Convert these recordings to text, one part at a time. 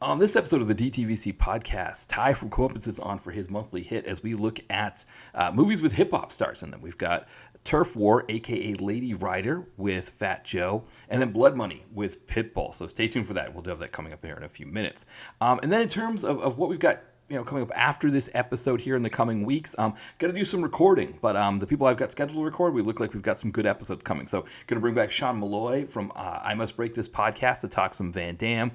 On this episode of the DTVC podcast, Ty from Comeuppance is on for his monthly hit as we look at movies with hip-hop stars in them. We've got Turf War, a.k.a. Lady Rider with Fat Joe, and then Blood Money with Pitbull. So stay tuned for that. We'll have that coming up here in a few minutes. And then in terms of what we've got coming up after this episode here in the coming weeks, got to do some recording, but the people I've got scheduled to record, we look like we've got some good episodes coming. So going to bring back Sean Malloy from I Must Break This podcast to talk some Van Damme.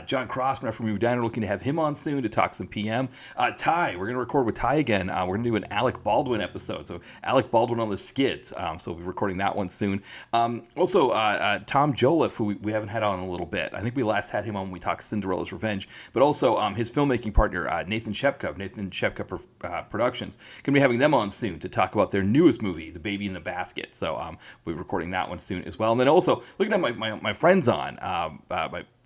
John Crossman from Movie Diner, looking to have him on soon to talk some PM. Ty, we're going to record with Ty again. We're going to do an Alec Baldwin episode. So Alec Baldwin on the skids. So we'll be recording that one soon. Also, Tom Joliffe, who we haven't had on in a little bit. I think we last had him on when we talked Cinderella's Revenge, but also his filmmaking partner, Nathan Shepka Productions. Going to be having them on soon to talk about their newest movie, The Baby in the Basket. So we'll be recording that one soon as well. And then also looking at my friends on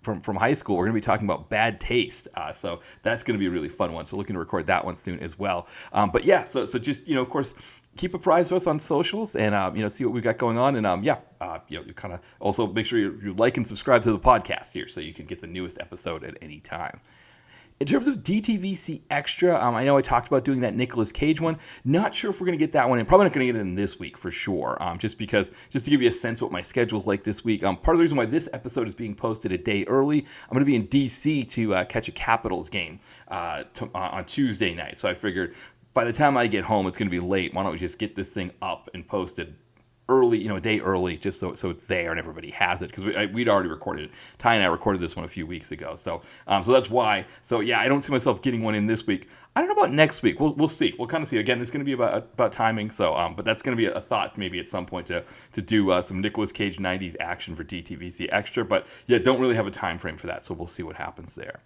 from high school, we're going to be talking about Bad Taste. So that's going to be a really fun one. So looking to record that one soon as well. But yeah, so just, of course, keep apprised of us on socials and, see what we've got going on. And, you kind of also make sure you like and subscribe to the podcast here so you can get the newest episode at any time. In terms of DTVC Extra, I know I talked about doing that Nicolas Cage one. Not sure if we're going to get that one in. Probably not going to get it in this week for sure. Just to give you a sense of what my schedule is like this week. Part of the reason why this episode is being posted a day early, I'm going to be in D.C. to catch a Capitals game on Tuesday night. So I figured by the time I get home, it's going to be late. Why don't we just get this thing up and posted early, a day early, just so it's there and everybody has it, because we'd already recorded it. Ty and I recorded this one a few weeks ago, so that's why. So yeah, I don't see myself getting one in this week. I don't know about next week. We'll see. We'll kind of see. Again, it's going to be about timing. So but that's going to be a thought maybe at some point to do some Nicolas Cage 90s action for DTVC Extra. But yeah, don't really have a time frame for that. So we'll see what happens there.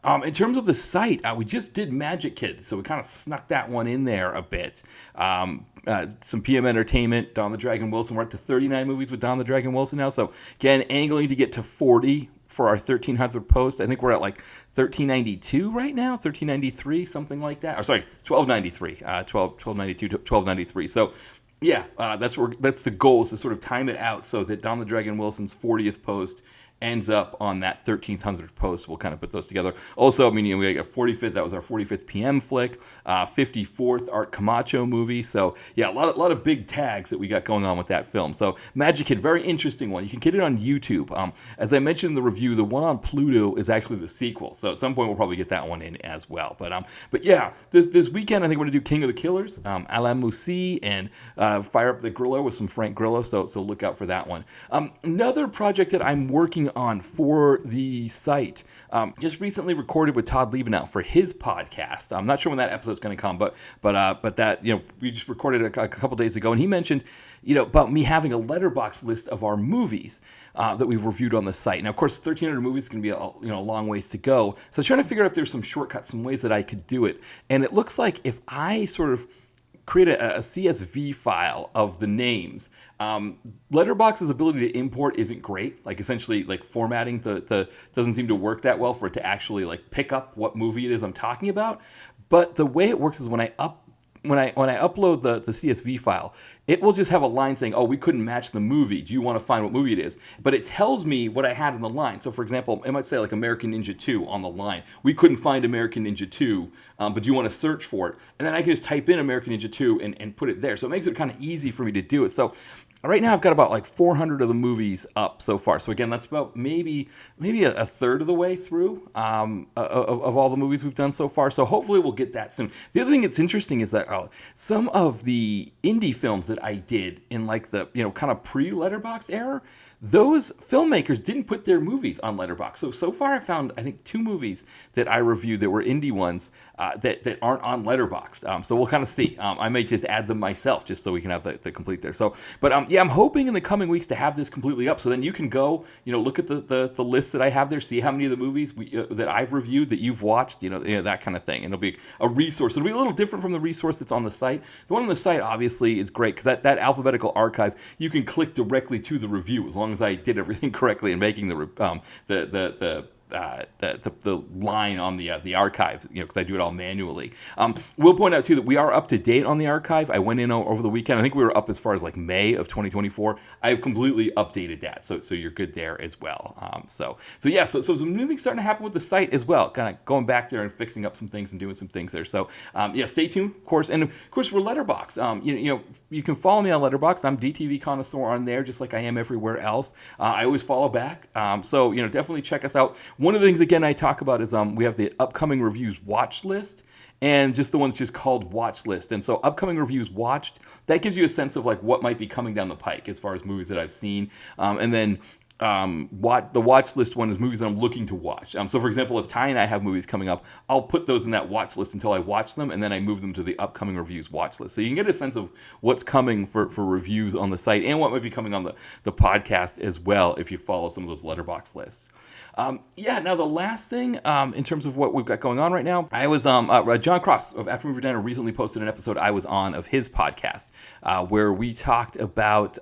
In terms of the site, we just did Magic Kids, so we kind of snuck that one in there a bit. Some PM Entertainment, Don the Dragon Wilson. We're up to 39 movies with Don the Dragon Wilson now. So again, angling to get to 40 for our 1300th post. I think we're at like 1392 right now, 1393, something like that. Or sorry, 1293, 1292 to 1293. So yeah, that's the goal, is to sort of time it out so that Don the Dragon Wilson's 40th post ends up on that 1300th post. We'll kind of put those together. Also, we got 45th. That was our 45th PM flick. 54th Art Camacho movie. So yeah, a lot of big tags that we got going on with that film. So Magic Kid, very interesting one. You can get it on YouTube. As I mentioned in the review, the one on Pluto is actually the sequel. So at some point we'll probably get that one in as well. But yeah, this weekend I think we're gonna do King of the Killers, Alain Moussi, and Fire Up the Grillo with some Frank Grillo. So look out for that one. Another project that I'm working on for the site, just recently recorded with Todd Liebenow for his podcast. I'm not sure when that episode's going to come, but that, we just recorded a couple days ago, and he mentioned, about me having a letterbox list of our movies that we've reviewed on the site. Now, of course, 1,300 movies is going to be a long ways to go. So I was trying to figure out if there's some shortcuts, some ways that I could do it. And it looks like if I sort of create a CSV file of the names. Letterboxd's ability to import isn't great. Like essentially, like formatting the doesn't seem to work that well for it to actually like pick up what movie it is I'm talking about. But the way it works is when I upload the CSV file, it will just have a line saying, "Oh, we couldn't match the movie. Do you want to find what movie it is?" But it tells me what I had in the line. So, for example, it might say like American Ninja 2 on the line. We couldn't find American Ninja 2, but do you want to search for it? And then I can just type in American Ninja 2 and put it there. So it makes it kind of easy for me to do it. So right now I've got about like 400 of the movies up so far. So again, that's about maybe a third of the way through of all the movies we've done so far. So hopefully we'll get that soon. The other thing that's interesting is that some of the indie films that I did in like the kind of pre-Letterboxd era, those filmmakers didn't put their movies on Letterboxd. So far I found, I think, 2 movies that I reviewed that were indie ones that aren't on Letterboxd. So we'll kind of see. I may just add them myself just so we can have the complete there. So, but I'm hoping in the coming weeks to have this completely up so then you can go, look at the list that I have there, see how many of the movies that I've reviewed that you've watched, that kind of thing. And it'll be a resource. It'll be a little different from the resource that's on the site. The one on the site obviously is great because that alphabetical archive, you can click directly to the review as long as I did everything correctly in making the the line on the archive, because I do it all manually. We'll point out too that we are up to date on the archive. I went in over the weekend. I think we were up as far as like May of 2024. I've completely updated that, so you're good there as well. So some new things starting to happen with the site as well. Kind of going back there and fixing up some things and doing some things there. So stay tuned, of course. And of course, we're Letterboxd. You can follow me on Letterboxd. I'm DTV Connoisseur on there, just like I am everywhere else. I always follow back. So definitely check us out. One of the things, again, I talk about is we have the upcoming reviews watch list, and just the one's just called watch list. And so upcoming reviews watched, that gives you a sense of like what might be coming down the pike as far as movies that I've seen. And then the watch list one is movies that I'm looking to watch. So for example, if Ty and I have movies coming up, I'll put those in that watch list until I watch them, and then I move them to the upcoming reviews watch list. So you can get a sense of what's coming for reviews on the site and what might be coming on the podcast as well if you follow some of those letterbox lists. Now the last thing, in terms of what we've got going on right now, I was, John Cross of After Movie Diner recently posted an episode I was on of his podcast, where we talked about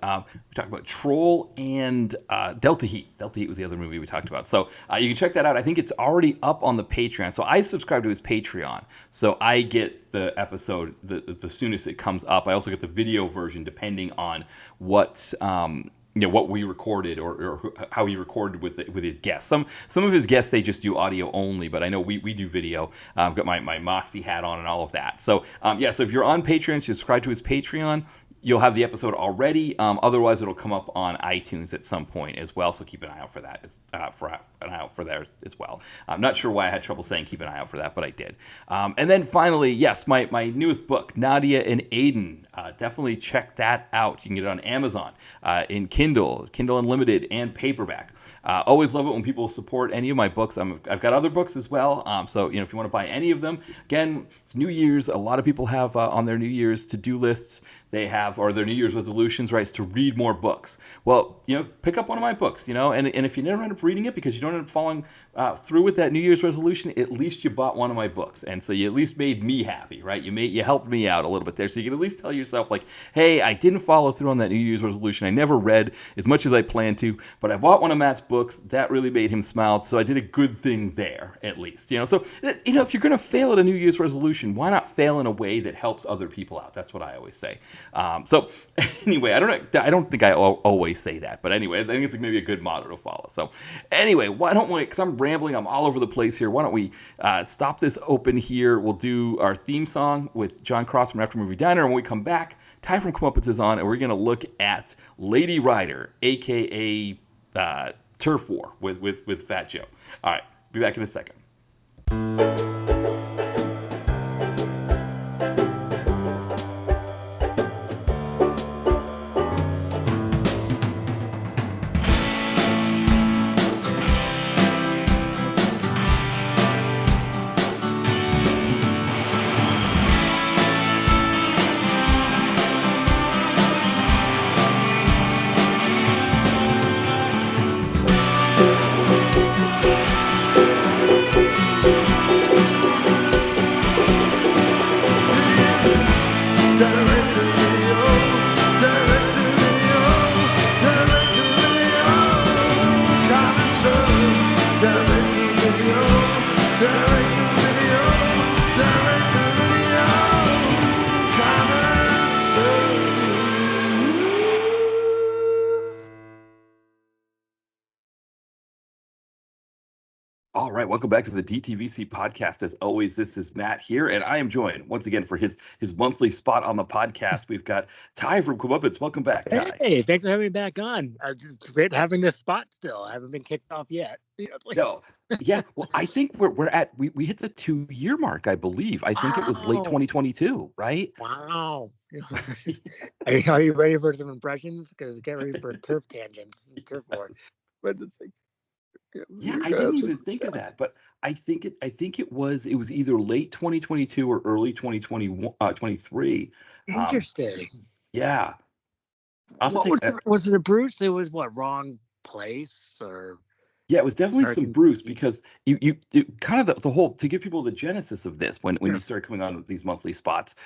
Troll and Delta Heat. Delta Heat was the other movie we talked about. So you can check that out. I think it's already up on the Patreon. So I subscribe to his Patreon. So I get the episode the soonest it comes up. I also get the video version depending on what we recorded or how he recorded with his guests. Some of his guests, they just do audio only, but I know we do video. I've got my Moxie hat on and all of that. So so if you're on Patreon, subscribe to his Patreon, you'll have the episode already. Otherwise, it'll come up on iTunes at some point as well. So keep an eye out for that. For that as well. I'm not sure why I had trouble saying keep an eye out for that, but I did. And then finally, yes, my newest book, Nadia and Aiden. Definitely check that out. You can get it on Amazon, in Kindle Unlimited, and paperback. Always love it when people support any of my books. I've got other books as well. So if you want to buy any of them, again, it's New Year's. A lot of people have on their New Year's to-do lists. They have, or their New Year's resolutions, right, is to read more books. Well, pick up one of my books, and if you never end up reading it because you don't end up following through with that New Year's resolution, at least you bought one of my books. And so you at least made me happy, right? You helped me out a little bit there. So you can at least tell yourself like, hey, I didn't follow through on that New Year's resolution. I never read as much as I planned to, but I bought one of Matt's books. That really made him smile. So I did a good thing there, at least, So, if you're going to fail at a New Year's resolution, why not fail in a way that helps other people out? That's what I always say. So anyway, I don't think I always say that, but anyway, I think it's maybe a good motto to follow. So anyway, why don't we, because I'm rambling, I'm all over the place here. Why don't we stop this open here? We'll do our theme song with John Cross from After Movie Diner. And when we come back, Ty from Comeuppance is on, and we're going to look at Lady Rider, a.k.a. Turf War with Fat Joe. All right, be back in a second. All right, welcome back to the DTVC podcast. As always, this is Matt here, and I am joined once again for his monthly spot on the podcast. We've got Ty from Comeuppance. Welcome back, Ty. Hey, thanks for having me back on. It's great having this spot still. I haven't been kicked off yet. No, yeah. Well, I think we hit the 2-year mark, I believe. I think it was late 2022, right? Wow. Are you ready for some impressions? Because get ready for turf tangents, turf war. But it's like. Yeah, I didn't even think of that, but I think it was either late 2022 or early 2023. Interesting. Yeah. Was it a Bruce? It was what, wrong place or? Yeah, it was definitely some Bruce, because you kind of the whole, to give people the genesis of this when you started coming on with these monthly spots.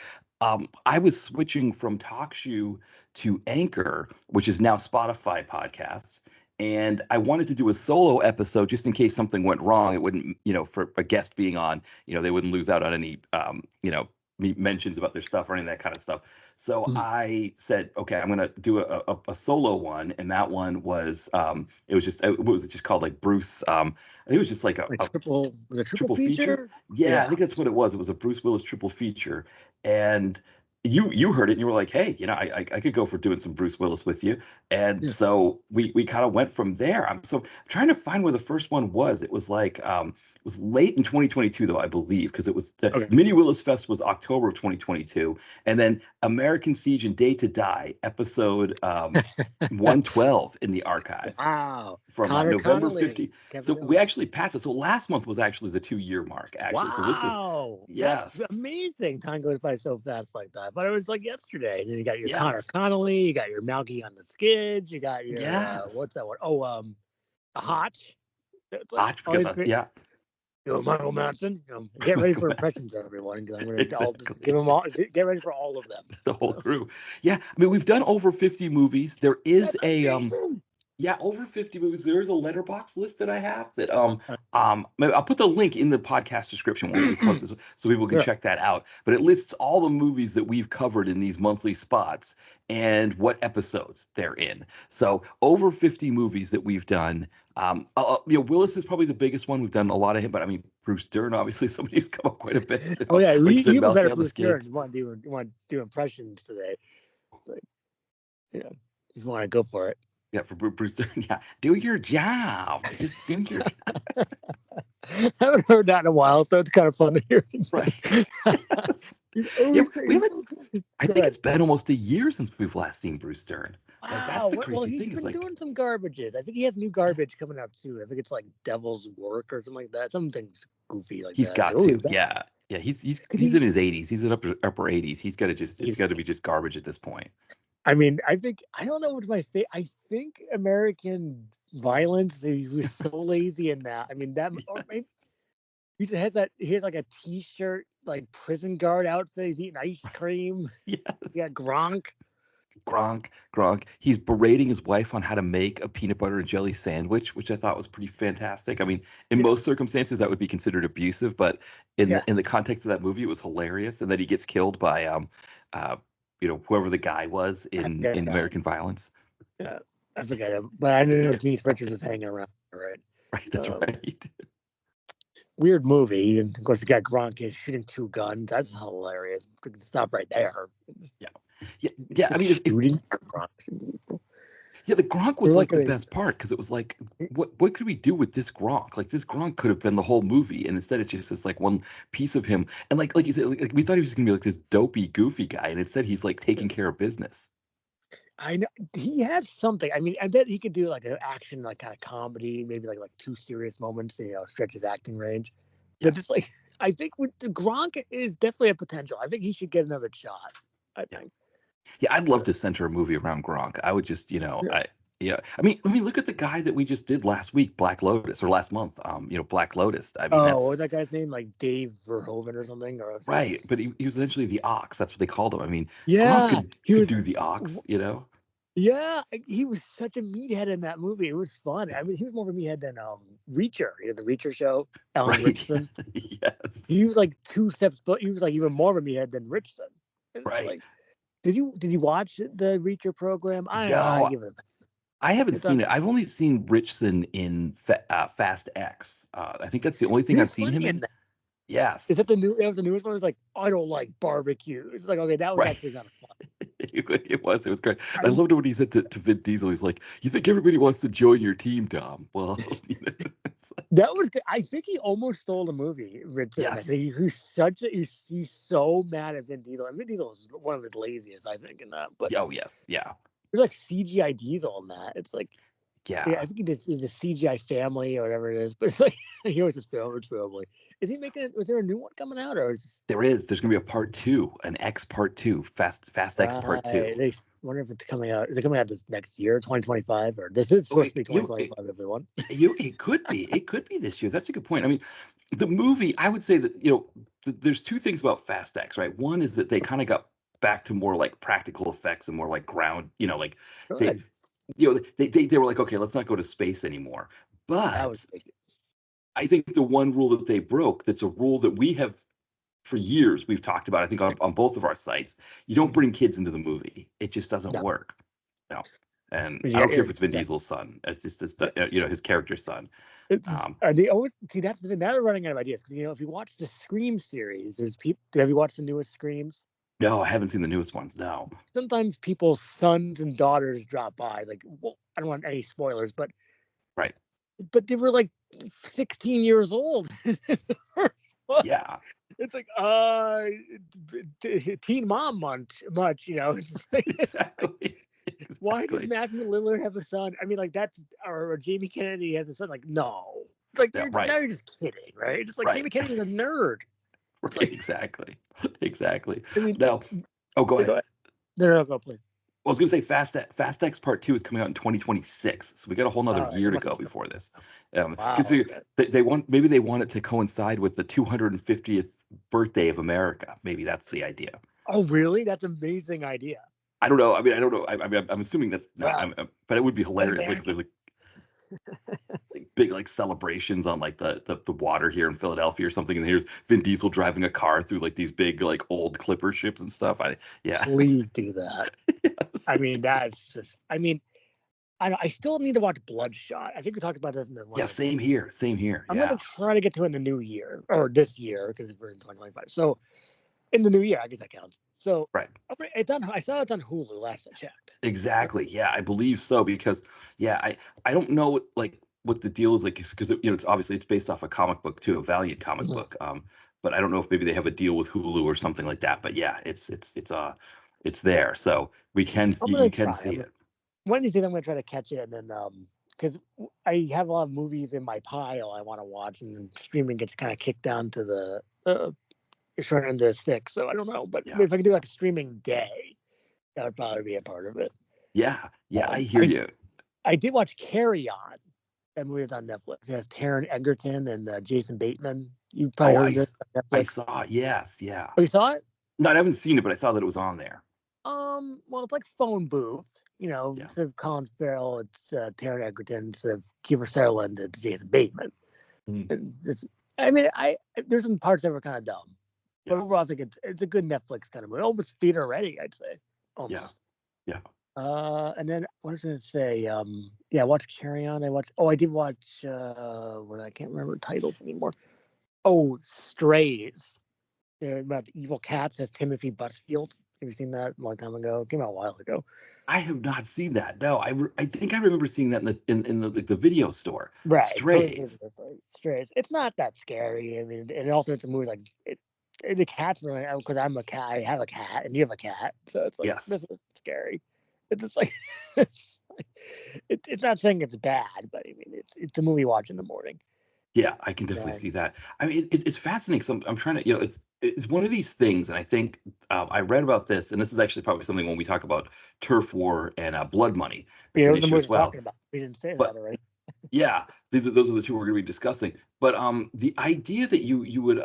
I was switching from TalkShoe to Anchor, which is now Spotify podcasts. and I wanted to do a solo episode just in case something went wrong. It wouldn't, for a guest being on, they wouldn't lose out on any, mentions about their stuff or any of that kind of stuff. So Mhm. I said, okay, I'm gonna do a solo one, and that one was it was just called like Bruce. I think it was just like Like a triple, was it triple triple feature. feature? Yeah, I Yeah. think that's what it was. It was a Bruce Willis triple feature, and you heard it and you were like, hey, I could go for doing some Bruce Willis with you, and Yeah. so we kind of went from there. I'm trying to find where the first one was. It was like it was late in 2022 though, I believe, because it was the Okay. Mini Willis Fest was October of 2022, and then American Siege and Day to Die episode 112 in the archives Wow. from Connor November Connolly, 50. Kevin So we Dillon. actually passed it. So last month was actually the 2 year mark, actually. So this is, Wow, that's yes, amazing. Time goes by so fast like that. But it was like yesterday. And then you got your Connor yes, Connolly, you got your Malky on the skids, you got your yes. what's that one? Oh, a Hotch. It's like Hotch, because always great. yeah, Michael Madsen. Get ready for impressions, everyone. 'Cause I'll just exactly. give them all. Get ready for all of them. The whole So, crew. Yeah, I mean, we've done over 50 movies. There is that's a amazing. Yeah, over 50 movies. There is a letterbox list that I have that maybe I'll put the link in the podcast description when we post this so people can Sure. check that out. But it lists all the movies that we've covered in these monthly spots and what episodes they're in. So over 50 movies that we've done. Willis is probably the biggest one. We've done a lot of him, but I mean Bruce Dern, obviously somebody who's come up quite a bit. Oh yeah, Like you said, you have a better Melky on the Bruce Dern. skids. You want to do impressions today? It's like, yeah, if you want to go for it. Yeah, for Bruce Dern. Yeah, do your job. Just do your job. I haven't heard that in a while, so it's kind of fun to hear. Right. He's Yeah, always we saying haven't. something. I Go think ahead. it's been almost a year since we've last seen Bruce Dern. Like that's Wow. the Well, crazy he's thing is been like, doing some garbages. I think he has new garbage coming out too. I think it's like Devil's Work or something like that. Something's goofy like he's that. got Oh, to. Yeah, yeah. because He's in his 80s. He's in upper 80s. He's got to just. It's he's. got to be just garbage at this point. I mean, I think I don't know what's my favorite. I think American Violence. He was so lazy in that. I mean that. Or maybe he has like a t-shirt, like prison guard outfit. He's eating ice cream. Yes. Yeah, Gronk. Gronk. He's berating his wife on how to make a peanut butter and jelly sandwich, which I thought was pretty fantastic. I mean, in Yeah, most circumstances that would be considered abusive, but yeah. in the context of that movie, it was hilarious. And then he gets killed by uh, whoever the guy was I in forget. American Violence. Yeah, I forget it, but I didn't know Yeah, Denise Richards was hanging around. Right. right. That's Um, right. Weird movie, and of course, the guy Gronk is shooting two guns. That's hilarious. Stop right there. Yeah, yeah. I Like mean, if shooting Gronk. People. yeah, the Gronk They're was like like the a, best part because it was like, what could we do with this Gronk? Like this Gronk could have been the whole movie, and instead it's just this like one piece of him. And like you said, like we thought he was gonna be like this dopey, goofy guy, and instead he's like taking care of business. I know he has something. I mean, I bet he could do like an action, like kind of comedy, maybe like two serious moments. Stretch his acting range. Yeah, But just like I think with the Gronk is definitely a potential. I think he should get another shot. I yeah, think. yeah. I'd love to center a movie around Gronk. I would just, Yeah. yeah. I mean, look at the guy that we just did last week, Black Lotus, or last month. Black Lotus. I mean, Oh, what was that's that guy's name? Like Dave Verhoeven or something? Or right. But he was essentially the ox. That's what they called him. I mean, Gronk yeah, he could was. do the ox. Yeah, he was such a meathead in that movie. It was fun. I mean, he was more of a meathead than Reacher. The Reacher show, Alan Right. Richardson. Yes. He was like two steps, but he was like even more of a meathead than Richardson. And it's Right. like, did you watch the Reacher program? I No, give it. I haven't It's on. seen it. I've only seen Richardson in Fast X. I think that's the only He thing I've was seen funny him in in. that. Yes. Is that the new? That was the newest one. It was like I don't like barbecue. It's like okay, that was Right. actually kind of fun. It was. It was great. I I loved it when he said to Vin Diesel, he's like, "You think everybody wants to join your team, Dom?" Well, it's like, that was good. I think he almost stole the movie. Richardson. I yes. think he's such a he's so mad at Vin Diesel. And Vin Diesel is one of his laziest, I think, in that. But Oh, yes. Yeah. there's like CGI Diesel in that. It's like yeah, I Yeah. think he did the CGI Family or whatever it is. But it's like he always just film. It's family. Is he making? Was there a new one coming out or is There is. There's gonna be a part two, an X part two, Fast X part two. right? They wonder if it's coming out. Is it coming out this next year, 2025, or this is Oh, supposed to be 2025? Everyone. it could be. It could be this year. That's a good point. I mean, the movie, I would say that, there's two things about Fast X, right? One is that they kind of got back to more like practical effects and more like ground, like they Good. they were like, okay, let's not go to space anymore. That was But ridiculous. I think the one rule that they broke, that's a rule that we have for years, we've talked about, I think on both of our sites, you don't bring kids into the movie. It just doesn't No. work. No. And I Yeah, don't care if it's Vin exactly. Diesel's son. It's just, Yeah. his character's son. It's, they always see that's the thing. Now they're running out of ideas because if you watch the Scream series, there's people. Have you watched the newest Screams? No, I haven't seen the newest ones. No. Sometimes people's sons and daughters drop by. Like, well, I don't want any spoilers, but Right. they were like 16 years old. Yeah. It's like teen mom much. It's like, Exactly. why does Matthew Lillard have a son? I mean, like that's or Jamie Kennedy has a son. Like, no, it's like Yeah, now you're just kidding, right? Just like right. Jamie Kennedy's a nerd. Right. Like, Exactly. Exactly. I mean, Now, go ahead. No, go please. I was going to say Fast X Part 2 is coming out in 2026, so we got a whole nother year to go before this. Wow. Because they want it to coincide with the 250th birthday of America. Maybe that's the idea. Oh, really? That's an amazing idea. I don't know. I mean, I don't know. I'm assuming that's not. Wow. But it would be hilarious. Like if there's like big like celebrations on like the water here in Philadelphia or something, and here's Vin Diesel driving a car through like these big like old clipper ships and stuff. Please do that. Yes. I mean, that's just. I mean, I still need to watch Bloodshot. I think we talked about this in the one. Yeah, same here. I'm gonna try to get to it in the new year or this year because we're in 2025. So in the new year, I guess that counts. So right. It's on. I saw it's on Hulu last I checked. Exactly. Yeah, I believe so because I don't know like what the deal is like because it's obviously it's based off a comic book too, a Valiant comic book. But I don't know if maybe they have a deal with Hulu or something like that. But yeah, it's there, so we can you can see it. One of these days I'm gonna try to catch it, and then because I have a lot of movies in my pile I want to watch, and then streaming gets kind of kicked down to the short end of the stick. So I don't know, but if I could do like a streaming day, that would probably be a part of it. Yeah, I hear you. I did watch Carry On. That movie is on Netflix. It has Taron Egerton and Jason Bateman. You probably heard of this on Netflix. I saw it. Yes, yeah. Oh, you saw it? No, I haven't seen it, but I saw that it was on there. Well, it's like phone booth. Instead of Colin Farrell, it's Taron Egerton. Instead of Kiefer Sutherland, it's Jason Bateman. And there's some parts that were kind of dumb, but overall, I think it's a good Netflix kind of movie. Almost theater ready, I'd say. Almost. Yeah. And then what was I gonna say? I watched Carry On. I did watch what I can't remember titles anymore. Oh, Strays. They're about the evil cats. Has Timothy Busfield. Have you seen that a long time ago? It came out a while ago. I have not seen that. No, I think I remember seeing that in the video store. Right. Strays. Strays. It's not that scary. I mean, and also it's a movie like the cat's really because I'm a cat. I have a cat, and you have a cat, so it's like this is scary. It's just like it's not saying it's bad, but I mean it's a movie watch in the morning. Yeah, I can definitely see that. I mean, it's fascinating. Because I'm trying to, it's one of these things, and I think I read about this, and this is actually probably something when we talk about Turf War and Blood Money. It's an issue as well. Talking about. We didn't say that already. Yeah, those are the two we're going to be discussing. But the idea that you would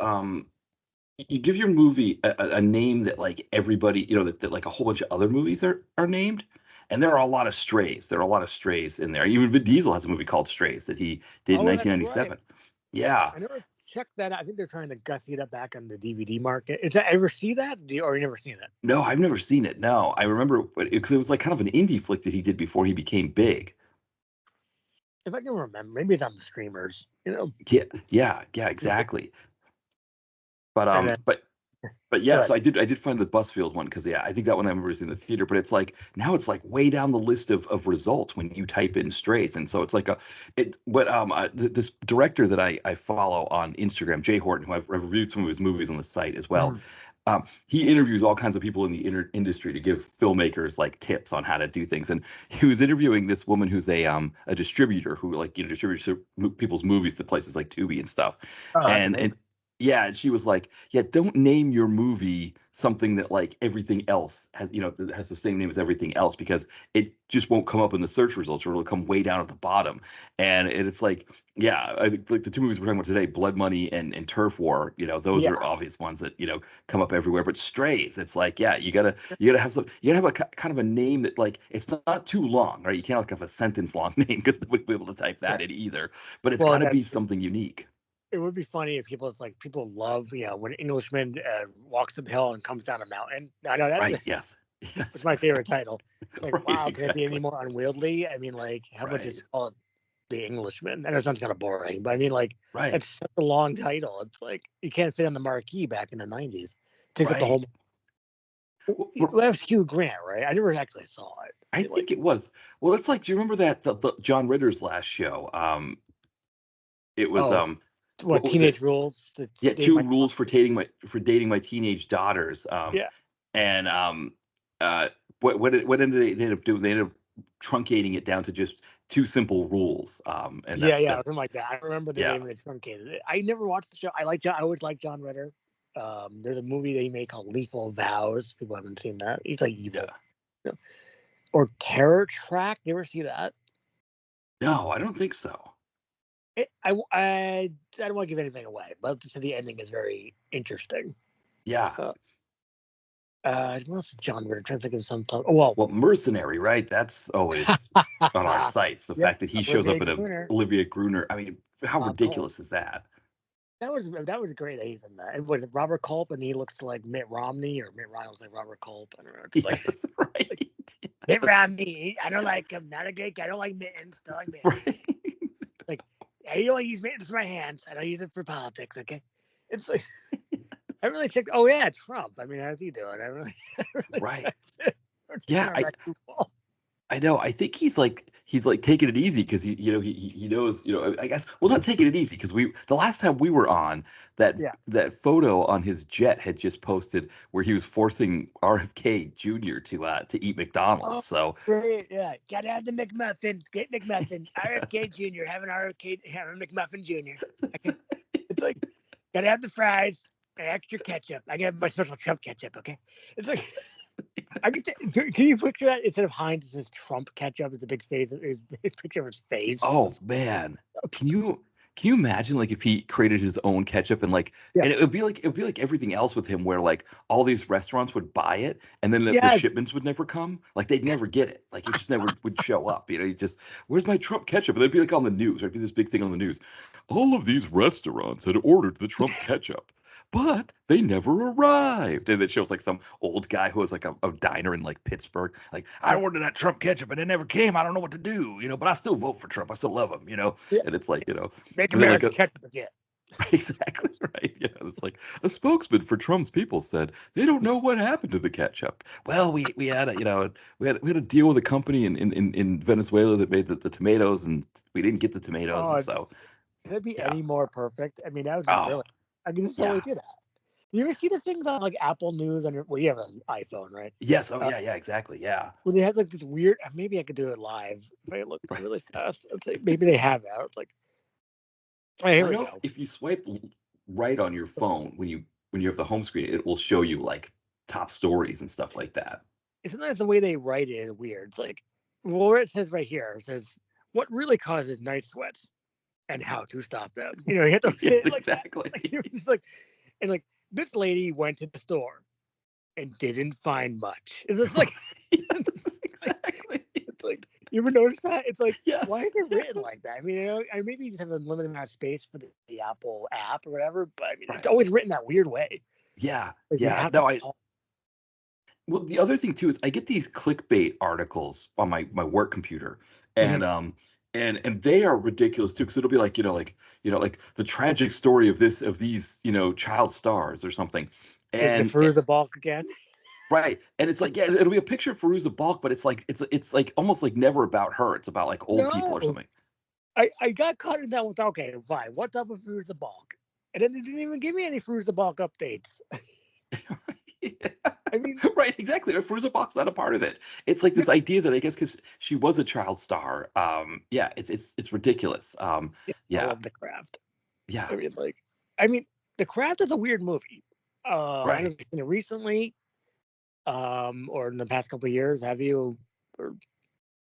you give your movie a name that like everybody, that like a whole bunch of other movies are named. And there are a lot of strays. There are a lot of strays in there. Even Vin Diesel has a movie called Strays that he did in 1997. Right. Yeah. I never checked that out. I think they're trying to gussy it up back on the DVD market. Is that ever see that? Or you never seen it? No, I've never seen it. No, I remember because it was like kind of an indie flick that he did before he became big. If I can remember, maybe it's on the streamers. Yeah, exactly. But yeah, so I did find the Busfield one because I think that one I remember seeing in the theater. But it's like now it's like way down the list of results when you type in Strays, and so it's like this director that I follow on Instagram, Jay Horton, who I've reviewed some of his movies on the site as well. He interviews all kinds of people in the industry to give filmmakers like tips on how to do things. And he was interviewing this woman who's a distributor who like distributes people's movies to places like Tubi and stuff. Yeah, and she was like, "Yeah, don't name your movie something that like everything else has, that has the same name as everything else because it just won't come up in the search results or it'll come way down at the bottom." And it's like, yeah, I think like the two movies we're talking about today, Blood Money and Turf War, those are Yeah. obvious ones that, come up everywhere. But Strays, it's like, yeah, you gotta have you gotta have a kind of a name that like it's not too long, right? You can't like have a sentence long name because nobody will be able to type that Sure. in either. But it's Well, and gotta be that's something unique. it would be funny if people it's like people love when an Englishman walks up a hill and comes down a mountain. I know that's Right, yes. it's Yes. my favorite title. It's like, Right, wow, can it be any exactly. more unwieldy? I mean, like, how about Right, just call it The Englishman? I know it sounds kind of boring, but I mean, like, right, that's such a long title. It's like you can't fit on the marquee back in the '90s. Takes up the right. whole. We're That was Hugh Grant, right? I never actually saw it. I Like, think it was well, it's like, do you remember that the John Ritter's last show? It was, oh, what what was it? Teenage Rules to Yeah, date 2 my rules for dating my teenage daughters, yeah. and, uh, what ended they ended up doing? They ended up truncating it down to just 2 simple rules, and Yeah, that's yeah, that. something like that. I remember the Yeah, name of the truncated it. I never watched the show. I like John. I always like John Ritter. There's a movie that he made called Lethal Vows. People haven't seen that. He's like evil. yeah. You know? Or Terror Track. You ever see that? No, I don't think so. I don't want to give anything away, but the ending is very interesting. Yeah. Uh, what else is John Ritter? I'm trying to think of some. Well, Well, Mercenary, right? That's always on our sites. The yeah, fact that he shows Olivia up in a Gruner, Olivia Gruner. I mean, how Bob Culp. ridiculous is that? That was great. That he's in that. And was it Robert Culp? And he looks like Mitt Romney, or Mitt Romney looks like Robert Culp. I don't know. It's like Yes, right. Mitt Romney. I don't like him. Not a great guy. I don't like mittens. Don't like mittens. Right. Like I don't use mittens for my hands. I don't use it for politics. Okay. It's like I really checked. Oh yeah, Trump. I mean, how's he doing? I really Right. checked it. We're checking Yeah, our I RAC I know. I think he's like taking it easy because he knows, I guess, well, not taking it easy because the last time we were on, that Yeah. that photo on his jet had just posted where he was forcing RFK Jr. to eat Oh, McDonald's. So great. Yeah. Gotta have the McMuffin. Get McMuffin. RFK Jr. Have a McMuffin Jr. Okay. It's like gotta have the fries, extra ketchup. I got my special Trump ketchup. Okay. It's like can you picture that instead of Heinz, it says Trump ketchup? It's a big face. It's a picture of his face. oh man, can you can you imagine like if he created his own ketchup and like Yeah. and it would be like everything else with him where like all these restaurants would buy it and then the Yes. shipments would never come like they'd never get it like it just never would show up you just where's my Trump ketchup and it'd be like on the news it'd be this big thing on the news all of these restaurants had ordered the Trump ketchup but they never arrived. And it shows like some old guy who has like a diner in like Pittsburgh. Like, I Yeah. ordered that Trump ketchup and it never came. I don't know what to do, but I still vote for Trump. I still love him. Yeah. And it's like, Make and then like America ketchup again. exactly right. Yeah. It's like a spokesman for Trump's people said they don't know what happened to the ketchup. Well, we had a, we had a deal with a company in Venezuela that made the tomatoes and we didn't get the tomatoes. Oh, And just so, could it be yeah. any more perfect? I mean, that was just Oh, brilliant. I can just totally yeah. do that. You ever see the things on like Apple News on your well, you have an iPhone, right? Yes. Oh, Uh, yeah. Yeah. Exactly. Yeah. when they have like this weird maybe I could do it live if I look Right. really fast. It's like maybe they have that. It's like, oh, here Well, I we know if, go. if you swipe right on your phone when you have the home screen, it will show you like top stories and stuff like that. It's sometimes the way they write it is weird. It's like well, where it says right here, it says what really causes night sweats and how to stop them. You have to Yes, say it like that. exactly. Like you're just like and like this lady went to the store and didn't find much. It's just like Yes, it's like exactly. it's like you ever notice that? It's like why Yes, is it written yes. like that? I mean, I maybe you just have a limited amount of space for the Apple app or whatever, but I mean, it's Right. always written that weird way. Yeah, Like you yeah. have to No, I call. well, the other thing too is I get these clickbait articles on my work computer, Mhm. and and they are ridiculous too because it'll be like like the tragic story of these child stars or something, The and Fruza Balk again. right, and it's like, yeah, it'll be a picture of Fairuza Balk, but it's like almost like never about her. It's about like old people or No, something. I got caught in that with okay, fine. What type of Fruza Balk? And then they didn't even give me any Fruza Balk updates. Yeah. I mean, Right, exactly. Fairuza Balk's not a part of it. It's like yeah, this idea that I guess because she was a child star. Yeah, it's ridiculous. yeah, I Yeah, love the craft. I yeah, mean, like, I mean. The Craft is a weird movie. I don't know Right. if you've seen it recently, or in the past couple of years. Have you? Or,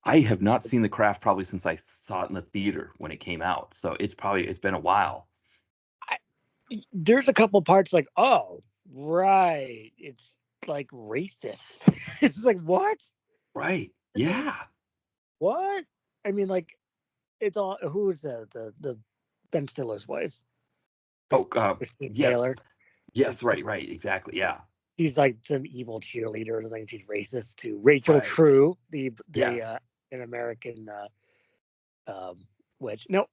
I have not seen The Craft probably since I saw it in the theater when it came out. So it's been a while. I, there's a couple parts like, oh, right, it's like racist. It's like what? Right. I mean, Yeah. what? I mean, like it's all who's the Ben Stiller's wife, Oh, Christine yes. Taylor. Yes. Right. Right. Exactly. Yeah. She's like some evil cheerleader or something. She's racist to Rachel Right. True, the Yes. an American witch. No,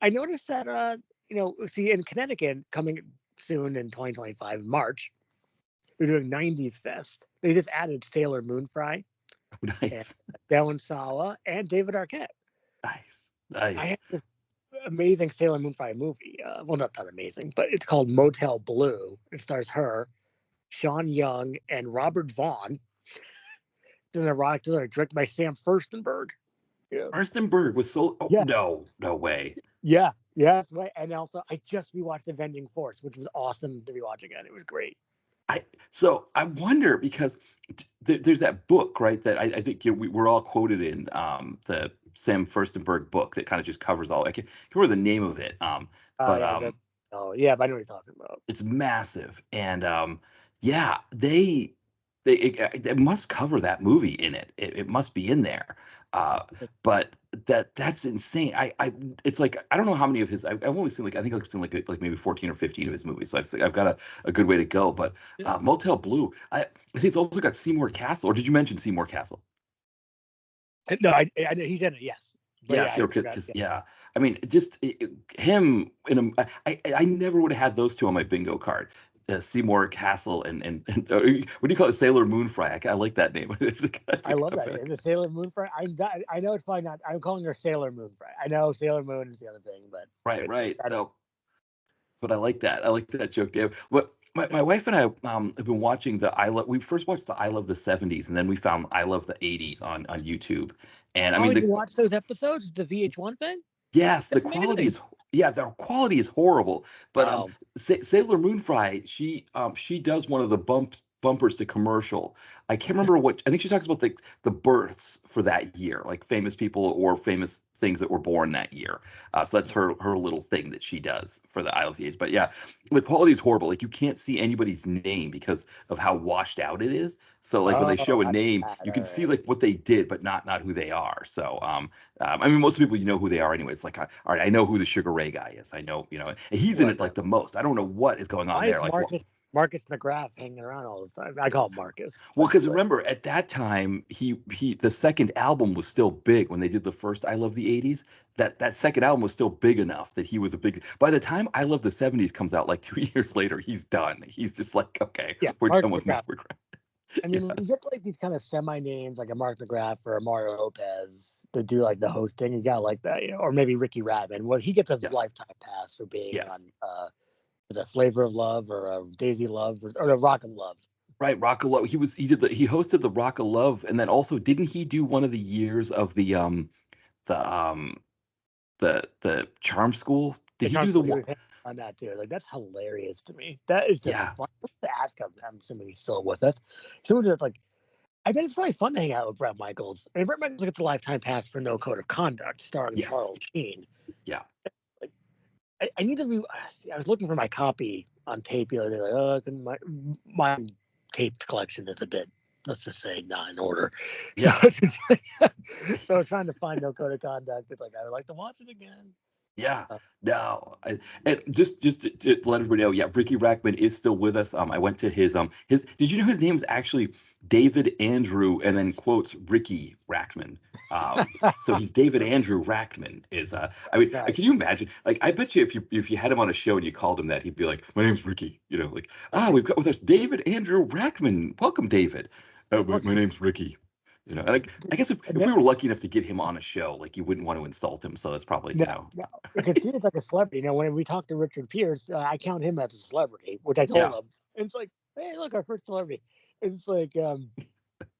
I noticed that see in Connecticut coming soon in 2025 March, they're doing 90s Fest. They just added Sailor Moon Fry and Nice. Dylan Sawa and David Arquette. Nice. I Nice. had this amazing Sailor Moon Fry movie. Well, not that amazing, but it's called Motel Blue. It stars her, Sean Young, and Robert Vaughn. It's an erotic thriller directed by Sam Furstenberg. Yeah. Arstenberg was so. Oh, Yeah. no way. Yeah. Yeah. That's right. And also, I just rewatched Avenging Force, which was awesome to rewatch again. It was great. I wonder because there's that book, right, that I think we're all quoted in, the Sam Furstenberg book that kind of just covers all. I can't remember the name of it, but Yeah. Oh, yeah. But I know what you're talking about. it's massive, and yeah, it must cover that movie in it. It must be in there, but that's insane. It's like I don't know how many of his. I've only seen I think I've seen like maybe 14 or 15 of his movies. So I've got a good way to go. But Motel Blue, I see it's also got Seymour Castle. Or did you mention Seymour Castle? No, I he's in it. Yes. But Yeah, yeah, I Seymour, forgot. Yeah. yeah. I mean, just him in a. I never would have had those two on my bingo card. Seymour Castle and what do you call it? Sailor Moon Fry. I like that name. I love that. And the Sailor Moon Fry. I know it's probably not. I'm calling her Sailor Moon Fry. I know Sailor Moon is the other thing, but Right, right. that's No, but I like that. I like that joke, Dave. What my wife and I have been watching the I love. We first watched the I Love the '70s, and then we found I Love the '80s on YouTube. And I oh, mean, you watch those episodes, the VH1 thing? yes, the That's quality amazing. is the quality is horrible. But Oh, Sailor Moon Fry, she does one of the bumpers to commercial. I can't remember what. I think she talks about the births for that year, like famous people or famous things that were born that year. So that's her little thing that she does for the Isle of the A's. But yeah, the quality is horrible. Like you can't see anybody's name because of how washed out it is. So like when they show a that's name, bad. you All can see right. like what they did, but not who they are. So I mean, most people who they are anyway. It's like, all right, I know who the Sugar Ray guy is. I know, and he's in What? it like the most. I don't know what is going on Why there. is Like, well, Marcus McGrath hanging around all the time? I call him Marcus, well, but because remember at that time he the second album was still big when they did the first I Love the '80s. That second album was still big enough that he was a big. By the time I Love the '70s comes out, like 2 years later, he's done. He's just like, okay, yeah, we're Marcus done with McGrath. Mark McGrath. I Yeah, mean, you get like these kind of semi names like a Mark McGrath or a Mario Lopez to do like the hosting. You got like that, or maybe Ricky Radman. Well, he gets a yes, lifetime pass for being yes. on the Flavor of Love or Daisy Love or the Rock of Love. Right, Rock of Love. He hosted the Rock of Love, and then also didn't he do one of the years of the the charm school? Did The he do the Trump, he one? was on that too. Like that's hilarious to me. That is just Yeah, fun. I have to ask him. I'm assuming he's still with us. Someone that's like, I bet it's probably fun to hang out with Bret Michaels. I mean, Bret Michaels gets a lifetime pass for No Code of Conduct, starring yes, Charles Sheen. yeah. Like, I need to. I was looking for my copy on tape the other day. Like, oh, my tape collection is a bit, let's just say, not in order. So, Yeah, so I was trying to find No Code of Conduct. It's like I would like to watch it again. yeah. Uh, No, and just to let everybody know, yeah, Ricky Rackman is still with us. I went to his. Did you know his name is actually David Andrew, and then quotes Ricky Rackman. So he's David Andrew Rackman. Is I mean, nice. can you imagine? Like, I bet you if you had him on a show and you called him that, he'd be like, "My name's Ricky." Like, we've got with us David Andrew Rackman. Welcome, David. Oh, Well, my name's Ricky. And I guess if we were lucky enough to get him on a show, like you wouldn't want to insult him. So that's probably, no, no, because he is like a celebrity. When we talked to Richard Pierce, I count him as a celebrity, which I told yeah, him. And it's like, hey, look, our first celebrity. It's like, we're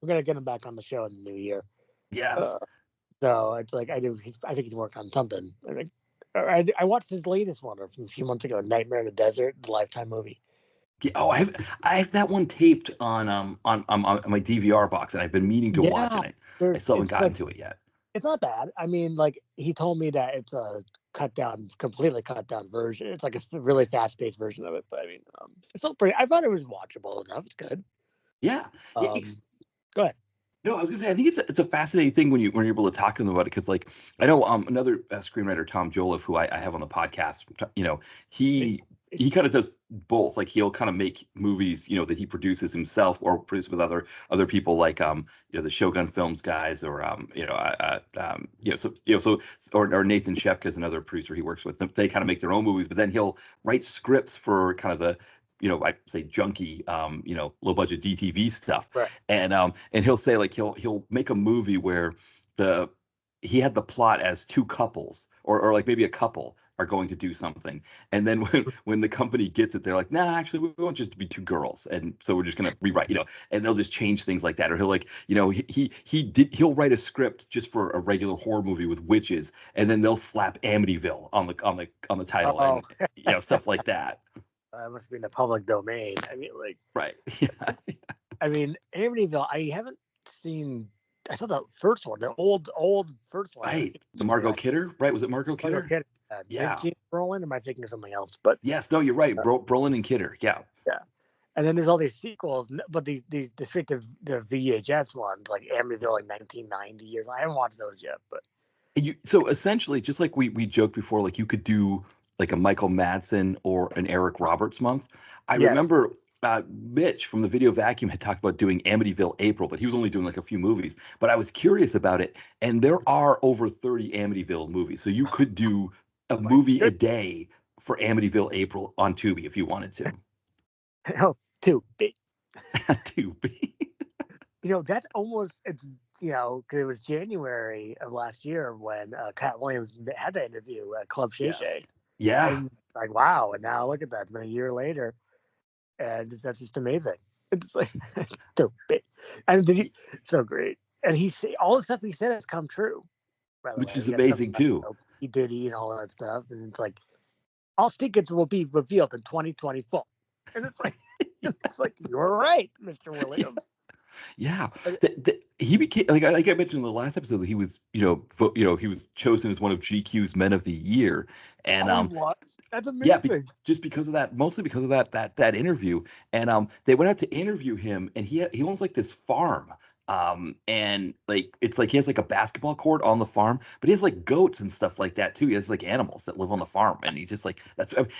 gonna get him back on the show in the new year. yes, Uh, so it's like I think he's working on something. I think I watched his latest one from a few months ago, Nightmare in the Desert, the Lifetime movie. Yeah, oh, I have that one taped on my DVR box, and I've been meaning to watch Yeah, it. I there's still haven't it's gotten like to it yet. it's not bad. I mean, like he told me that it's a completely cut down version. It's like a really fast paced version of it. But I mean, it's still pretty. I thought it was watchable enough. It's good. Yeah. Yeah. Go ahead. No, I was gonna say I think it's a fascinating thing when you're able to talk to them about it because like I know another screenwriter Tom Joliffe who I have on the podcast, he he kind of does both. Like he'll kind of make movies that he produces himself or produce with other people like the Shogun Films guys or or Nathan Shepka is another producer he works with. They kind of make their own movies, but then he'll write scripts for kind of the I say junky, low budget DTV stuff, Right. and he'll say like he'll make a movie where the he had the plot as two couples or like maybe a couple are going to do something, and then when the company gets it, they're like, nah, actually we want just to be two girls, and so we're just gonna rewrite, and they'll just change things like that, or he'll like he'll write a script just for a regular horror movie with witches, and then they'll slap Amityville on the title Oh, and stuff like that. that must be in the public domain. I mean, like, Right. Yeah. I mean, Amityville. I haven't seen. I saw the first one, the old first one. Right. The Margot Kidder, right? Was it Margot Margot Kidder? Kidder. Yeah. James Brolin. Am I thinking of something else? But Yes. No, you're right. Brolin and Kidder. Yeah. yeah. And then there's all these sequels, but the straight to the VHS ones, like Amityville, like 1990 years. I haven't watched those yet, but So essentially, just like we joked before, like you could do like a Michael Madsen or an Eric Roberts month. I yes, remember Mitch from the Video Vacuum had talked about doing Amityville April, but he was only doing like a few movies. But I was curious about it, and there are over 30 Amityville movies, so you could do a like movie a day for Amityville April on Tubi if you wanted to. oh, two big. Tubi. That's almost it's because it was January of last year when Cat Williams had that interview at Club Shay Yes. Shay. Yeah. And like, wow, and now look at that. It's been a year later, and that's just amazing. It's like so big, and so great. And all the stuff he said has come true. By the Which way, is amazing too. He did and all that stuff, and it's like all tickets will be revealed in 2024, and it's like you're right, Mr. Williams. Yeah, he became like I mentioned in the last episode that he was he was chosen as one of GQ's Men of the Year, and That's yeah, amazing. just because of that, mostly because of that interview, and they went out to interview him, and he owns like this farm, and like it's like he has like a basketball court on the farm, but he has like goats and stuff like that too. He has like animals that live on the farm, and he's just like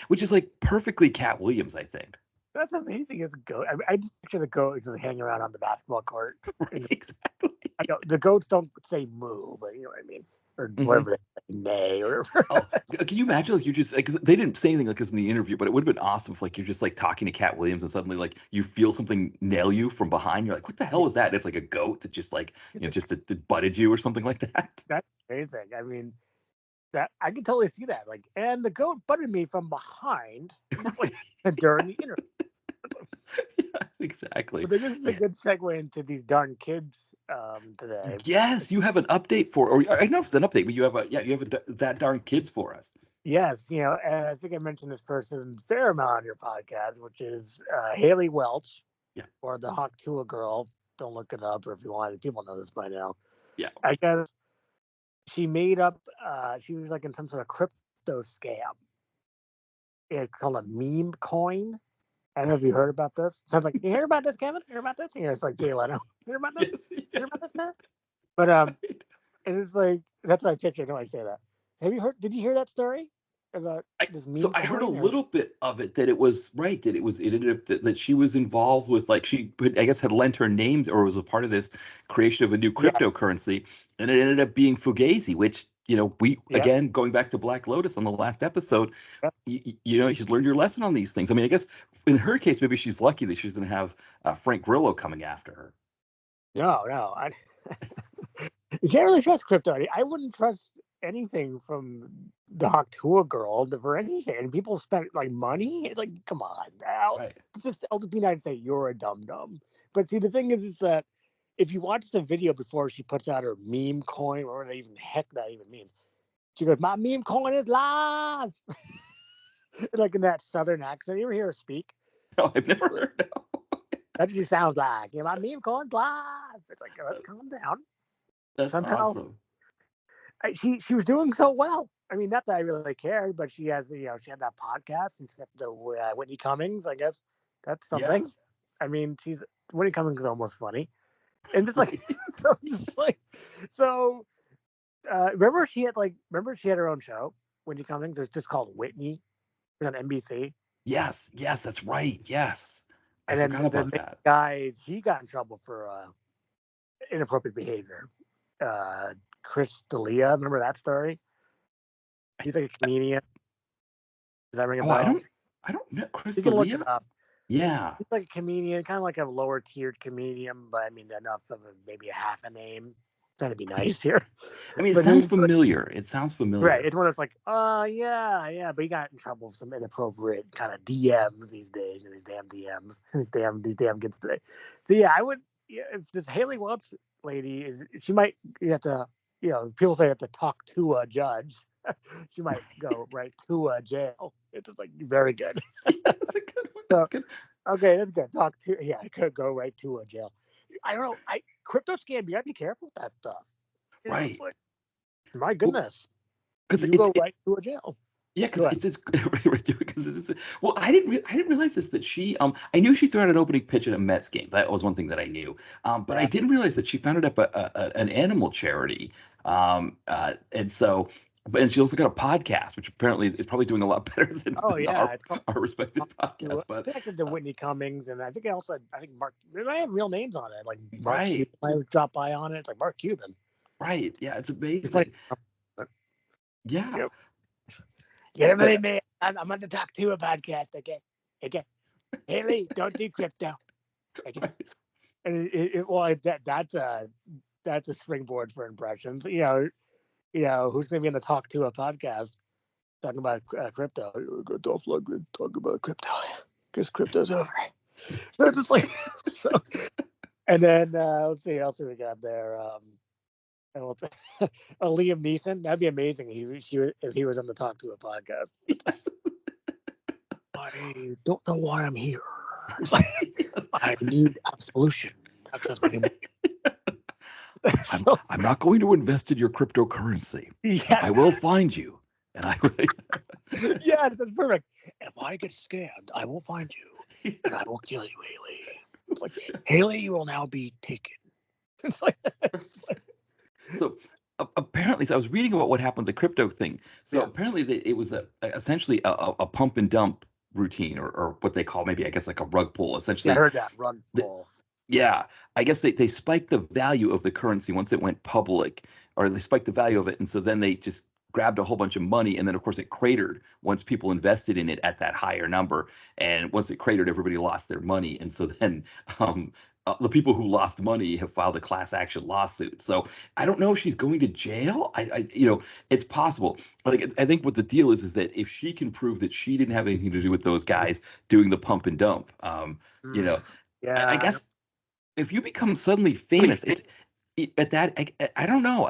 which is like perfectly Cat Williams, I think. That's amazing. It's a goat. I just picture the goat just hanging around on the basketball court. Right, exactly. I know the goats don't say moo, but you know what I mean, or whatever they say, neigh or whatever. Oh, can you imagine like you're just because they didn't say anything like this in the interview, but it would have been awesome if like you're just like talking to Cat Williams and suddenly like you feel something nail you from behind. You're like, what the hell is that? And it's like a goat that just like just that butted you or something like that. That's amazing. I mean, that I can totally see that. Like, and the goat butted me from behind during the interview. Yeah, exactly. But this is a good segue into these darn kids today. Yes, you have an update or I know it's an update, but you have that darn kids for us. Yes, and I think I mentioned this person a fair amount on your podcast, which is Haley Welch, or the Hawk Tuah girl. Don't look it up, or if you want, people know this by now. Yeah, I guess she made up. She was like in some sort of crypto scam. It's called a meme coin. I don't know if you heard about this. Sounds like you heard about this, Kevin. You heard about this? It's like Jay Leno. You heard about this? yes. You heard about this, man? But and it's like that's what I pictured when I say that. Have you heard? Did you hear that story about this meme? So I heard a little bit of it that it was right that it ended up that she was involved with like she I guess had lent her name or was a part of this creation of a new cryptocurrency, and it ended up being Fugazi, which we again going back to Black Lotus on the last episode, you should learn your lesson on these things. I mean, I guess in her case maybe she's lucky that she's going to have Frank Grillo coming after her. No, you can't really trust crypto. I wouldn't trust anything from the Hawk Tuah girl for anything. And people spend like money. It's like, come on, Right. It's just I'll be nice to say you're a dum dum. But see, the thing is that if you watch the video before she puts out her meme coin, or whatever even heck that even means, She goes, "My meme coin is live," like in that southern accent. You ever hear her speak? No, I've never heard. No. That's what she sounds like. My meme coin's live. It's like, let's calm down. That's Somehow, awesome. she was doing so well. I mean, not that I really cared, but she has she had that podcast and she had the Whitney Cummings. I guess that's something. Yeah. I mean, Whitney Cummings is almost funny, and it's like so. Remember she had her own show, Whitney Cummings. There's just called Whitney on NBC. Yes, that's right. Yes, I And then forgot the about main that. guy, he got in trouble for inappropriate behavior. Chris D'Elia, remember that story? He's like a comedian. Does that ring a Oh, I bell? don't know. Chris You can look it D'Elia? up. Yeah. He's like a comedian, kind of like a lower tiered comedian, but I mean enough of maybe a half a name. Trying to be nice here. I mean, it But sounds he's familiar. It sounds right. familiar. It's one that's like, yeah. But he got in trouble with some inappropriate kind of DMs these days, these damn DMs, these damn kids today. So yeah, I would. Yeah, if this Haley Welch lady she might. You have to. People say you have to talk to a judge. She might go right to a jail. It's just like very good. That's a good one. So That's good. okay, that's good. I could go right to a jail. I don't know. Crypto scam. You gotta be careful with that stuff. Right. It's like, my goodness, Because you it's go right to a jail. Yeah, because well, I didn't realize this that she I knew she threw out an opening pitch at a Mets game. That was one thing that I knew. But I Yeah. didn't realize that she founded up an animal charity. And so, and she also got a podcast, which apparently is probably doing a lot better than, Oh than yeah, it's called our respective podcasts. But connected to Whitney Cummings, and I think Mark. I have real names on it, like Mark right, Cuban. I dropped by on it. It's like Mark Cuban. right, yeah, it's It's like, amazing. Yeah, yep. Get but everything, man. I'm on the Talk To a podcast. Okay. Haley, don't do crypto. Okay. And that's a springboard for impressions. Who's going to be on the Talk To a podcast talking about crypto? Go Dolph Lundgren talk about crypto because crypto's over. So it's just like so. And then let's see what else we got there. Liam Neeson. That'd be amazing if he was on the Talk To a podcast. I don't know why I'm here. I need absolution. I'm not going to invest in your cryptocurrency. Yes. I will find you, and I will. Yeah, that's perfect. If I get scammed, I will find you, and I will kill you, Haley. It's like, Haley, you will now be taken. It's like, So apparently, so I was reading about what happened with the crypto thing. So apparently, it was essentially a pump and dump routine, or what they call maybe, I guess, like a rug pull. Essentially, I heard that rug pull. Yeah, I guess they spiked the value of the currency once it went public, or they spiked the value of it, and so then they just grabbed a whole bunch of money, and then of course it cratered once people invested in it at that higher number, and once it cratered, everybody lost their money, and so then the people who lost money have filed a class action lawsuit. So I don't know if she's going to jail. It's possible. I think what the deal is that if she can prove that she didn't have anything to do with those guys doing the pump and dump, Yeah, I guess if you become suddenly famous, I don't know.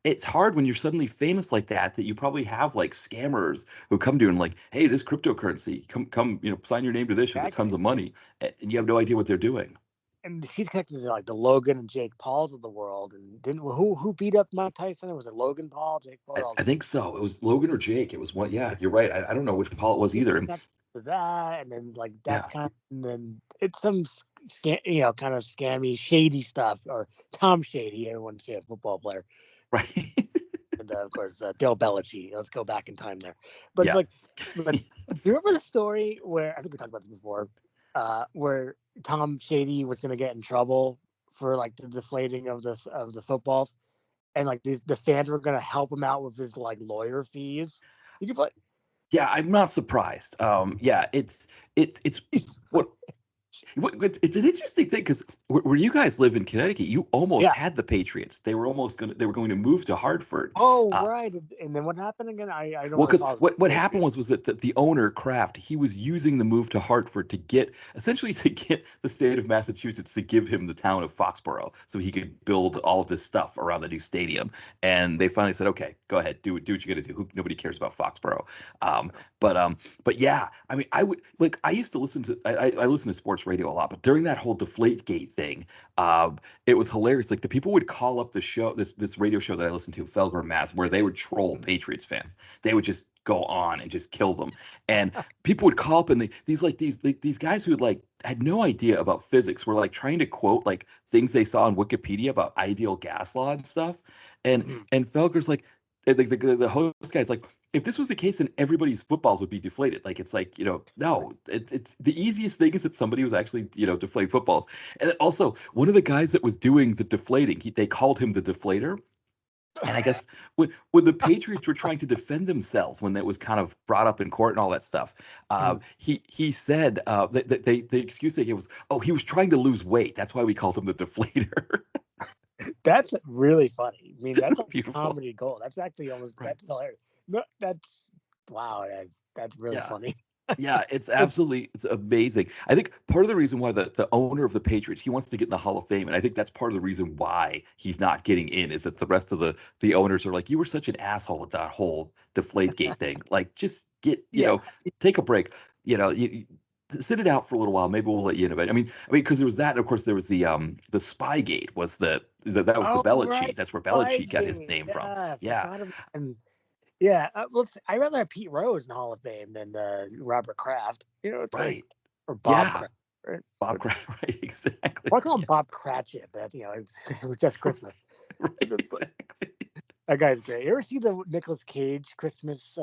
It's hard when you're suddenly famous like that you probably have like scammers who come to you and like, hey, this cryptocurrency, come, sign your name to this, you'll get tons of money, and you have no idea what they're doing. And she's connected to like the Logan and Jake Pauls of the world, and who beat up Mike Tyson? Was it Logan Paul, Jake Paul? I think so. It was Logan or Jake. It was one. Yeah, you're right. I don't know which Paul it was either. And that, and then like that's kind of, and then it's some kind of scammy, shady stuff, or Tom Shady. Everyone's a football player, right? And of course Bill Belichick. Let's go back in time there. But Yeah. it's like, do you remember the story where I think we talked about this before, where Tom Shady was going to get in trouble for like the deflating of the footballs, and like the fans were going to help him out with his like lawyer fees. You can play. Yeah, I'm not surprised. Yeah, it's what It's an interesting thing because where you guys live in Connecticut, you almost Yeah. had the Patriots. They were going to move to Hartford. Oh, Uh, right. And then what happened again? I don't well, really because follow what the happened Patriots. was that the owner Kraft, he was using the move to Hartford to get essentially to get the state of Massachusetts to give him the town of Foxborough so he could build all of this stuff around the new stadium. And they finally said, okay, go ahead, do what you got to do. Nobody cares about Foxborough. Um, but yeah, I mean, I would like I used to listen to I listen to sports radio a lot, but during that whole Deflategate thing, it was hilarious. Like the people would call up the show, this radio show that I listened to, Felger Mass, where they would troll Patriots fans. They would just go on and just kill them, and people would call up and these guys who had no idea about physics were like trying to quote like things they saw on Wikipedia about ideal gas law and stuff, and Mhm. Felger's like. The host guy's like, if this was the case, then everybody's footballs would be deflated. Like it's like, no, it's the easiest thing is that somebody was actually, deflating footballs. And then also, one of the guys that was doing the deflating, they called him the deflator. And I guess when the Patriots were trying to defend themselves, when that was kind of brought up in court and all that stuff, Mhm. he said that the excuse they gave was, oh, he was trying to lose weight. That's why we called him the deflator. That's really funny. I mean, Isn't that's that a beautiful? comedy gold. That's actually almost Right. that's hilarious. No, that's wow. That's really Yeah. funny. Yeah, It's it's amazing. I think part of the reason why the owner of the Patriots, he wants to get in the Hall of Fame, and I think that's part of the reason why he's not getting in is that the rest of the owners are like, you were such an asshole with that whole Deflategate thing. Like, just yeah. take a break. Sit it out for a little while. Maybe we'll let you in. But because there was that, and of course there was the Spygate was that was the Oh Belichick. right, That's where Belichick got his Spygate. name from. Yeah, I Yeah, forgot about and yeah. I rather have Pete Rose in the Hall of Fame than Robert Kraft. It's like right. or Bob Yeah, Kraft. Right? Bob Which Kraft. Right, exactly. well, I call him Yeah, Bob Cratchit, but it was just Christmas. right, It's like, exactly. that guy's great. You ever see the Nicolas Cage Christmas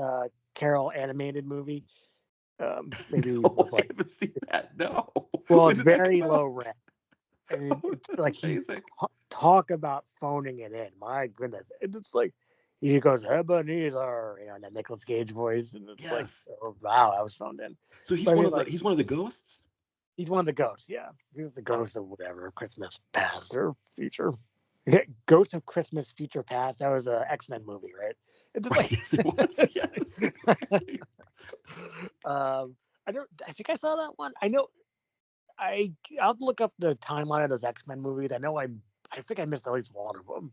Carol animated movie? Maybe No, with I like, haven't seen that. No. well, When it's did that come very low out? rent, and Oh, it's that's like he amazing. talk about phoning it in. My goodness, it's like he goes Ebenezer, in that Nicolas Cage voice, and it's like, Yes. oh, wow, I was phoned in. So But I mean, like he's one of the ghosts? he's one of the ghosts. Yeah, he's the Oh, ghost of whatever Christmas past or future. Yeah, Ghost of Christmas Future Past. That was a X-Men movie, right? It's just right. like Yes, it was. Yes. I don't. I think I saw that one. I know. I'll look up the timeline of those X-Men movies. I know. I think I missed at least one of them.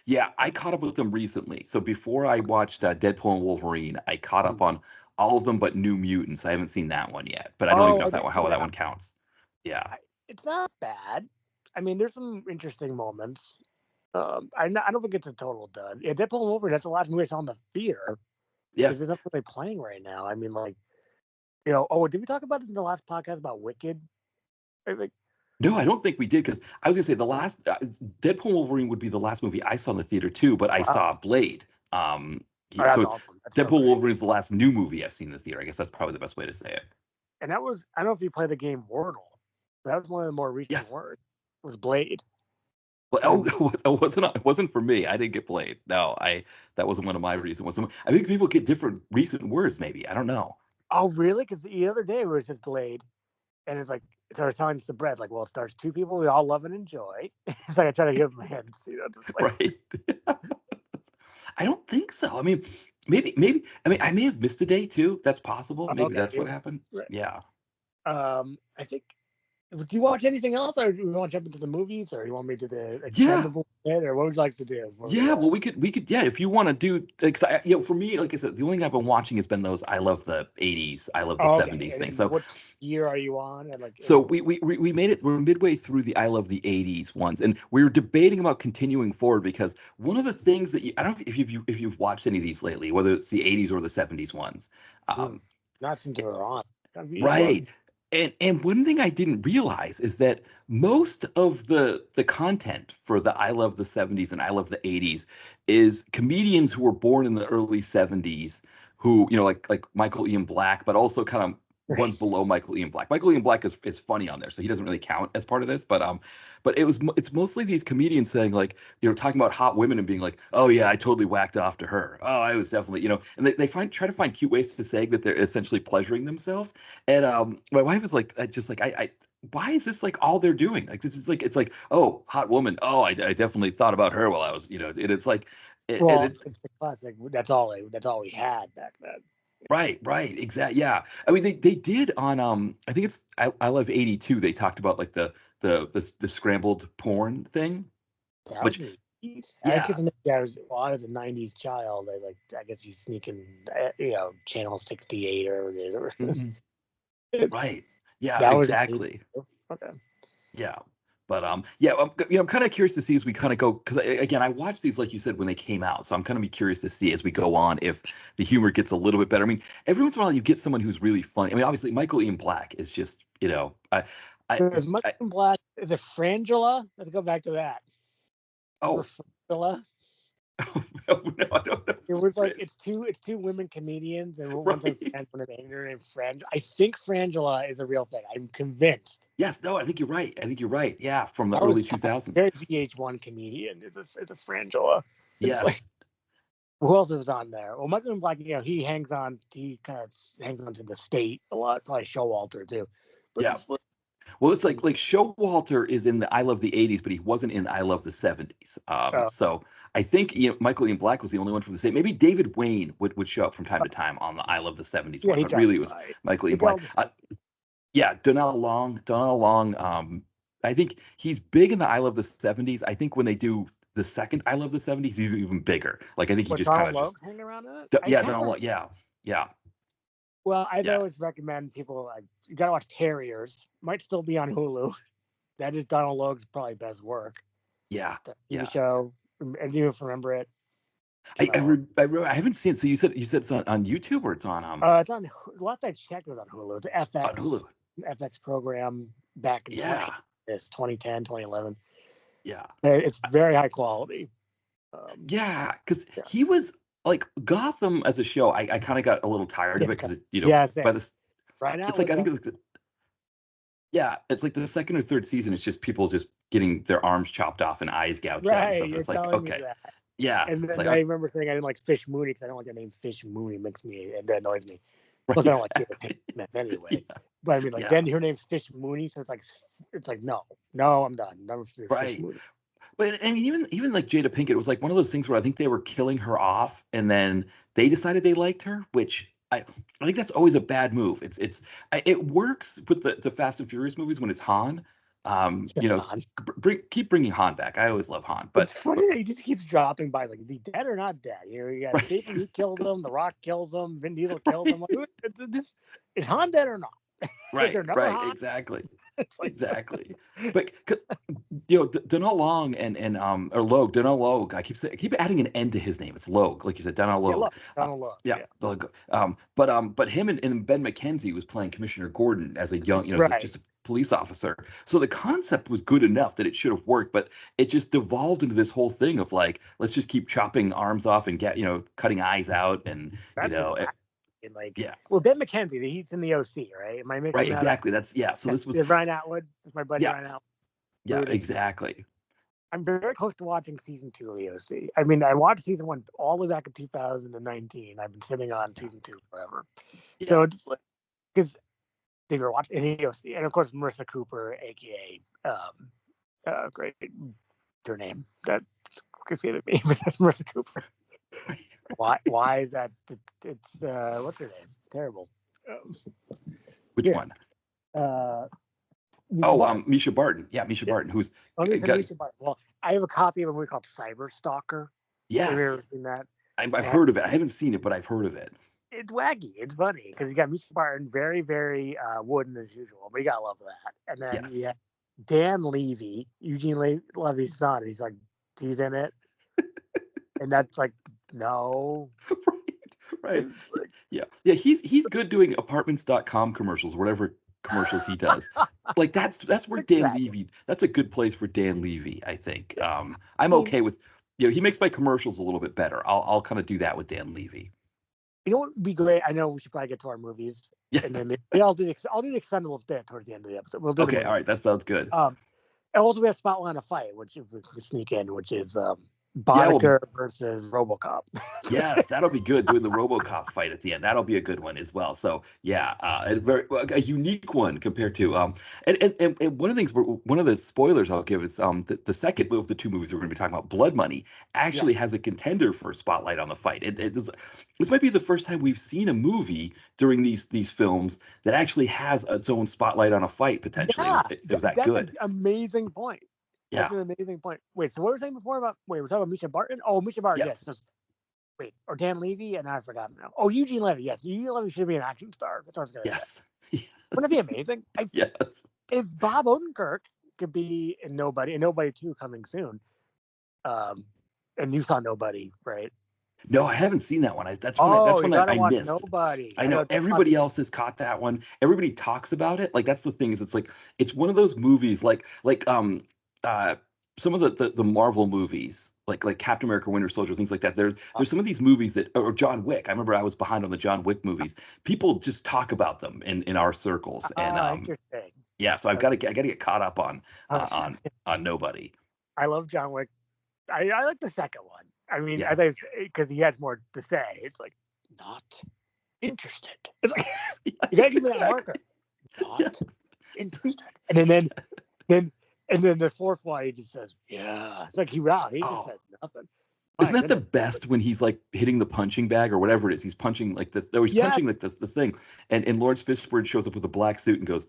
Yeah, I caught up with them recently. So before I watched Deadpool and Wolverine, I caught up on all of them but New Mutants. I haven't seen that one yet, but I don't even Oh, know I if did see how that that. one counts. Yeah. It's not bad. I mean, there's some interesting moments. I don't think it's a total dud. Yeah, Deadpool and Wolverine. That's the last movie I saw in the theater because Yes. there's nothing really playing right now. I mean, like Oh, did we talk about this in the last podcast about Wicked? Like, No, I don't think we did because I was gonna say the last Deadpool and Wolverine would be the last movie I saw in the theater too, but I wow, saw Blade. oh, that's So awesome. That's so Deadpool and great. Wolverine is the last new movie I've seen in the theater. I guess that's probably the best way to say it. And that was I don't know if you play the game Wordle. That was one of the more recent Yes. words. Was Blade. Well, And it wasn't for me. I didn't get Blade. No, I that wasn't one of my reasons. I think people get different recent words. Maybe I don't know. oh, really? Because the other day where it says Blade, and it's like so I was telling the bread like, well, it stars two people we all love and enjoy. It's like I try to give them hints, just like Right? I don't think so. I mean, maybe. I mean, I may have missed a day too. That's possible. Maybe okay, that's what happened. right. Yeah. I think. Do you watch anything else, or do you want to jump into the movies, or you want me to the Yeah. expendable bit, or what would you like to do? Where we Yeah, at? well, we could, yeah, if you want to do, for me, like I said, the only thing I've been watching has been those I love the 80s, I love the Oh, okay. 70s And things. then So, what year are you on? And like, so we made it, we're midway through the I love the 80s ones, and we were debating about continuing forward because one of the things that I don't know if you've watched any of these lately, whether it's the 80s or the 70s ones. hmm, Um, not since you were on. Either Right. one. And one thing I didn't realize is that most of the content for the I Love the 70s and I Love the 80s is comedians who were born in the early 70s who, like Michael Ian Black, but also kind of one's below Michael Ian Black. Michael Ian Black is funny on there, so he doesn't really count as part of this. But it's mostly these comedians saying like, talking about hot women and being like, oh yeah, I totally whacked off to her. Oh, I was definitely, and they try to find cute ways to say that they're essentially pleasuring themselves. And my wife is like, I why is this like all they're doing? Like this is like it's like, oh, hot woman. Oh, I definitely thought about her while I was, and it's like, well, it's the classic. That's all we had back then. right, exactly. Yeah. I mean, they did on I think it's I Love 82. They talked about like the scrambled porn thing, That which was nice. I yeah, guess I was a '90s child. I guess you sneak in, channel 68 or whatever it is. mhm, right. Yeah, That was exactly. okay. Yeah. But yeah, I'm kind of curious to see as we kind of go because again, I watched these like you said when they came out, so I'm kind of be curious to see as we go on if the humor gets a little bit better. I mean, every once in a while you get someone who's really funny. I mean, obviously Michael Ian Black is just I, There's Much I in Black. Is it Frangela? Let's go back to that. Remember oh Frangela? no, I don't know It the was like phrase. it's two women comedians, and one's named Right. Fran, one named Fran. I think Frangela is a real thing. I'm convinced. Yes, no, I think you're right. I think you're right. Yeah, from the That was early 2000s. very VH1 comedian. It's a Frangela. It's like, Yes. who else was on there? Well, Michael Black, he kind of hangs on to the state a lot. Probably Showalter too. But Yeah. Well, it's like Showalter is in the I Love the 80s, but he wasn't in I Love the 70s. uh, So I think Michael Ian Black was the only one from the same. Maybe David Wayne would show up from time to time on the I Love the 70s yeah, one, he but dropped really it was by. Michael He Ian did all Black. this. Yeah, Donnell Long. I think he's big in the I Love the 70s. I think when they do the second I Love the 70s, he's even bigger. Like I think he What, just kind Donald of just Logue's hanging around in it? I yeah, kind Donnell of. Long. Yeah, yeah, Well, I'd yeah, always recommend people you gotta watch Terriers. Might still be on Hulu. That is Donald Logue's probably best work. yeah, The TV yeah. show. And you remember it? Came out a while. I haven't seen it. So you said it's on YouTube or it's It's on. Last I checked, it was on Hulu. It's on FX Hulu. program back in Yeah, 2010, 2011. yeah, It's very high quality. Um, yeah. Because yeah, he was like Gotham as a show. I kind of got a little tired of it yeah, because yeah. by Same. this Right now it's like with I think yeah, it's like the second or third season. It's just people just getting their arms chopped off and eyes gouged out and right. stuff. And You're it's like telling me okay, that. yeah, And it's then like I remember saying I didn't like Fish Mooney because I don't like the name Fish Mooney. That annoys me. right, Plus, I don't like Jada exactly. Pinkett anyway. Yeah, But I mean, like, yeah, then her name's Fish Mooney, so it's like no, I'm done. Never Fish right. Mooney. But I mean, even like Jada Pinkett, it was like one of those things where I think they were killing her off, and then they decided they liked her, which I think that's always a bad move. It works with the Fast and Furious movies when it's Han. John. Keep bringing Han back. I always love Han, It's funny that he just keeps dropping by, like, is he dead or not dead? You got right, Statham, he kills him. The Rock kills him. Vin Diesel kills him. right, Like, is Han dead or not? Is there another Han? exactly. It's like, Exactly. But because Donal Long and or Logue, Donal Logue, I keep adding an N to his name. It's Logue, like you said, Donal yeah, Logue. look, Donald Look, Yeah, yeah, Logue. But him and Ben McKenzie was playing Commissioner Gordon as a young, as right. just a police officer. So the concept was good enough that it should have worked, but it just devolved into this whole thing of like, let's just keep chopping arms off and cutting eyes out and That's just and like, yeah. well, Ben McKenzie, he's in the OC, right? Am I Right, mixing that up? exactly. That's yeah. So this was Ryan Atwood. That's my buddy yeah, Ryan Atwood. yeah, exactly. I'm very close to watching season 2 of the OC. I mean, I watched season 1 all the way back in 2019. I've been sitting on season 2 forever. Yeah. So it's like, because they were watching the OC, and of course Marissa Cooper, aka great, her name that escaped me, but that's Marissa Cooper. Why is that? It's what's her name? Terrible. Which Yeah. one? Misha Barton. Misha Barton. Yeah, Misha Barton, who's Misha Barton. Well, I have a copy of a movie called Cyber Stalker. Have you ever yes. seen that? I've heard of it. I haven't seen it, but I've heard of it. It's wacky. It's funny because you got Misha Barton, very, very wooden as usual, but you gotta love that. And then Yes. Dan Levy, Levy's son. He's in it, and that's like no. Right. Yeah. Yeah. He's good doing apartments.com commercials, whatever commercials he does. Like that's where Dan Exactly. Levy, that's a good place for Dan Levy, I think. I'm I mean, okay with he makes my commercials a little bit better. I'll kind of do that with Dan Levy. You know what would be great? I know we should probably get to our movies, Yeah. and then maybe I'll do the Expendables bit towards the end of the episode. We'll do the Okay. movie. All right. That sounds good. And also we have Spotlight on a Fight, which if we could sneak in, which is Yeah, Boddicker versus RoboCop. yes, that'll be good. Doing the RoboCop fight at the end, that'll be a good one as well. So yeah, a unique one compared to and one of the things, one of the spoilers I'll give is the second of the two movies we're going to be talking about, Blood Money, actually has a contender for Spotlight on the Fight. This might be the first time we've seen a movie during these films that actually has its own Spotlight on a Fight potentially. Yeah, It was that that's good. an amazing point. Yeah. That's an amazing point. Wait, so what were we saying before about? Wait, we're talking about Misha Barton. Oh, Misha Barton. Yes. Yes. Wait, or Dan Levy, and I forgot now. Oh, Eugene Levy. Yes, Eugene Levy should be an action star. That's what I was going to say. Yes. Wouldn't that be amazing? Yes. If Bob Odenkirk could be in Nobody, and Nobody 2 coming soon, and you saw Nobody, right? No, I haven't seen that one. That's one I missed. Nobody. I know everybody else has caught that one. Everybody talks about it. Like that's the thing is, it's one of those movies like some of the Marvel movies, like Captain America, Winter Soldier, things like that. There's some of these movies or John Wick. I remember I was behind on the John Wick movies. People just talk about them in our circles, and interesting. Yeah, so I got to get caught up on Nobody. I love John Wick. I like the second one. I mean, Yeah. as I because he has more to say. It's like not interested. It's like you gotta give me that marker. Not interested. And then the fourth one he just says, yeah. It's like he just said nothing. Isn't that the best when he's like hitting the punching bag or whatever it is? He's punching like punching like the thing, and Lawrence Fishburne shows up with a black suit and goes,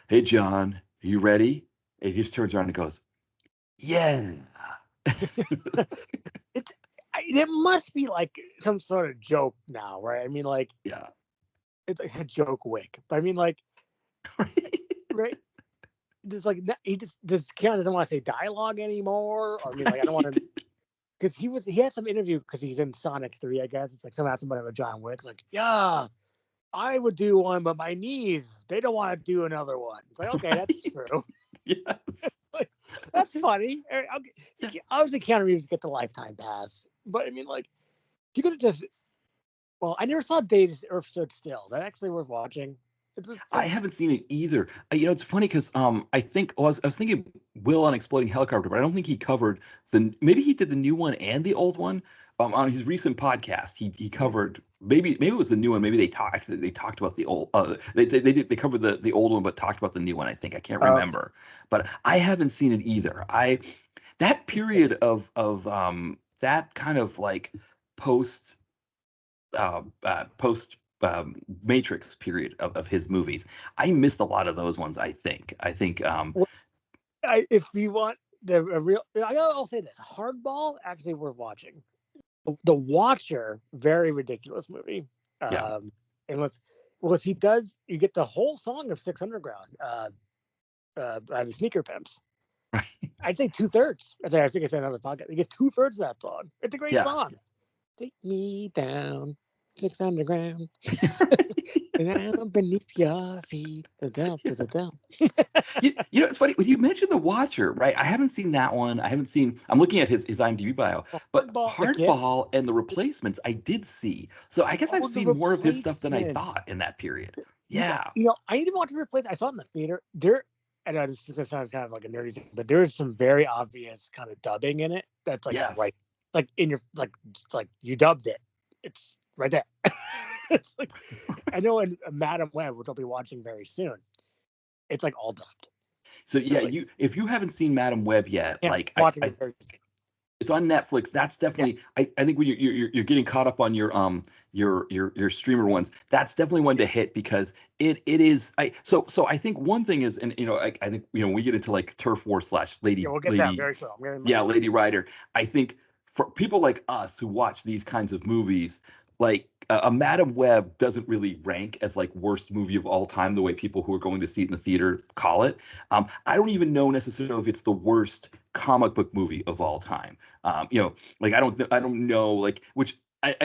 "Hey John, are you ready?" And he just turns around and goes, "Yeah." It must be like some sort of joke now, right? I mean, like, yeah, it's like a joke Wick, but I mean, like, right? Just like Keanu doesn't want to say dialogue anymore. Or, I mean, like, I don't want to, because he had some interview because he's in Sonic 3, I guess. It's like someone asked somebody about John Wick. It's like, yeah, I would do one, but my knees, they don't want to do another one. It's like, okay, that's true. Yes. That's funny. Obviously, Keanu Reeves gets a lifetime pass, but I mean, like, you could have just. Well, I never saw Days Earth Stood Still. Is that actually worth watching? I haven't seen it either. It's funny because I think I was thinking Will on Exploding Helicopter, but I don't think he covered maybe he did the new one and the old one. On his recent podcast, he covered maybe it was the new one. Maybe they talked about the old. They covered the old one, but talked about the new one. I think I can't remember, but I haven't seen it either. That period of that kind of like post Matrix period of his movies. I missed a lot of those ones. I think. If you want the real, I'll say this: Hardball actually worth watching. The Watcher, very ridiculous movie. And what he does, you get the whole song of Six Underground, the Sneaker Pimps. Right. I'd say 2/3. I think I said another podcast. He gets 2/3 of that song. It's a great song. Take me down, Six Underground, down beneath your feet, down to the down. It's funny when you mentioned The Watcher, right? I haven't seen that one. I'm looking at his IMDb bio, but Hardball and The Replacements I did see. So I guess I've seen more of his stuff than I thought in that period. Yeah. I didn't watch The Replacements. I saw it in the theater. I know this is gonna sound kind of like a nerdy thing, but there is some very obvious kind of dubbing in it. That's like like in your it's like you dubbed it. It's right there. It's like I know in Madam Web, which I'll be watching very soon. It's like all dubbed. So yeah, if you haven't seen Madam Web yet, it's on Netflix. That's definitely I think when you're getting caught up on your streamer ones, that's definitely one to hit because it is so I think one thing is, and I think we get into like Turf War / Lady we'll get that very soon. Lady Rider. I think for people like us who watch these kinds of movies, like a Madam Web doesn't really rank as like worst movie of all time the way people who are going to see it in the theater call it. I don't even know necessarily if it's the worst comic book movie of all time. Like I don't know like which.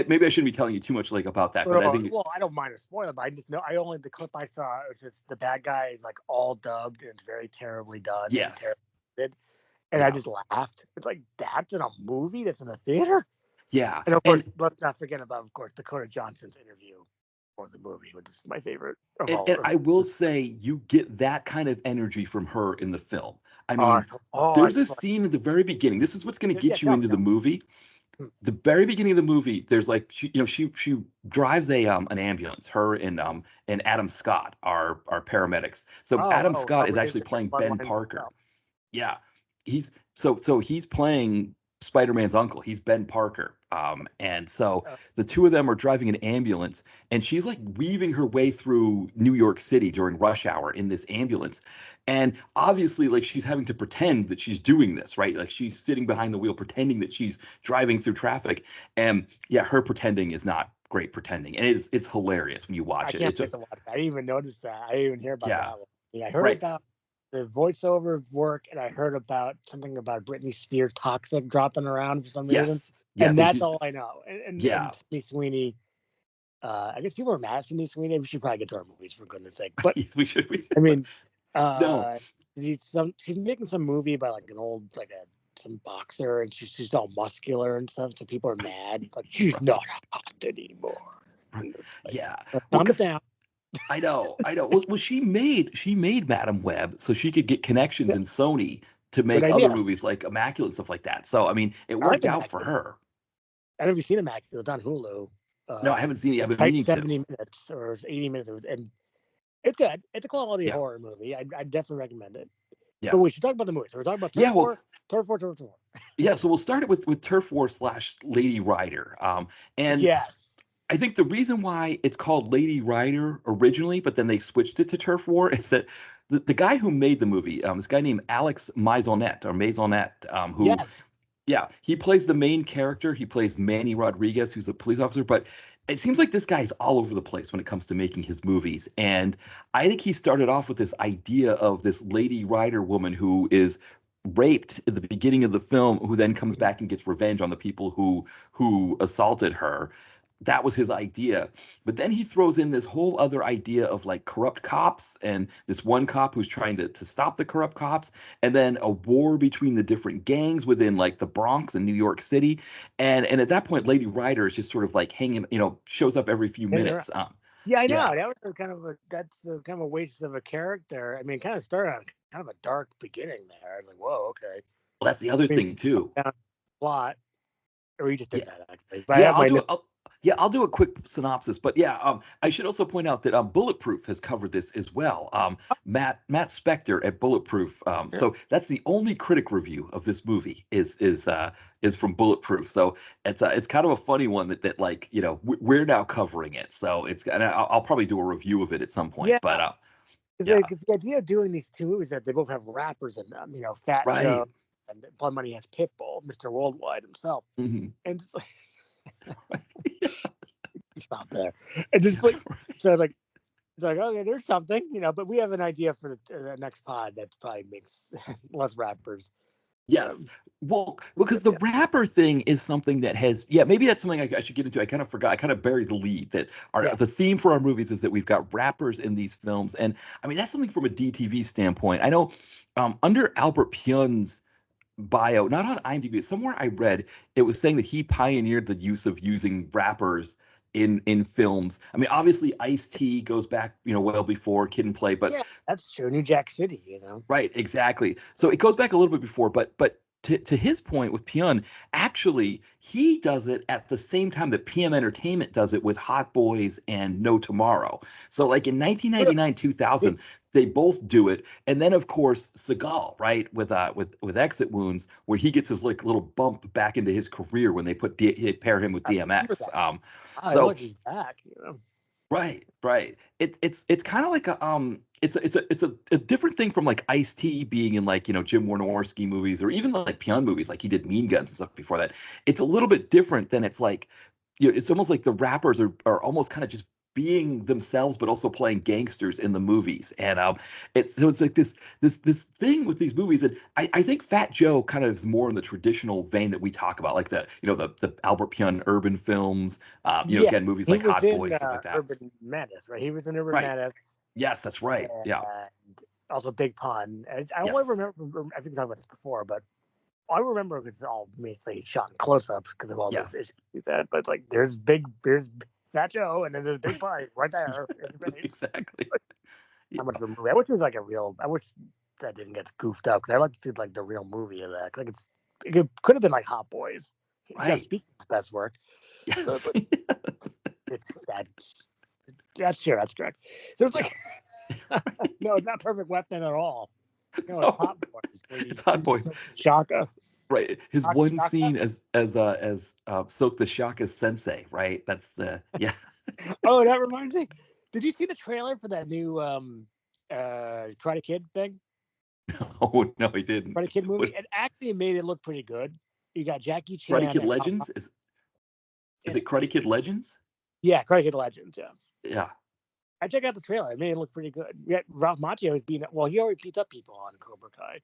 Maybe I shouldn't be telling you too much like about that, but I think. Well, I don't mind a spoiler, but I just know the clip I saw was just the bad guy is like all dubbed and it's very terribly done. Yes. And I just laughed. It's like that's in a movie that's in a theater. Yeah, And of and course, let's not forget about, of course, Dakota Johnson's interview for the movie, which is my favorite of and, all. and I will say you get that kind of energy from her in the film. I Oh, mean, there's it's a like, scene at the very beginning. This is what's going to yeah, get you tell me, into the tell me. movie. Hmm. The very beginning of the movie, there's like she drives a an ambulance. Her and Adam Scott are paramedics. So Adam Oh, Scott is probably actually the same playing Ben bloodlines as Parker. well. Yeah, so he's playing Spider-Man's uncle. He's Ben Parker. And so Uh, the two of them are driving an ambulance, and she's like weaving her way through New York City during rush hour in this ambulance. And obviously, like she's having to pretend that she's doing this, right? Like she's sitting behind the wheel pretending that she's driving through traffic. And yeah, her pretending is not great pretending. And it's hilarious when you I watch it. can't It's wait a to watch it. I didn't even notice that. I didn't even hear about yeah, that one. Yeah, I heard right. about the voiceover work, and I heard about something about Britney Spears toxic dropping around for some reason, Yes. Yeah, and they that's did. all I know. Yeah. And Sydney Sweeney. I guess people are mad at Sydney Sweeney. We should probably get to our movies for goodness sake. But We I should. mean, No. she's making some movie about like an old some boxer, and she's all muscular and stuff. So people are mad. Like she's not hot anymore. And it's like, Yeah. Well, calm it because down. I know. Well, she made Madam Web so she could get connections Yeah, in Sony to good make other idea. movies like Immaculate and stuff like that. So I mean, it I like worked out for Immaculate. her. I don't know if you've seen Immaculate. It's on Hulu. No, I haven't seen it. I've It's been like meaning to. 70 minutes or 80 minutes, and it's good. It's a quality Yeah. horror movie. I definitely recommend it. Yeah. But we should talk about the movies. We're talking about Yeah. Turf Well, War, Turf War, Turf War. yeah. So we'll start it with Turf War / Lady Rider. And Yes. I think the reason why it's called Lady Rider originally, but then they switched it to Turf War, is that the guy who made the movie, this guy named Alex Maisonette, who, Yes. yeah, he plays the main character. He plays Manny Rodriguez, who's a police officer, but it seems like this guy's all over the place when it comes to making his movies. And I think he started off with this idea of this Lady Rider woman who is raped at the beginning of the film, who then comes back and gets revenge on the people who assaulted her. That was his idea. But then he throws in this whole other idea of like corrupt cops and this one cop who's trying to stop the corrupt cops, and then a war between the different gangs within like the Bronx and New York City. And at that point, Lady Rider is just sort of like hanging, shows up every few Hanging around. minutes. Yeah, I know. Yeah. That was kind of a waste of a character. I mean, it kind of started on kind of a dark beginning there. I was like, whoa, okay. Well, that's the other I mean, thing too. plot, or you just Yeah. did that actually. But I Yeah, have my notes. I'll do a quick synopsis. But yeah, I should also point out that Bulletproof has covered this as well. Matt Spector at Bulletproof. So that's the only critic review of this movie is from Bulletproof. So it's kind of a funny one that like we're now covering it. So and I'll probably do a review of it at some point. Yeah, But yeah, because the idea of doing these two movies that they both have rappers in them, Fat Joe right. and Blood Money has Pitbull, Mr. Worldwide himself, Hmm. and it's like stop there, and just like so like. It's like, okay, there's something, but we have an idea for the next pod that probably makes less rappers. Yes. Well, because the Yeah, rapper thing is something that has, yeah, maybe that's something I should get into. I kind of forgot. I kind of buried the lead that yeah, the theme for our movies is that we've got rappers in these films. And I mean, that's something from a DTV standpoint. I know under Albert Pyun's bio, not on IMDb, somewhere I read it was saying that he pioneered the use of using rappers in films. I mean, obviously Ice-T goes back, well before Kid and Play, but yeah. That's true. New Jack City, right, exactly. So it goes back a little bit before, but to his point with Pyun, actually he does it at the same time that PM Entertainment does it with Hot Boys and No Tomorrow. So like in Really? 1999, 2000, they both do it, and then of course Seagal, right, with Exit Wounds, where he gets his like little bump back into his career when they pair him with I remember DMX. that. I So like he's back. right, right. It's kind of like a different thing from like Ice-T being in like Jim Wynorski movies or even like Pyun movies, like he did Mean Guns and stuff before that. It's a little bit different than it's like it's almost like the rappers are almost kind of just being themselves, but also playing gangsters in the movies. And it's like this thing with these movies, and I think Fat Joe kind of is more in the traditional vein that we talk about, like the Albert Pyun urban films, Yeah, again, movies he like was Hot in Boys, stuff like that. Urban Menace, right? He was in Urban Right. Menace, Yes, that's right. and Yeah. also Big Pun. I don't Yes. remember. I think we talked about this before, but I remember it's all basically shot in close-ups because of all Yeah, those issues he said. But it's like there's Fat Joe, and then there's Big Pie right there in your face. exactly. Yeah. How much of a movie? I wish it was like a real. I wish that didn't get goofed up because I like to see like the real movie of that. Like it could have been like Hot Boys. Jeff Right. Speakman's best work. So Yes. it's that's sure that's correct. So it's Yeah. like no, it's not Perfect Weapon at all. No, it's No, Hot Boys. Where it's Hot Boys. Shaka. Right. His one Shaka. scene as Soak the Shaka's sensei, right? That's the yeah. Oh, that reminds me. Did you see the trailer for that new Karate Kid thing? Oh no, he didn't. Karate Kid movie? What It actually made it look pretty good. You got Jackie Karate Chan Kid and Legends? Is in it it. Karate Kid Legends? Yeah, Karate Kid Legends. Yeah, Yeah. I checked out the trailer. It made it look pretty good. Yeah, Ralph Macchio is being well. He already beats up people on Cobra Kai,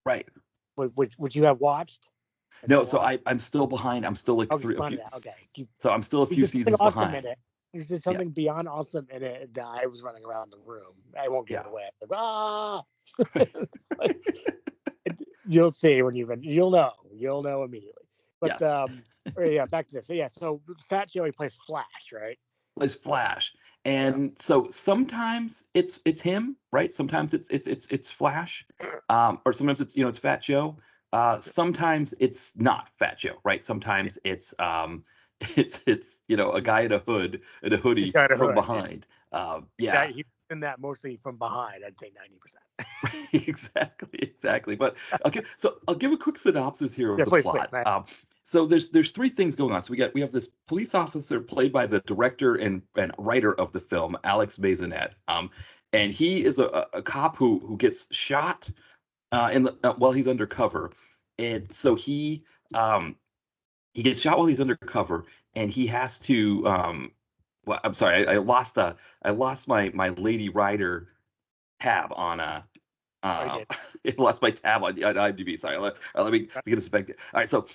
Right. which you have watched. Have No, you so watched? I'm still behind. I'm still like Oh, just three a find few it out. Okay, so I'm still a few there's something seasons awesome in behind. it. There's just Yeah. something beyond awesome in it that I was running around the room. I won't give Yeah. it away. Like, ah, you'll see when you'll know immediately. But Yes. yeah, back to this. So, yeah, so Fat Joey plays Flash, right? Plays Flash. Yeah. And so sometimes it's him, right? Sometimes it's Flash. Or sometimes it's Fat Joe. Sometimes it's not Fat Joe, right? Sometimes it's a guy in a He's hoodie got a from hood. Yeah. behind. Yeah. He's in that mostly from behind. I'd say 90%. Exactly. But I'll give a quick synopsis here of Yeah, the please, plot. man. So there's three things going on. So we have this police officer played by the director and writer of the film, Alex Maisonette. And he is a cop who gets shot while he's undercover, and so he gets shot while he's undercover, and he has to well, I'm sorry, I lost my Lady Rider tab on I uh, did. it lost my tab on IMDb. Sorry, let me get a spec. All right, so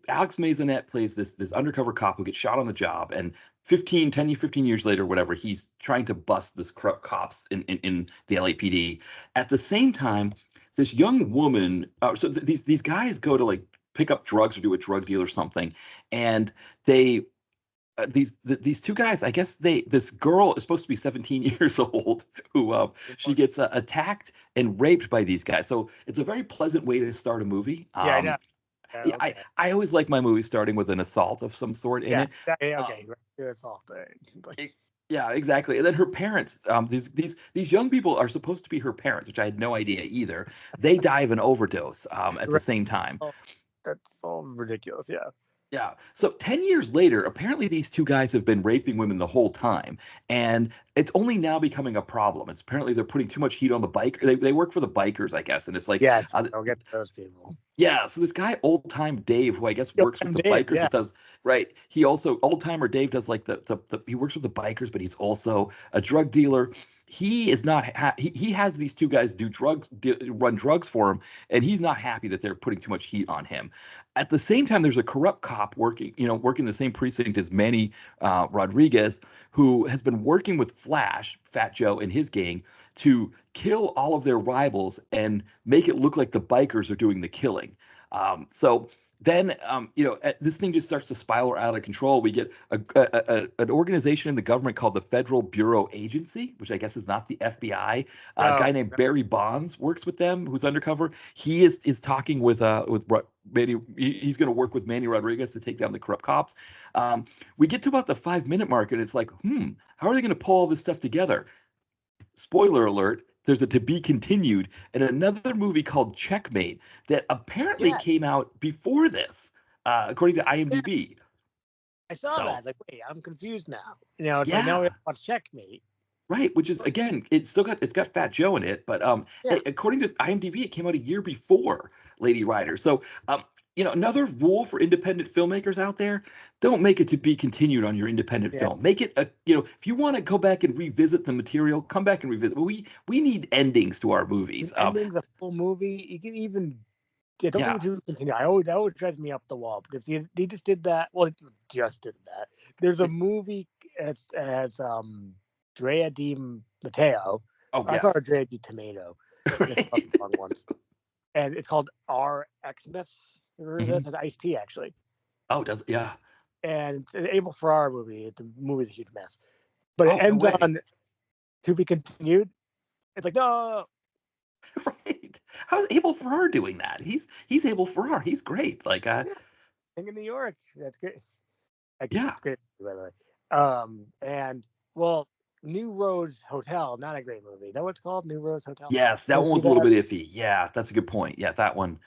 Alex Maisonette plays this undercover cop who gets shot on the job, and 15 years later, whatever, he's trying to bust this corrupt cops in the LAPD. At the same time, this young woman, these guys go to like pick up drugs or do a drug deal or something, and they these two guys, I guess this girl is supposed to be 17 years old who she gets attacked and raped by these guys. So it's a very pleasant way to start a movie. Yeah, I know. Yeah, Yeah, I okay. I always like my movies starting with an assault of some sort in Yeah, it. yeah, Um, okay. It's all thing. Like, it- yeah, exactly. And then her parents, these young people are supposed to be her parents, which I had no idea either. They die of an overdose at the right. same time. Oh, that's all ridiculous. Yeah. Yeah. So 10 years later, apparently these two guys have been raping women the whole time. And it's only now becoming a problem. It's apparently they're putting too much heat on the bike. They work for the bikers, I guess. And it's like, Yeah, I'll get to those people. yeah. So this guy, Old Time Dave, who I guess Yo, works with I'm the Dave. bikers, Yeah. but does, right. He also, Old Timer Dave does like he works with the bikers, but he's also a drug dealer. He is not, he has these two guys run drugs for him, and he's not happy that they're putting too much heat on him. At the same time, there's a corrupt cop working the same precinct as Manny Rodriguez, who has been working with Flash, Fat Joe, and his gang to kill all of their rivals and make it look like the bikers are doing the killing. So then, this thing just starts to spiral out of control. We get an organization in the government called the Federal Bureau Agency, which I guess is not the FBI. A No, guy named Barry Bonds works with them, who's undercover. He is talking with Manny. He's going to work with Manny Rodriguez to take down the corrupt cops. We get to about the 5 minute mark, and it's like, how are they going to pull all this stuff together? Spoiler alert, there's a to be continued and another movie called Checkmate that apparently yeah, came out before this, according to yeah. IMDb. I saw that. So, It's like, wait, I'm confused now. It's like now we yeah, have to watch Checkmate. right. Which is again, it's got Fat Joe in it, but Yeah, according to IMDb, it came out a year before Lady Rider. So, another rule for independent filmmakers out there: don't make it to be continued on your independent yeah. film. Make it if you want to go back and revisit the material, come back and revisit. But we need endings to our movies. The ending's a full movie. You can even don't Yeah. think to continue. That always drives me up the wall because they just did that. Well, they just did that. There's a movie as Drea Di Matteo. Oh I call her yes. Drea Di Tomato. Mixed up the wrong ones. and it's called R Xmas. You heard of Hmm. this? It's Ice-T actually, Oh, does yeah. and it's an Abel Ferrara movie. The movie's a huge mess, but it Oh, no ends way. on to be continued. It's like no, Right. How's Abel Ferrara doing that? He's Abel Ferrara. He's great. Like yeah, King of New York. That's great. yeah. It's great, by the way. And well, New Rose Hotel, not a great movie. Is that what it's called? New Rose Hotel. Yes, You that ever one see was a little that? bit iffy. Yeah, that's a good point. Yeah, that one.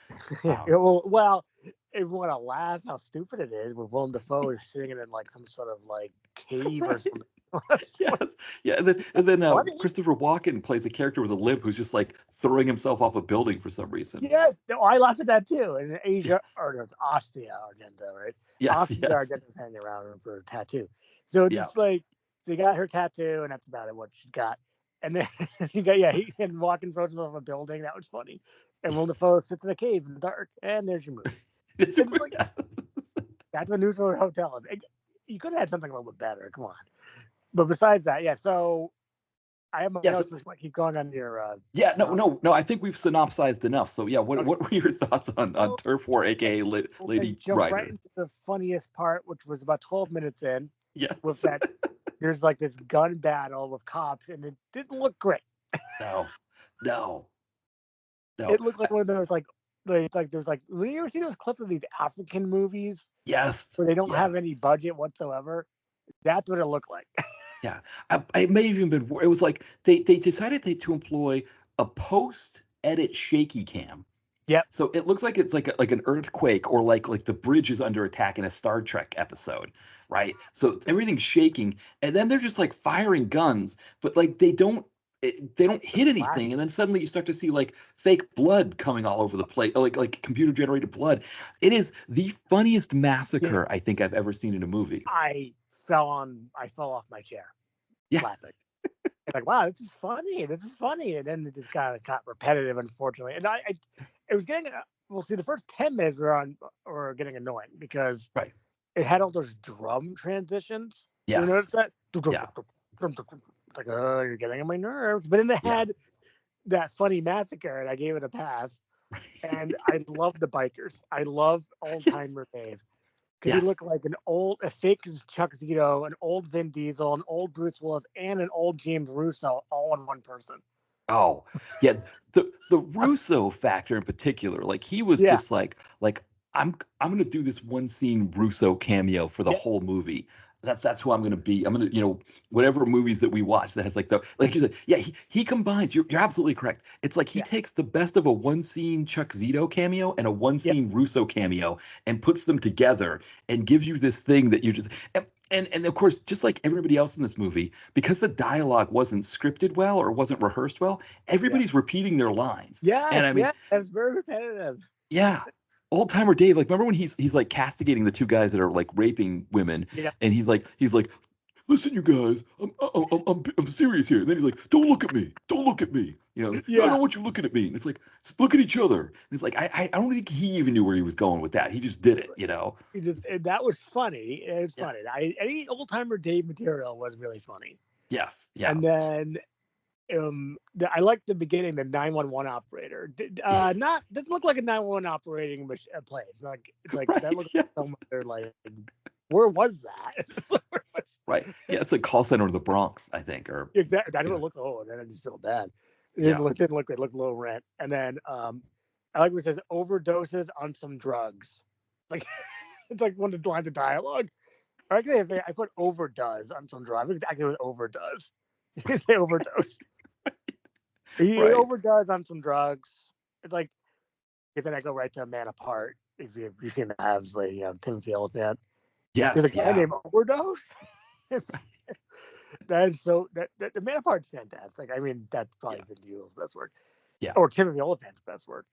Yeah, Um, well, if you want to laugh how stupid it is, with Willem Dafoe is sitting in like some sort of like cave or right. something. That's Yes. Yeah, and then funny. Christopher Walken plays a character with a limp who's just like throwing himself off a building for some reason. Yes, no, I laughed at that too. In Yeah. Asia, or no, it's Austria Argento, right? Yes, Austria yes. Argento's hanging around for a tattoo. So Yeah. it's like, so you got her tattoo, and that's about it. What she's got, and then you got he and walking throws him off a building. That was funny. And Willem Dafoe sits in a cave in the dark, and there's your movie. It's It's like yeah. that's a news hotel. You could have had something a little bit better. Come on. But besides that, yeah. So I have my Yeah, so notes. Just keep going on your. yeah, no. I think we've synopsized enough. So yeah, what Okay. what were your thoughts on So Turf War, aka we're gonna Lady jump right Rider? into the funniest part, which was about 12 minutes in, with Yes. that. There's like this gun battle with cops, and it didn't look great. No, no, no. It looked like one of those like there's like when you ever see those clips of these African movies Yes, where they don't have yes. any budget whatsoever. That's what it looked like. Yeah, it may have even been. It was like they decided to employ a post edit shaky cam. Yep. So it looks like it's like an earthquake or like the bridge is under attack in a Star Trek episode, right? So everything's shaking, and then they're just like firing guns, but like they don't hit Flash. anything, and then suddenly you start to see like fake blood coming all over the place, like computer generated blood. It is the funniest Yeah. massacre I think I've ever seen in a movie. I fell off my chair Yeah, laughing. It's like, wow, this is funny. This is funny. And then it just kind of got repetitive, unfortunately. And it was getting, well, see, the first 10 minutes were getting annoying because right. it had all those drum transitions. You ever Yes. notice that? Yeah. It's like, oh, you're getting on my nerves. But then they Yeah. had that funny massacre, and I gave it a pass. And I love the bikers. I love old Yes. timer Dave. Because he Yes. looked like a fake Chuck Zito, an old Vin Diesel, an old Bruce Willis, and an old James Russo all in one person. Oh, yeah. The Russo factor in particular, like he was Yeah. just like I'm gonna do this one scene Russo cameo for the Yeah. whole movie. That's who I'm gonna be. I'm gonna, whatever movies that we watch that has like like you said, yeah, he combines, you're absolutely correct. It's like he Yeah. takes the best of a one scene Chuck Zito cameo and a one Yep. scene Russo cameo and puts them together and gives you this thing that you just and of course, just like everybody else in this movie, because the dialogue wasn't scripted well or wasn't rehearsed well, Yeah. everybody's repeating their lines. And Yes. I mean, Yeah. It was very repetitive. yeah, old timer Dave. Like, remember when he's like castigating the two guys that are like raping women, Yeah. and he's like, listen, you guys, I'm serious here. And then he's like, don't look at me, don't look at me. I Yeah. don't want you looking at me. And it's like, just look at each other. And it's like, I don't think he even knew where he was going with that. He just did it. That was funny. It was Yeah. funny. Any old timer Dave material was really funny. Yes. Yeah. And then I like the beginning, the 911 operator. Not doesn't look like a 911 operating place. It's like that Right. looks like Yes. somewhere like where was that? Right. Yeah. It's a call center in the Bronx, I think, or Exactly. That's you what know. it looked. Oh, and then it just felt bad. It Yeah. didn't look good. It looked low rent. And then I like what it says overdoses on some drugs. Like it's like one of the lines of dialogue. Actually, I put overdoes on some drugs. I think it's actually what overdoes. You can say overdose. He Right. overdoes on some drugs. It's like, and then I go right to A Man Apart. If you've seen the Avs, like Timothy Olyphant. There's a Yes. guy Yeah. named Overdose. That is so that the Man Apart's fantastic. I mean, that's probably Yeah. Vin Diesel's best work, Yeah. or Timothy Olyphant's best work.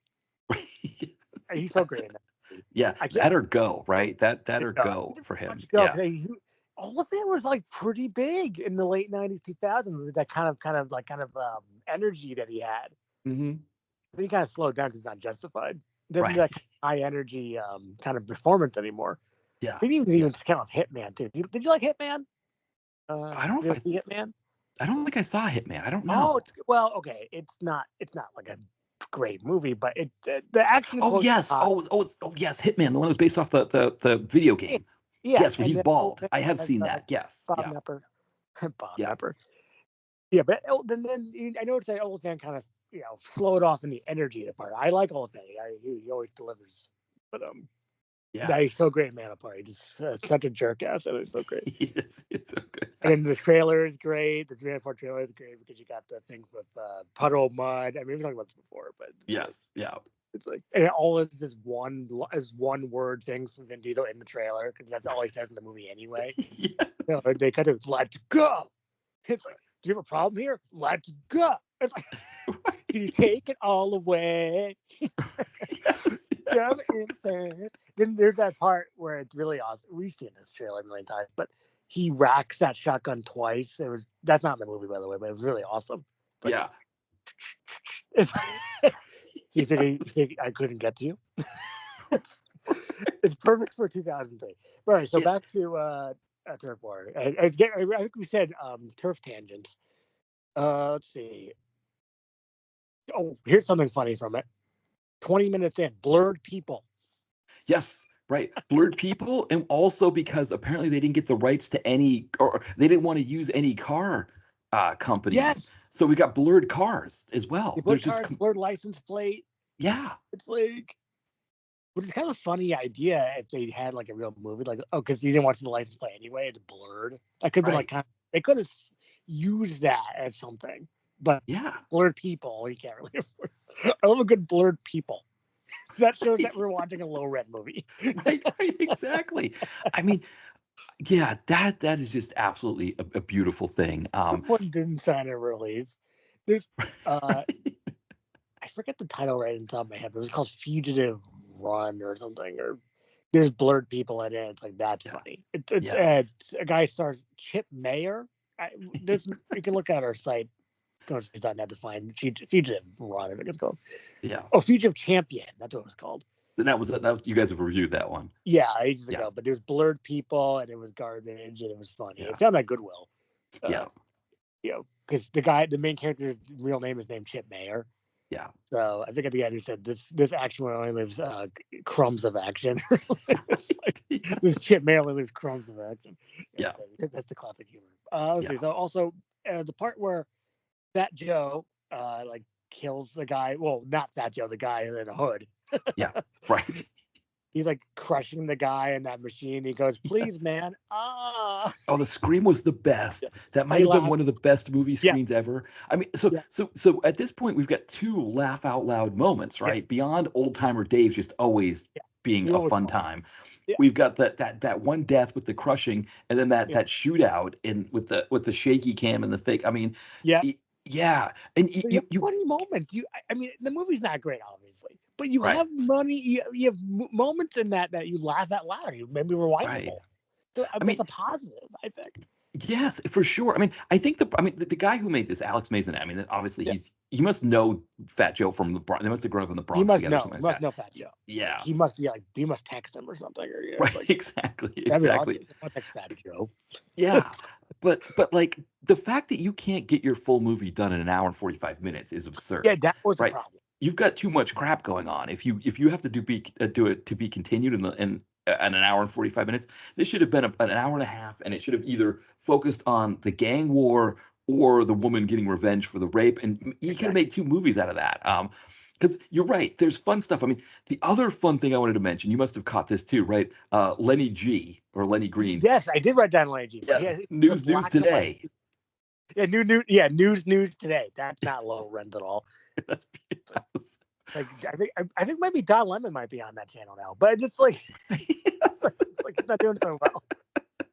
He's so great in that movie. Yeah. I can't. That or go, right? That or Yeah, go he for pretty him. much go Yeah. because Olyphant was like pretty big in the late '90s, 2000s with that kind of energy that he had. Hmm. Then he kind of slowed down because it's not justified. Doesn't do Right. that high energy kind of performance anymore. Yeah. Maybe Yeah. even kind of Hitman too. Did you like Hitman? I don't know Did if you see Hitman? I don't think I saw Hitman. I don't Oh, know. well, okay. It's not like a great movie, but the action. Oh yes, yes, Hitman, the one that was based off the video game. Yeah, Yes, where and he's then bald. I have seen that. Yes, Bob yeah, Knepper, Bob yeah, Knepper. Yeah, but I noticed that Oldman kind of slowed off in the energy part. I like Oldman. He always delivers, but yeah. he's so great in Man Apart. He's just such a jerk ass, and it's so great. It's so good. And then the trailer is great. The Man Apart trailer is great because you got the things with puddle mud. I mean, we've talked about this before, but Yes, yeah. it's like, and it all is just one word things from Vin Diesel in the trailer because that's all he says in the movie anyway. Yes. They kind of let's go. It's like, do you have a problem here? Let's go. It's like, Right. can you take it all away? Yes, Jump inside. Then there's that part where it's really awesome. We've seen this trailer a million times, but he racks that shotgun twice. That's not in the movie, by the way, but it was really awesome. Like, yeah. it's you think I couldn't get to you? It's perfect for 2003. All right, so back to Turf War. I think we said turf tangents. Let's see. Oh, here's something funny from it. 20 minutes in, blurred people. Yes, right. Blurred people, and also because apparently they didn't get the rights to any, or they didn't want to use any car companies. Yes. So we got blurred cars as well. Blurred cars, blurred license plate. Yeah. It's like, which is kind of a funny idea if they had like a real movie, like, because you didn't watch the license plate anyway, it's blurred. That could have been like they could have used that as something, but yeah, blurred people, you can't really afford. I love a good blurred people. That shows that we're watching a low rent movie. right, exactly. I mean, yeah, that is just absolutely a beautiful thing. One didn't sign a release. There's I forget the title right in the top of my head, but it was called Fugitive Run or something, or there's blurred people in it. It's like, that's funny. It's a guy stars Chip Mayer. You can look at our site, GhostNet, to find Fugitive Run, I think it's called. Yeah. Oh, Fugitive Champion. That's what it was called. And that was you guys have reviewed that one. Yeah, ages ago. But there's blurred people, and it was garbage, and it was funny. Yeah. It found that Goodwill. Yeah. Because the main character's real name is named Chip Mayer. Yeah. So I think at the end he said this action only lives crumbs of action. This Chip Mayer only lives crumbs of action. Yeah. That's the classic humor. Let's see. So also the part where Fat Joe kills the guy. Well, not Fat Joe, the guy in a hood. Yeah. Right. He's like crushing the guy in that machine. He goes, "Please, man!" Ah. Oh, the scream was the best. That might have been one of the best movie screens ever. I mean, so at this point, we've got two laugh out loud moments, right? Beyond Old Timer Dave's just always being a fun time. Yeah. We've got that one death with the crushing, and then that shootout with the shaky cam and the fake. I mean, yeah, and you funny moments. I mean, the movie's not great, obviously, but you have money. You have moments in that you laugh out loud. You maybe rewindable. Right. So I mean, that's a positive, I think. Yes, for sure. I mean, I think the guy who made this, Alex Mason. I mean, obviously he must know Fat Joe from the Bronx. They must have grown up in the Bronx together. He must know Fat Joe. Yeah, he must be he must text him or something. Or, right, exactly. Awesome. I'll text Fat Joe. Yeah, but like the fact that you can't get your full movie done in an hour and 45 minutes is absurd. Yeah, that was the problem. You've got too much crap going on. If you have to do it to be continued in an hour and 45 minutes, this should have been an hour and a half, and it should have either focused on the gang war or the woman getting revenge for the rape, and you could have made two movies out of that. Because you're right, there's fun stuff. I mean, the other fun thing I wanted to mention, you must have caught this too, right? Lenny G or Lenny Green. Yes, I did write down Lenny G. Yeah, News Today. Yeah, News Today. That's not low rent at all. That's beautiful. Like I think maybe Don Lemon might be on that channel now, but it's like, like he's not doing so well.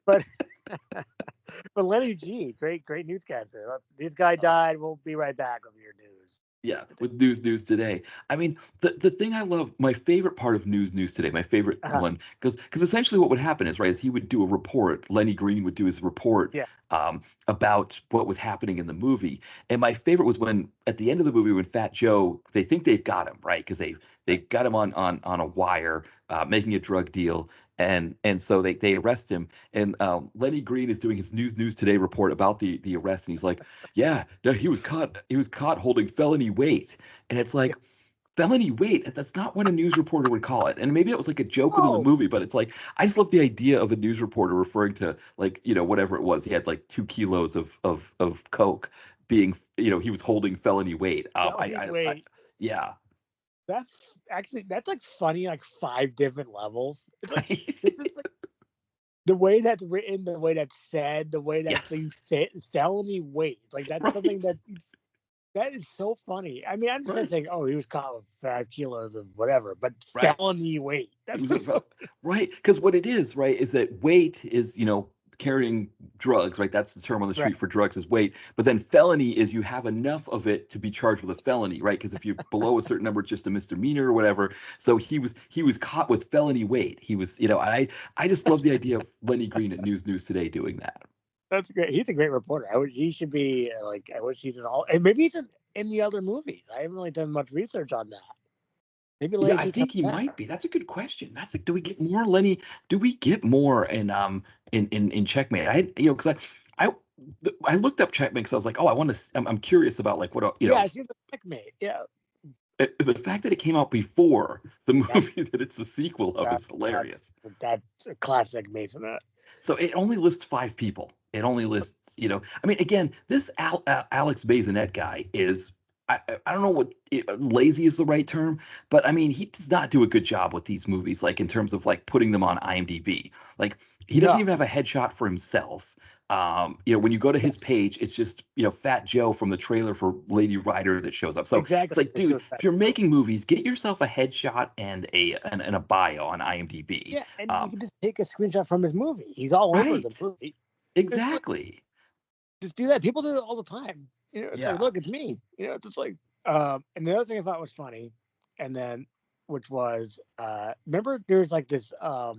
But Lenny G, great newscaster. This guy died. We'll be right back with your news. Yeah, with News Today. I mean, the thing I love, my favorite part of News Today, my favorite one, because essentially what would happen is he would do a report. Lenny Green would do his report about what was happening in the movie. And my favorite was when at the end of the movie, when Fat Joe, they think they've got him, right? Because they got him on a wire, making a drug deal. And so they arrest him, and Lenny Green is doing his News Today report about the arrest, and he's like, yeah, no, he was caught holding felony weight, and it's like, felony weight. That's not what a news reporter would call it. And maybe it was like a joke within the Oh, movie, but it's like I just love the idea of a news reporter referring to like, whatever it was. He had like 2 kilos of coke being, he was holding felony weight. felony weight. Yeah. That's like funny, like 5 different levels. It's like this Right. is like the way that's written, the way that's said, the way that Yes. they say felony weight. Like that's something Right. that is so funny. I mean, I'm just not Right. saying, oh, he was caught with 5 kilos of whatever, but Right. felony weight. He That's was what's so right, because what it is, right, is that weight is, carrying drugs, right? That's the term on the right. street for drugs is weight. But then felony is you have enough of it to be charged with a felony, right? Because if you're below a certain number, it's just a misdemeanor or whatever. So he was caught with felony weight. He was, I just love the idea of Lenny Green at News Today doing that. That's great. He's a great reporter. He should be like. I wish he's in all. And maybe he's in the other movies. I haven't really done much research on that. Maybe Yeah, Lenny I Green's coming think he back. might be. That's a good question. Do we get more Lenny? Do we get more in Checkmate? Because I I looked up Checkmate because I was like, oh, I want to. I'm curious about like what Yeah, she's the checkmate. Yeah, the fact that it came out before the that's movie that it's the sequel of that, is that's hilarious. that's a classic Mason. So it only lists 5 people. It only lists, I mean, again, this Alex Bazinet guy is, I don't know what lazy is the right term, but I mean, he does not do a good job with these movies, like in terms of like putting them on IMDb. Like he doesn't No, even have a headshot for himself. When you go to his yes, page, it's just, Fat Joe from the trailer for Lady Rider that shows up. So exactly. it's like, It's dude, just that. if you're making movies, get yourself a headshot and a bio on IMDb. Yeah, and you can just take a screenshot from his movie. He's all over the Right. movie. It's like Exactly. just do that. People do it all the time. It's like, Yeah. look, it's me. It's just like. And the other thing I thought was funny, and then which was remember there's like this a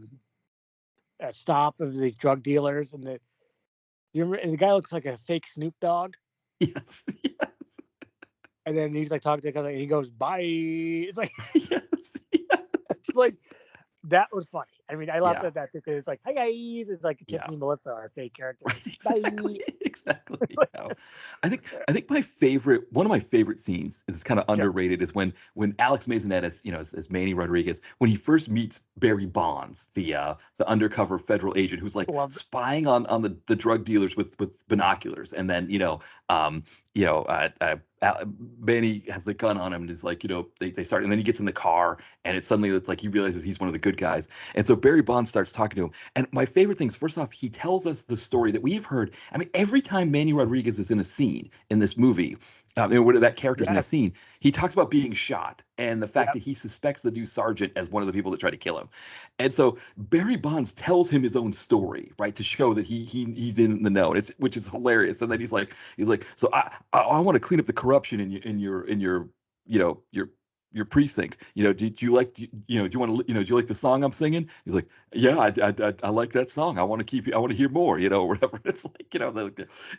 stop of the drug dealers and the guy looks like a fake Snoop Dogg, Yes. and then he's like talking to the guy, and he goes bye. It's like Yes. Yes. it's like that was funny. I mean, I laughed Yeah. at that because it's like, hi guys, it's like Yeah. Tiffany Melissa, our fake character. Right. Bye. Exactly. Exactly. I think one of my favorite scenes is kind of Sure. underrated is when Alex Mazonet as Manny Rodriguez when he first meets Barry Bonds, the undercover federal agent who's like Love spying on the drug dealers with binoculars, and then um Manny has the gun on him and is like, they start, and then he gets in the car, and it's suddenly it's like he realizes he's one of the good guys. And so Barry Bonds starts talking to him. And my favorite things, first off, he tells us the story that we've heard. I mean, every time Manny Rodriguez is in a scene in this movie, when that character's in a yes. scene, he talks about being shot and the fact Yep. that he suspects the new sergeant as one of the people that tried to kill him. And so Barry Bonds tells him his own story, right, to show that he's in the know. Which is hilarious. And then he's like, so I want to clean up the corruption in your your precinct. Do you like do you want to do you like the song I'm singing? He's like, yeah, I like that song. I want to hear more, or whatever. It's like,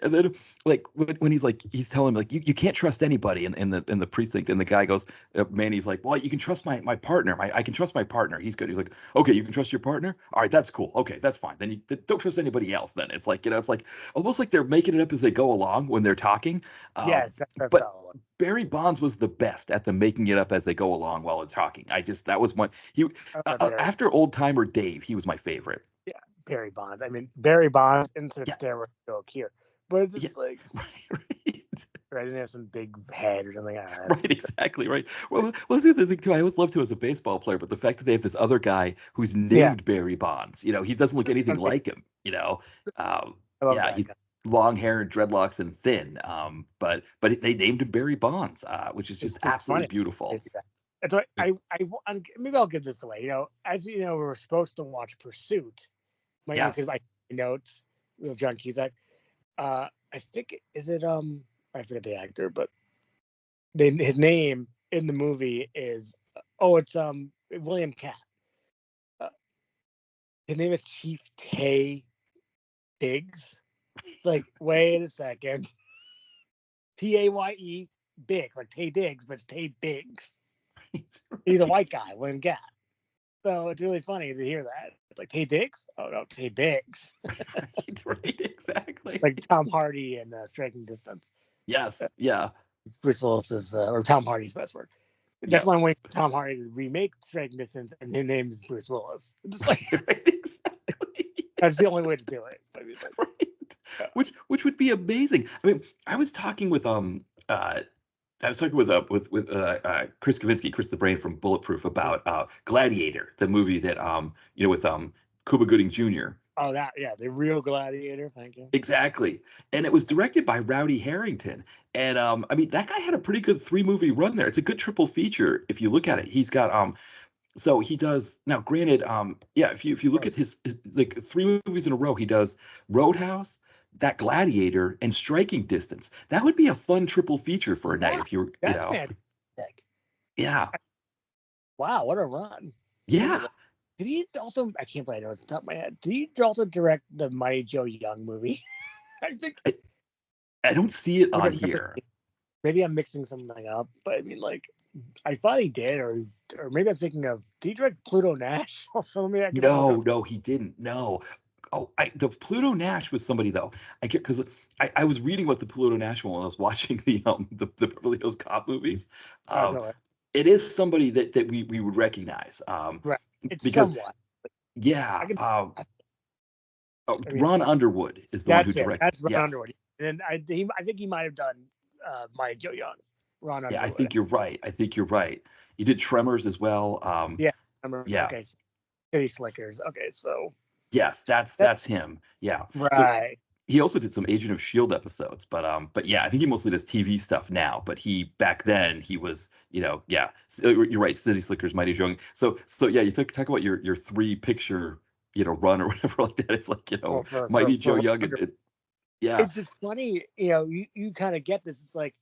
and then like when he's telling him like you can't trust anybody in the precinct, and the guy goes, Manny's like, well, you can trust my partner. I can trust my partner. He's good. He's like, okay, you can trust your partner. All right, that's cool. Okay, that's fine. Then you don't trust anybody else. Then it's like, it's like almost like they're making it up as they go along when they're talking. Yes. That's But all. Barry Bonds was the best at the making it up as they go along while they're talking. That was one. Barry. After Old Timer Dave, he was my favorite. Yeah, Barry Bonds. I mean, Barry Bonds insert Yeah, steroid joke here, but it's yeah, just like right, I didn't have some big head or something. right, exactly, right. Well, that's the other thing too. I always loved him as a baseball player, but the fact that they have this other guy who's Yeah, named Barry Bonds, he doesn't look anything okay. like him. I love Yeah, that he's guy. long hair and dreadlocks and thin. But they named him Barry Bonds, which is just It's just absolutely funny. beautiful. It's like maybe I'll give this away. As you know, we were supposed to watch Pursuit. Because Yes. my notes, the junkies. I think is it I forget the actor, but his name in the movie is it's William Cat. Uh, his name is Chief Tay Biggs. It's like, wait a second. Taye Biggs, like Tay Diggs, but it's Tay Biggs. He's a white guy, William Cat. So it's really funny to hear that. It's like Tay Diggs? Oh no, Tay Biggs. Right, right, exactly. Like Tom Hardy in Striking Distance. Yes, yeah. Bruce Willis is or Tom Hardy's best work. That's why I'm waiting for Tom Hardy to remake Striking Distance, and his name is Bruce Willis. It's like Exactly. that's the only way to do it. I mean, like, Right. Which would be amazing. I mean, I was talking with Chris Kavinsky, Chris the Brain from Bulletproof, about Gladiator, the movie that with Cuba Gooding Jr. oh, the real Gladiator. Thank you. Exactly. And it was directed by Rowdy Harrington. And I mean, that guy had a pretty good 3-movie run there. It's a good triple feature if you look at it. He's got so he does now, granted, if you look at his like 3 movies in a row, he does Roadhouse, that Gladiator, and Striking Distance. That would be a fun triple feature for a night if you're that's fantastic. Yeah. Wow, what a run. Yeah. Did he also, I can't believe I know it's off the top of my head, did he also direct the Mighty Joe Young movie? I think I don't see it on here. Maybe I'm mixing something up, but I mean, like, I thought he did, or maybe I'm thinking of, did he direct Pluto Nash? No, he didn't. No. Oh, the Pluto Nash was somebody though. I get because I was reading about the Pluto Nash one when I was watching the Beverly Hills Cop movies. It is somebody that we would recognize. Right. It's because somewhat. Yeah. Ron Underwood is the one who directed. That's Ron Underwood. And I think he might have done Mighty Joe Young. Ron Underwood. Yeah, I think you're right. He did Tremors as well. Okay. City Slickers. Okay, so yes, that's him. Yeah. Right. So he also did some Agent of S.H.I.E.L.D. episodes, but yeah, I think he mostly does TV stuff now. But back then he was, So you're right. City Slickers, Mighty Joe Young. So yeah, you talk about your 3-picture, run or whatever like that. It's like, Mighty Joe Young. It's just funny, you kind of get this. It's like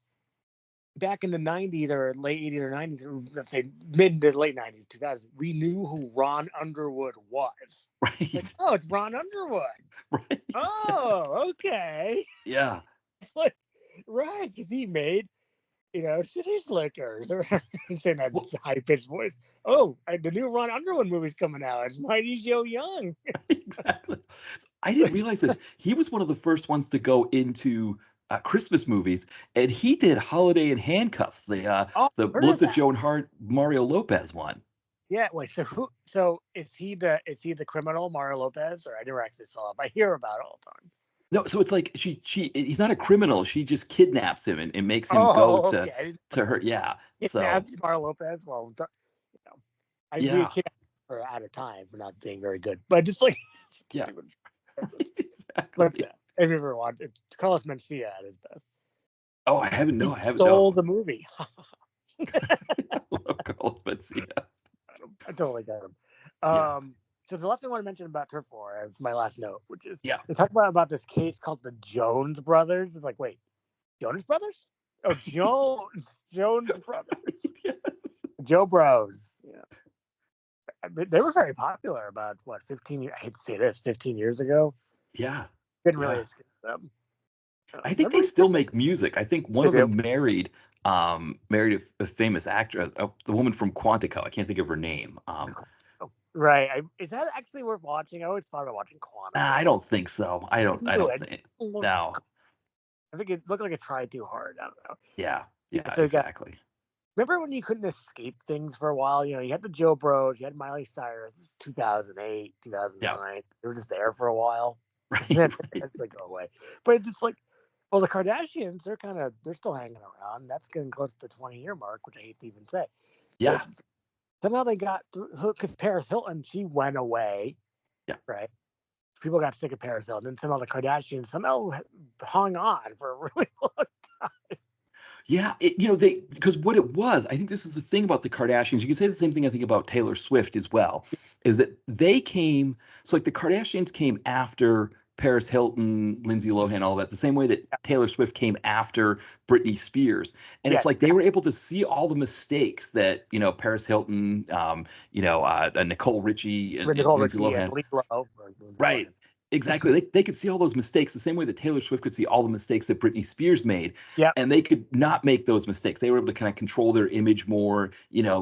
back in the 90s or late 80s or 90s, or let's say mid to late 90s, 2000, we knew who Ron Underwood was. Right. Like, oh, it's Ron Underwood. Right. Oh, okay. Yeah. Like, right, because he made, City Slickers, or saying that high-pitched voice. Oh, the new Ron Underwood movie's coming out. It's Mighty Joe Young. Exactly. So I didn't realize this. He was one of the first ones to go into Christmas movies, and he did Holiday in Handcuffs, the Melissa Joan Hart, Mario Lopez one. Yeah, wait. So is he the criminal Mario Lopez, or I never actually saw him? I hear about it all the time. No, so it's like he's not a criminal. She just kidnaps him and makes him go to her. Yeah. Kidnaps Mario Lopez. Well, I kidnapped her at a time for not being very good, but just like stupid. Exactly. Have you ever watched it? Carlos Mencia at his best. Oh, I haven't. No, I haven't. Stole the movie. I love Carlos Mencia. I totally got him. So the last thing I want to mention about Turf War, it's my last note, which is they talk about this case called the Jones Brothers. It's like, wait, Jonas Brothers? Oh, Jones Brothers. Yes. Joe Bros. Yeah. They were very popular about 15 years. I hate to say this, 15 years ago. Yeah. Didn't really escape them. I think they still make music. I think one of them married a famous actress, the woman from Quantico. I can't think of her name. Right. Is that actually worth watching? I always thought about watching Quantico. I don't think so. I don't think. No. I think it looked like it tried too hard. I don't know. Yeah. Yeah. So exactly. Remember when you couldn't escape things for a while? You had the Joe Bros, you had Miley Cyrus. This is 2008, 2009. They were just there for a while. Right. It's like, go away. But it's just like, well, the Kardashians, they're still hanging around. That's getting close to the 20-year mark, which I hate to even say. Yeah. Somehow they got through, because Paris Hilton, she went away. Yeah. Right. People got sick of Paris Hilton. And somehow the Kardashians hung on for a really long time. Yeah, because what it was, I think this is the thing about the Kardashians. You can say the same thing, I think, about Taylor Swift as well, is that they came, so like the Kardashians came after Paris Hilton, Lindsay Lohan, all that, the same way that Taylor Swift came after Britney Spears. And it's like they were able to see all the mistakes that, Paris Hilton, Nicole Richie, and Lindsay Lohan. Right. Exactly. They could see all those mistakes the same way that Taylor Swift could see all the mistakes that Britney Spears made. Yeah. And they could not make those mistakes. They were able to kind of control their image more,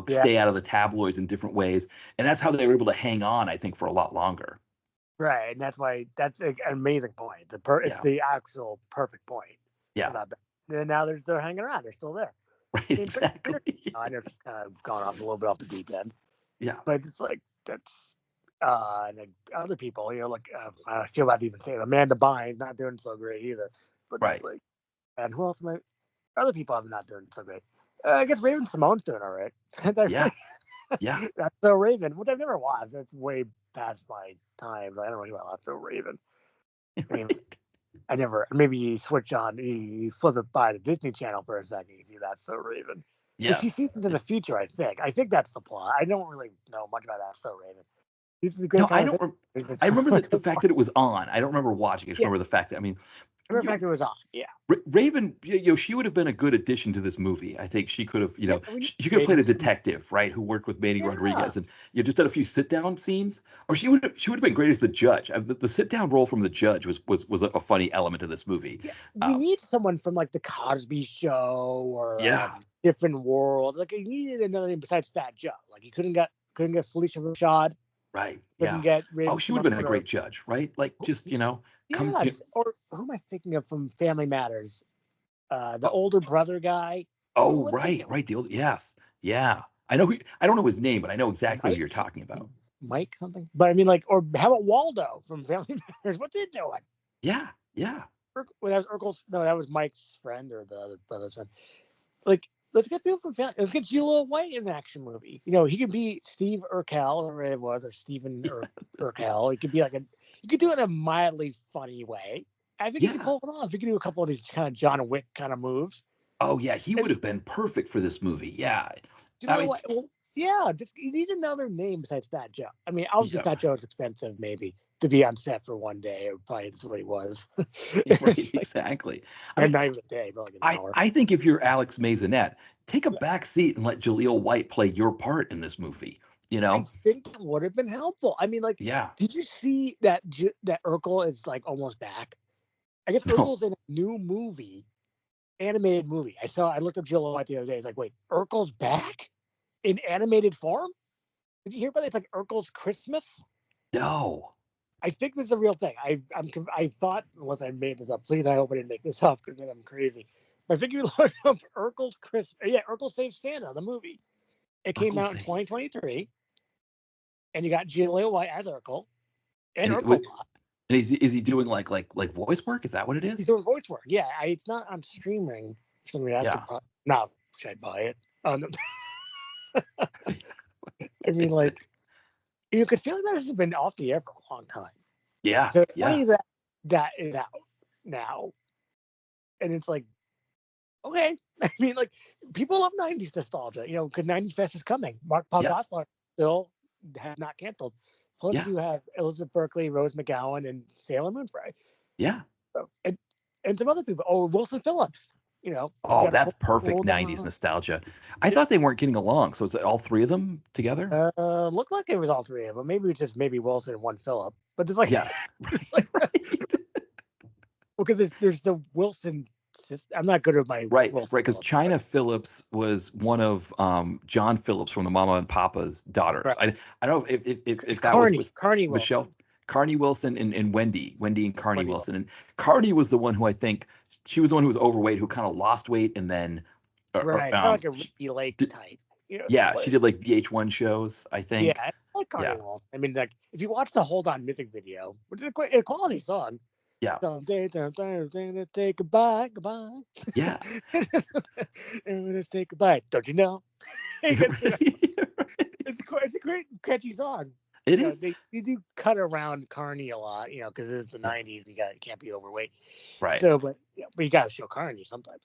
stay out of the tabloids in different ways. And that's how they were able to hang on, I think, for a lot longer. Right. And that's an amazing point. It's the actual perfect point. Yeah. About that. And now they're hanging around. They're still there. Right, I mean, exactly. I know she's kind of gone off a little bit off the deep end, Yeah, but it's like that's and then other people, like I feel bad even saying Amanda Bynes not doing so great either. But it's right. like, and who else am I? Other people I'm not doing so great. I guess Raven Simone's doing all right. Yeah, yeah. That's so Raven, which I've never watched. That's way past my time. I don't know about That's so Raven. I mean, Right. I never. Maybe you switch on, you flip it by the Disney Channel for a second. You see That's So Raven. So she Yes. sees into the future. I think. I think that's the plot. I don't really know much about That's So Raven. This is a No, great I don't. conversation. It's I remember like, the fact that it was on. I don't remember watching. I just yeah, remember the fact that the fact it was on. Yeah, Raven, she would have been a good addition to this movie. I think she could have, yeah. We need she could have played Raven. a detective, right, who worked with Manny Yeah, Rodriguez, and just did a few sit down scenes. Or she would have been great as the judge. The sit down role from the judge was a funny element of this movie. yeah. We Um, need someone from like the Cosby Show or yeah, Different World. Like you needed another name besides Fat Joe. Like you couldn't get Felicia Rashad. right, Couldn't yeah. get Oh, Raven she would Simone have been a or great judge, right? Like just come. yeah. Or who am I thinking of from Family Matters? The Oh, older brother guy. oh, What's his right, name? right. The old yes, yeah. I know. I don't know his name, but I know exactly who Mike. you're talking about. Mike something. But I mean, like, or how about Waldo from Family Matters? What's he doing? Yeah, yeah. Well, that was Urkel's. No, that was Mike's friend or the other brother's friend. Like, let's get people from family. Let's get Gila White in an action movie. He could be Steve Urkel, or whatever it was, or Stephen Urkel. He could be like you could do it in a mildly funny way. I think he could Yeah. pull it off. He could do a couple of these kind of John Wick kind of moves. Oh yeah, he And would have been perfect for this movie. Yeah. you I know mean, what? Well, yeah, just you need another name besides Fat Joe. I mean, obviously yeah, Fat Joe is expensive, maybe to be on set for one day, or probably that's what he was. right, It's like, exactly. I and mean, not even a day, but like an hour. I think if you're Alex Maisonette, take a back seat and let Jaleel White play your part in this movie. You I know? think that would have been helpful. I mean, like, Yeah. did you see that Urkel is like almost back? I guess No. Urkel's in a new movie, animated movie. I looked up Jill White the other day. It's like, wait, Urkel's back in animated form? Did you hear about it? It's like Urkel's Christmas. No. I think this is a real thing. I thought unless I made this up. Please, I hope I didn't make this up because then I'm crazy. But I think you look up Urkel's Christmas. Yeah, Urkel Saves Santa, the movie. It came Urkel out in say 2023, and you got Jaleel White as Urkel and and Urkel. and is he doing like voice work? Is that what it He's is? doing voice work. Yeah, it's not on streaming. For some reason, I Yeah. could now should I buy it? I mean, It's like because Family Matters has been off the air for a long time. yeah, So it's yeah. funny that that is out now, and it's like okay. I mean, like people love '90s nostalgia, because '90s Fest is coming. Paul Yes. Gosselaar still has not canceled. Plus, Yeah. you have Elizabeth Berkley, Rose McGowan, and Sailor Moon Frye. Yeah. So, and some other people. Oh, Wilson Phillips. You Oh, got to that's pull perfect '90s down. nostalgia. I thought they weren't getting along, so it's all three of them together. Looked like it was all three of them. Maybe it's just maybe Wilson and one Phillip. But it's like, Yes. it's like Right. because there's the Wilson sister. I'm not good with my Right, Wilson right, because Phillips, but China Phillips was one of John Phillips from the Mama and Papa's daughters. right. I don't know It's if that was with Carney Michelle, Wilson. Carney Wilson and Wendy and Carney Wendy Wilson. Wilson. And Carney was the one who I think she was the one who was overweight, who kind of lost weight and then, Right. Kind of like a she Ricky Lake did, type. yeah, Just she like did like VH1 shows, I yeah, think. I like Carney Yeah, Wilson. I mean, like if you watch the Hold On music video, which is a quality song. yeah, Someday, to take goodbye, goodbye. yeah. And let's take goodbye. Don't you know? It's a great catchy song. It is They do cut around Carney a lot, because it's the '90s. You can't be overweight. right. So, but you got to show Carney sometimes.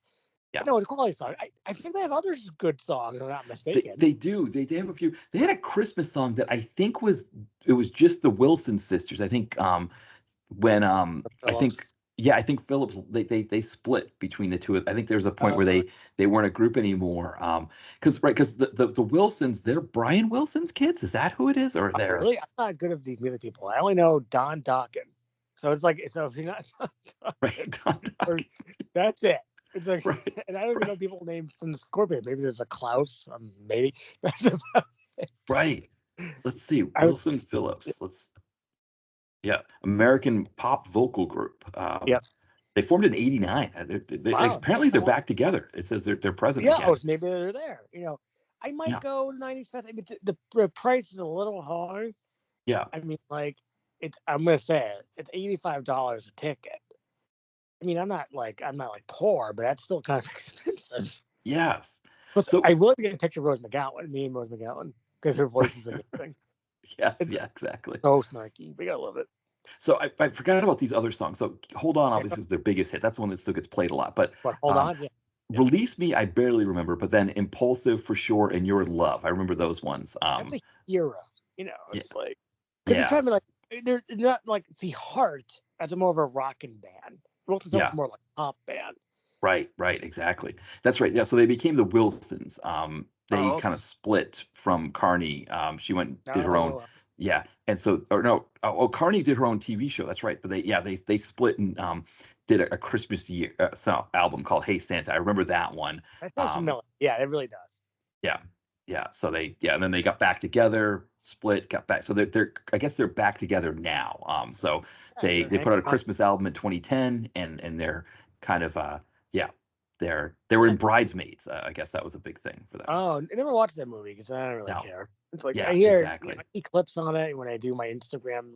Yeah. But no, it's a quality song. I think they have other good songs. If I'm not mistaken. They do. They have a few. They had a Christmas song that I think was just the Wilson sisters. I think when The I think Phillips. yeah, I think Phillips they split between the two. I think there's a point where Uh, they weren't a group anymore. Because the Wilsons, they're Brian Wilson's kids. Is that who it is? Or they're really, I'm not good at these music people. I only know Don Dokken. So it's like if you're not Don Dokken, right? Don or Doc, that's it. It's like, right, and I don't even know right, people named from the Scorpion. Maybe there's a Klaus. Maybe that's about it. right. Let's see. I would. Wilson Phillips. Yeah, American pop vocal group. Yep. They formed in '89. Wow. Apparently they're back together. It says they're present Yeah, again. maybe they're there. I might Yeah, go to 90s Fest. I mean, the price is a little high. yeah, I mean, like, I'm gonna say it, it's $85 a ticket. I mean, I'm not like poor, but that's still kind of expensive. yes. But So I will get a picture of Rose McGowan, me and Rose McGowan, because her voice is amazing. yes, It's yeah, exactly. so snarky, but I love it. So I forgot about these other songs. So Hold On Yeah, obviously was their biggest hit. That's the one that still gets played a lot. But but hold um, on, yeah, yeah. Release Me, I barely remember. But then Impulsive for sure, and You're in Love. I remember those ones. That's a hero. Yeah, It's like because they're yeah, trying to like they're not like see Heart as a more of a rockin' band. Wilson Phillips yeah. more like a pop band. Right, right, exactly. That's right. Yeah, so they became the Wilsons. They Oh, kind of split from Carney. She went and did her own, no, yeah. And so, or no, Carney did her own TV show. That's right. But they split and did a Christmas year album called Hey Santa. I remember that one. that sounds Um, familiar. Yeah, it really does. yeah, yeah. So and then they got back together, split, got back. So they're I guess they're back together now. So Yeah, they they're they hanging put out a on. Christmas album in 2010, and they're kind of yeah, they were in Bridesmaids. I guess that was a big thing for them. Oh, I never watched that movie because I don't really No, care. It's like I yeah, hear, exactly. I see clips on it when I do my Instagram,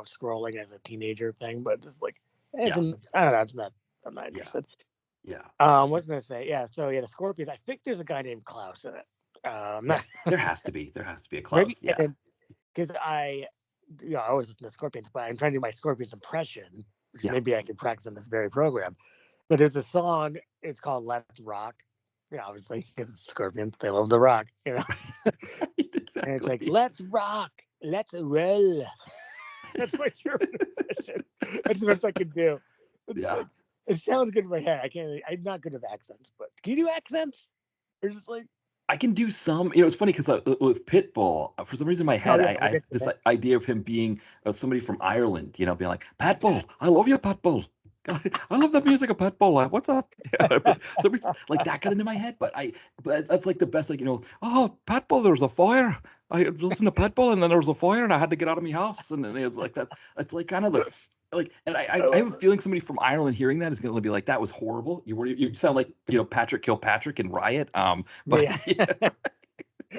scrolling as a teenager thing, but it's like, Yeah, I don't know, it's not, I'm not yeah, interested. yeah. What was I gonna say? Yeah, so yeah, the Scorpions. I think there's a guy named Klaus in it. Not Yes, there has to be. There has to be a maybe Klaus. Yeah, because I always listen to Scorpions, but I'm trying to do my Scorpions impression, which yeah. maybe I can practice in this very program. But there's a song. It's called "Let's Rock." Obviously, because it's Scorpions, they love the rock. Right, And it's like, exactly. "Let's rock, let's roll." That's my German impression. That's the best I can do. It's Yeah. like it sounds good in my head. I can't. I'm not good at accents, but can you do accents? Or just like, I can do some. It's funny because with Pitbull, for some reason in my oh head, yeah, I we'll have get to this that. idea of him being somebody from Ireland, being like, Pitbull, I love you, Pitbull. I love the music of Pitbull. What's that? But somebody's like that got into my head, but that's like the best, like, oh, Pitbull, there's a fire. I listened to Pitbull and then there was a fire and I had to get out of my house. And then it's like that. It's like kind of like, and I have a feeling somebody from Ireland hearing that is going to be like, that was horrible. You sound like, Patrick Kilpatrick in Riot. But Yeah.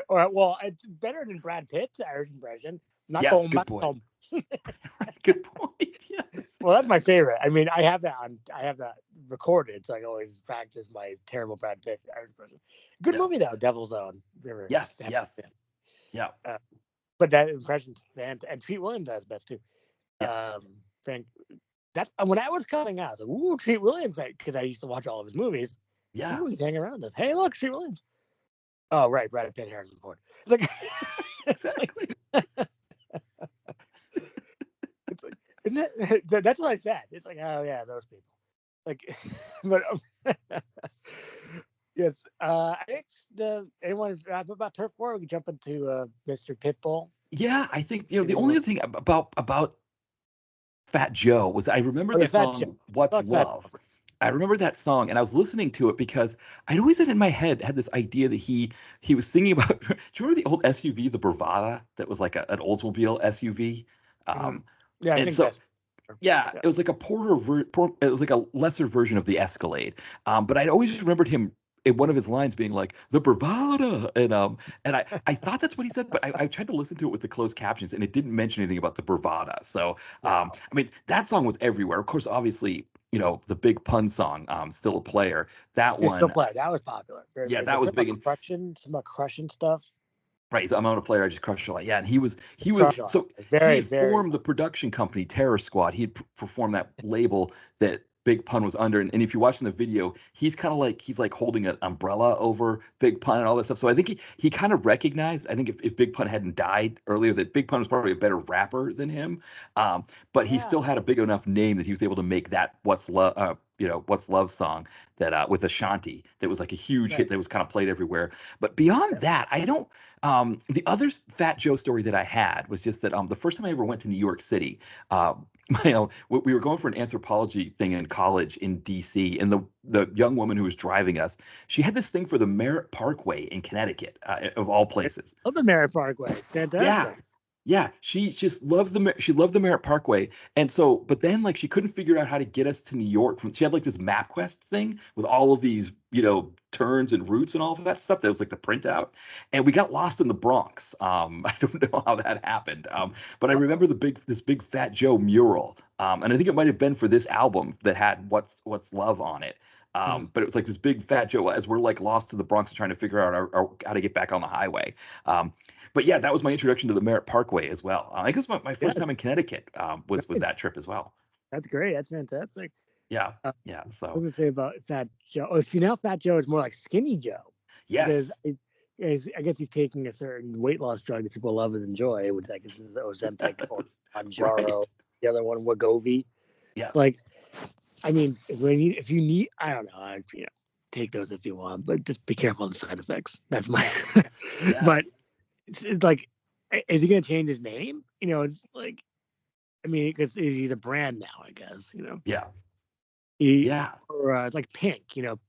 All right. Well, it's better than Brad Pitt's Irish impression. Not yes, home, good not point. home. Right, good point. Yes. Well, that's my favorite. I mean, I have that recorded, so I can always practice my terrible Brad Pitt Irish impression. Good Yeah. movie though, Devil's Own. If you ever Yes. have Yes. it. Yeah. But that impression's fantastic. And Treat Williams does best too. Yeah. Thank that's when I was coming out. I was like, ooh, Treat Williams, because I used to watch all of his movies. Yeah. Ooh, he's hanging around this. Hey, look, Treat Williams. Oh, right, Brad Pitt, Harrison Ford. It's like, Exactly. it's like, isn't that, that's what I said. It's like, oh yeah, those people. Like, but yes. It's anyone about Turf War? We can jump into Mr. Pitbull. Yeah. I think the only thing about Fat Joe was I remember Oh the yeah, Fat Joe. song "What's Fuck Fat Love." Joe. I remember that song, and I was listening to it because I'd always in my head had this idea that he was singing about. Do you remember the old SUV, the Bravada, that was like an Oldsmobile SUV? Mhm. Um, Yeah, I and think so that's yeah, yeah. it was like it was like a lesser version of the Escalade. But I'd always remembered him in one of his lines being like the bravada, and I thought that's what he said, but I tried to listen to it with the closed captions, and it didn't mention anything about the bravada. So No, I mean that song was everywhere. Of course, obviously, the Big Pun song, still a player. That it's still one, played. That was popular. yeah, Is that it was some big. And about crushing stuff? right, so I'm on a player. I just crushed your life. Yeah, and Crush on. so It's he very, had very formed the production company Terror Squad. He had performed that label that Big Pun was under. And if you're watching the video, he's like holding an umbrella over Big Pun and all that stuff. So I think he kind of recognized. I think if Big Pun hadn't died earlier, that Big Pun was probably a better rapper than him. But he yeah. still had a big enough name that he was able to make that What's Love. What's Love song that with Ashanti that was like a huge hit Right. that was kind of played everywhere. But beyond Yeah. that, I don't. The other Fat Joe story that I had was just that the first time I ever went to New York City, uh, we were going for an anthropology thing in college in DC, and the young woman who was driving us, she had this thing for the Merritt Parkway in Connecticut, of all I places. love the Merritt Parkway. It's Yeah, fantastic. Yeah, she just loves she loved the Merritt Parkway. And so, but then like she couldn't figure out how to get us to New York from, she had like this MapQuest thing with all of these, turns and routes and all of that stuff. That was like the printout. And we got lost in the Bronx. I don't know how that happened. But I remember this big Fat Joe mural. And I think it might have been for this album that had What's Love on it. Mhm. But it was like this big Fat Joe as we're like lost to the Bronx trying to figure out how to get back on the highway. Um, but yeah, that was my introduction to the Merritt Parkway as well. I guess my first time Yes, in Connecticut was that nice. trip as well. That's great. That's fantastic. Yeah, Uh, yeah. I was So gonna say about Fat Joe. Oh, see now Fat Joe is more like Skinny Joe because yes, I guess he's taking a certain weight loss drug that people love and enjoy, which I guess is Ozempic or right. Manjaro. The other one, Wegovy. Yes, Like, I mean, if you need, I don't know, take those if you want, but just be careful of the side effects. That's my. yes, But yes. it's like, is he gonna change his name? It's like, I mean, because he's a brand now, I guess. Yeah, He yeah. or it's like Pink.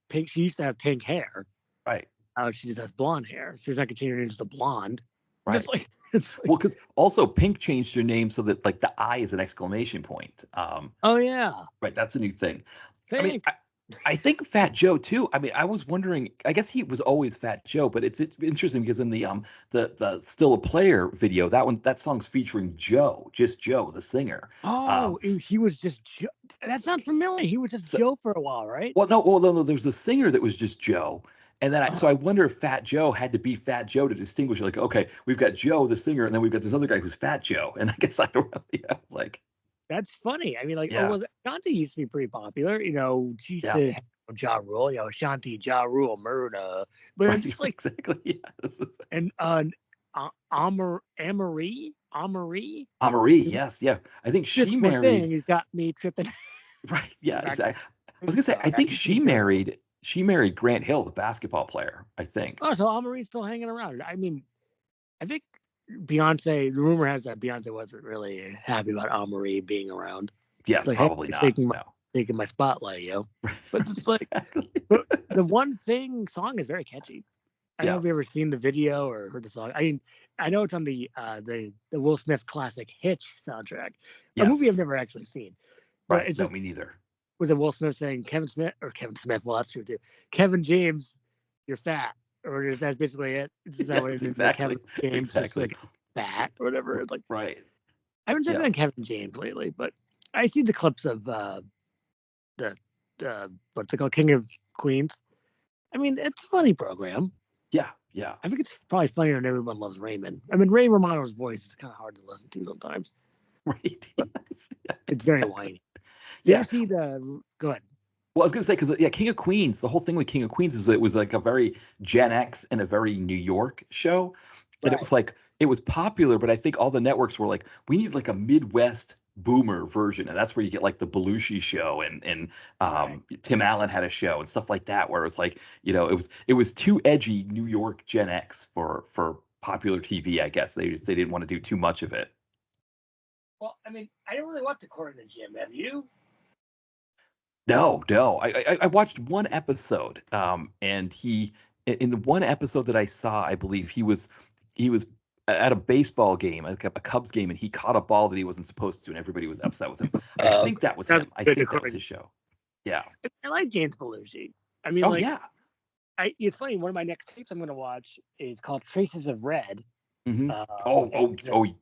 Pink. She used to have pink hair. Right, Now she just has blonde hair. So she's not gonna change her name to the blonde. Just right. like it's Well, like, because also Pink changed her name so that like the I is an exclamation point. oh yeah, Right, that's a new thing. I mean, Pink. I think Fat Joe too. I mean, I was wondering. I guess he was always Fat Joe, but it's interesting because in the Still a Player video, that song's featuring Joe, just Joe, the singer. Oh, Um, he was just Joe. That sounds familiar. He was just so Joe for a while, right? no, there was a singer that was just Joe, and then so I Oh, wonder if Fat Joe had to be Fat Joe to distinguish. Like, okay, we've got Joe the singer, and then we've got this other guy who's Fat Joe, and I guess I don't know. Yeah, like, that's funny. I mean, like, oh yeah, well, Shanti used to be pretty popular. She used yeah, to have Ja Rule, Shanti, Ja Rule, murder. But I'm right, just like, exactly. Yeah, and Amory, Marie, yes, yeah. I think she just one married. thing has got me tripping. Right. Yeah, Back exactly. I was theme gonna say, song. I I think just need to. she married Grant Hill, the basketball player, I think. Oh, so Amory's still hanging around. I mean, I think Beyonce. The rumor has that Beyonce wasn't really happy about Amory being around. Yes, It's like, hey, probably you're not. No. taking my spotlight, yo. But it's like, Exactly. but the one thing song is very catchy. I don't know Yeah. if you ever seen the video or heard the song. I mean, I know it's on the Will Smith classic Hitch soundtrack, a movie Yes. I've never actually seen. But Right. it's No, just me neither. was it Will Smith saying Kevin Smith? Well, that's true too. Kevin James, you're fat, or is that basically it? Is that what Yes, it is? Like Kevin exactly. James just Exactly. like fat or whatever. It's like Right. I haven't checked Yeah. on Kevin James lately, but I see the clips of the what's it called, King of Queens. I mean, it's a funny program. Yeah. Yeah. I think it's probably funnier than Everyone Loves Raymond. I mean, Ray Romano's voice is kind of hard to listen to sometimes, Right. but Yes. Yeah, it's very exactly. whiny. You ever Yeah. see the? Go ahead. Well, I was gonna say because yeah, King of Queens. The whole thing with King of Queens is it was like a very Gen X and a very New York show, and it Right. was like it was popular, but I think all the networks were like, we need like a Midwest boomer version, and that's where you get like the Belushi show and Right. Tim Allen had a show and stuff like that, where it was like it was too edgy New York Gen X for popular TV. I guess they didn't want to do too much of it. Well, I mean, I didn't really watch the Court in the Gym. Have you? No, no. I watched one episode, and in the one episode that I saw, I believe he was at a baseball game, like a Cubs game, and he caught a ball that he wasn't supposed to, and everybody was upset with him. I think that was That's him. I good think that was according. his show. Yeah. I like James Belushi. I mean, Oh like, yeah. it's funny. One of my next tapes I'm going to watch is called Traces of Red. Hmm. Um, Oh, and oh, oh.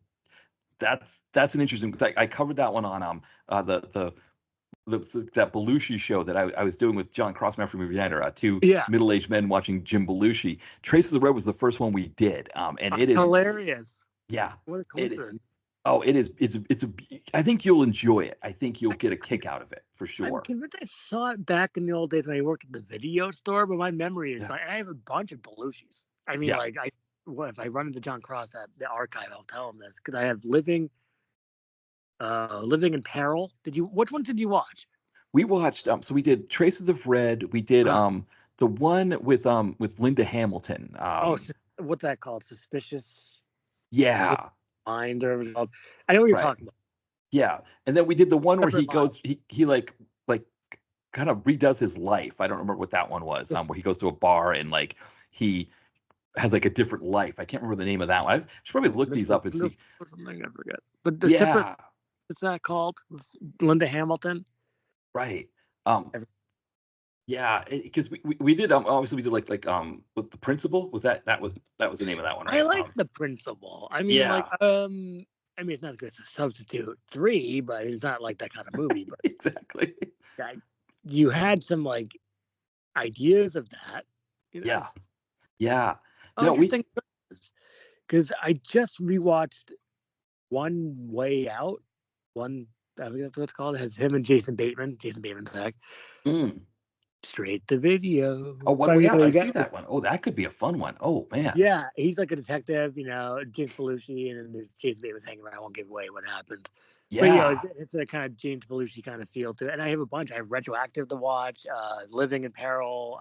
That's an interesting. I covered that one on that Belushi show that I was doing with John Crossman from Movie Nighter, two yeah, middle-aged men watching Jim Belushi. Traces of Red was the first one we did, and it is, hilarious. yeah, What a it. coincidence. Oh, it is. I think you'll enjoy it. I think you'll get a kick out of it for I'm sure. convinced I saw it back in the old days when I worked at the video store, but my memory is Yeah, like I have a bunch of Belushis. I mean, yeah. like if I run into John Cross at the archive, I'll tell him this because I have Living in Peril. Which ones did you watch? We watched. So we did Traces of Red. We did Uh, the one with Linda Hamilton. oh, what's that called? Suspicious Yeah, Mind or whatever it's called. I know what you're right. talking about. Yeah, and then we did the one where he Separate goes, Miles. he like kind of redoes his life. I don't remember what that one was. This, Where he goes to a bar and like he has like a different life. I can't remember the name of that one. I should probably look these up and see. Or something, I forget. But the separate, Yeah, what's that called? With Linda Hamilton. right. Every- Yeah, because we did obviously we did with the principal. That was the name of that one, I right? like the principal. I mean, Yeah, I mean, it's not as good as a Substitute 3, but it's not like that kind of movie. But exactly. you had some like ideas of that, you know. Yeah, yeah. Oh, No, we interesting. Because I just rewatched One Way Out. I think that's what it's called. It has him and Jason Bateman. Jason Bateman's back. mm. Straight to video. Oh, One But Way you Out. know, I you see got that one. Oh, that could be a fun one. Oh man. yeah, he's like a detective, James Belushi, and then there's Jason Bateman's hanging around. I won't give away what happens. But Yeah. it's a kind of James Belushi kind of feel to it. And I have a bunch. I have Retroactive to watch, Living in Peril.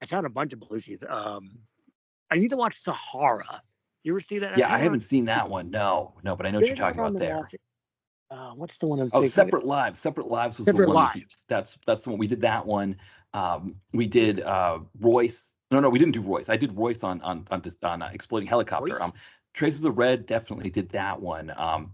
I found a bunch of Belushi's. I need to watch Sahara. You ever see that? Yeah, I Hang on. haven't seen that one. No, but I know what you're talking about there. What's the one I'm Oh, thinking? Separate Lives. Separate Lives was the Separate one Lives. that's the one we did that one. We did Royce. No, we didn't do Royce. I did Royce on Exploding Helicopter. Royce? Traces of Red, definitely did that one.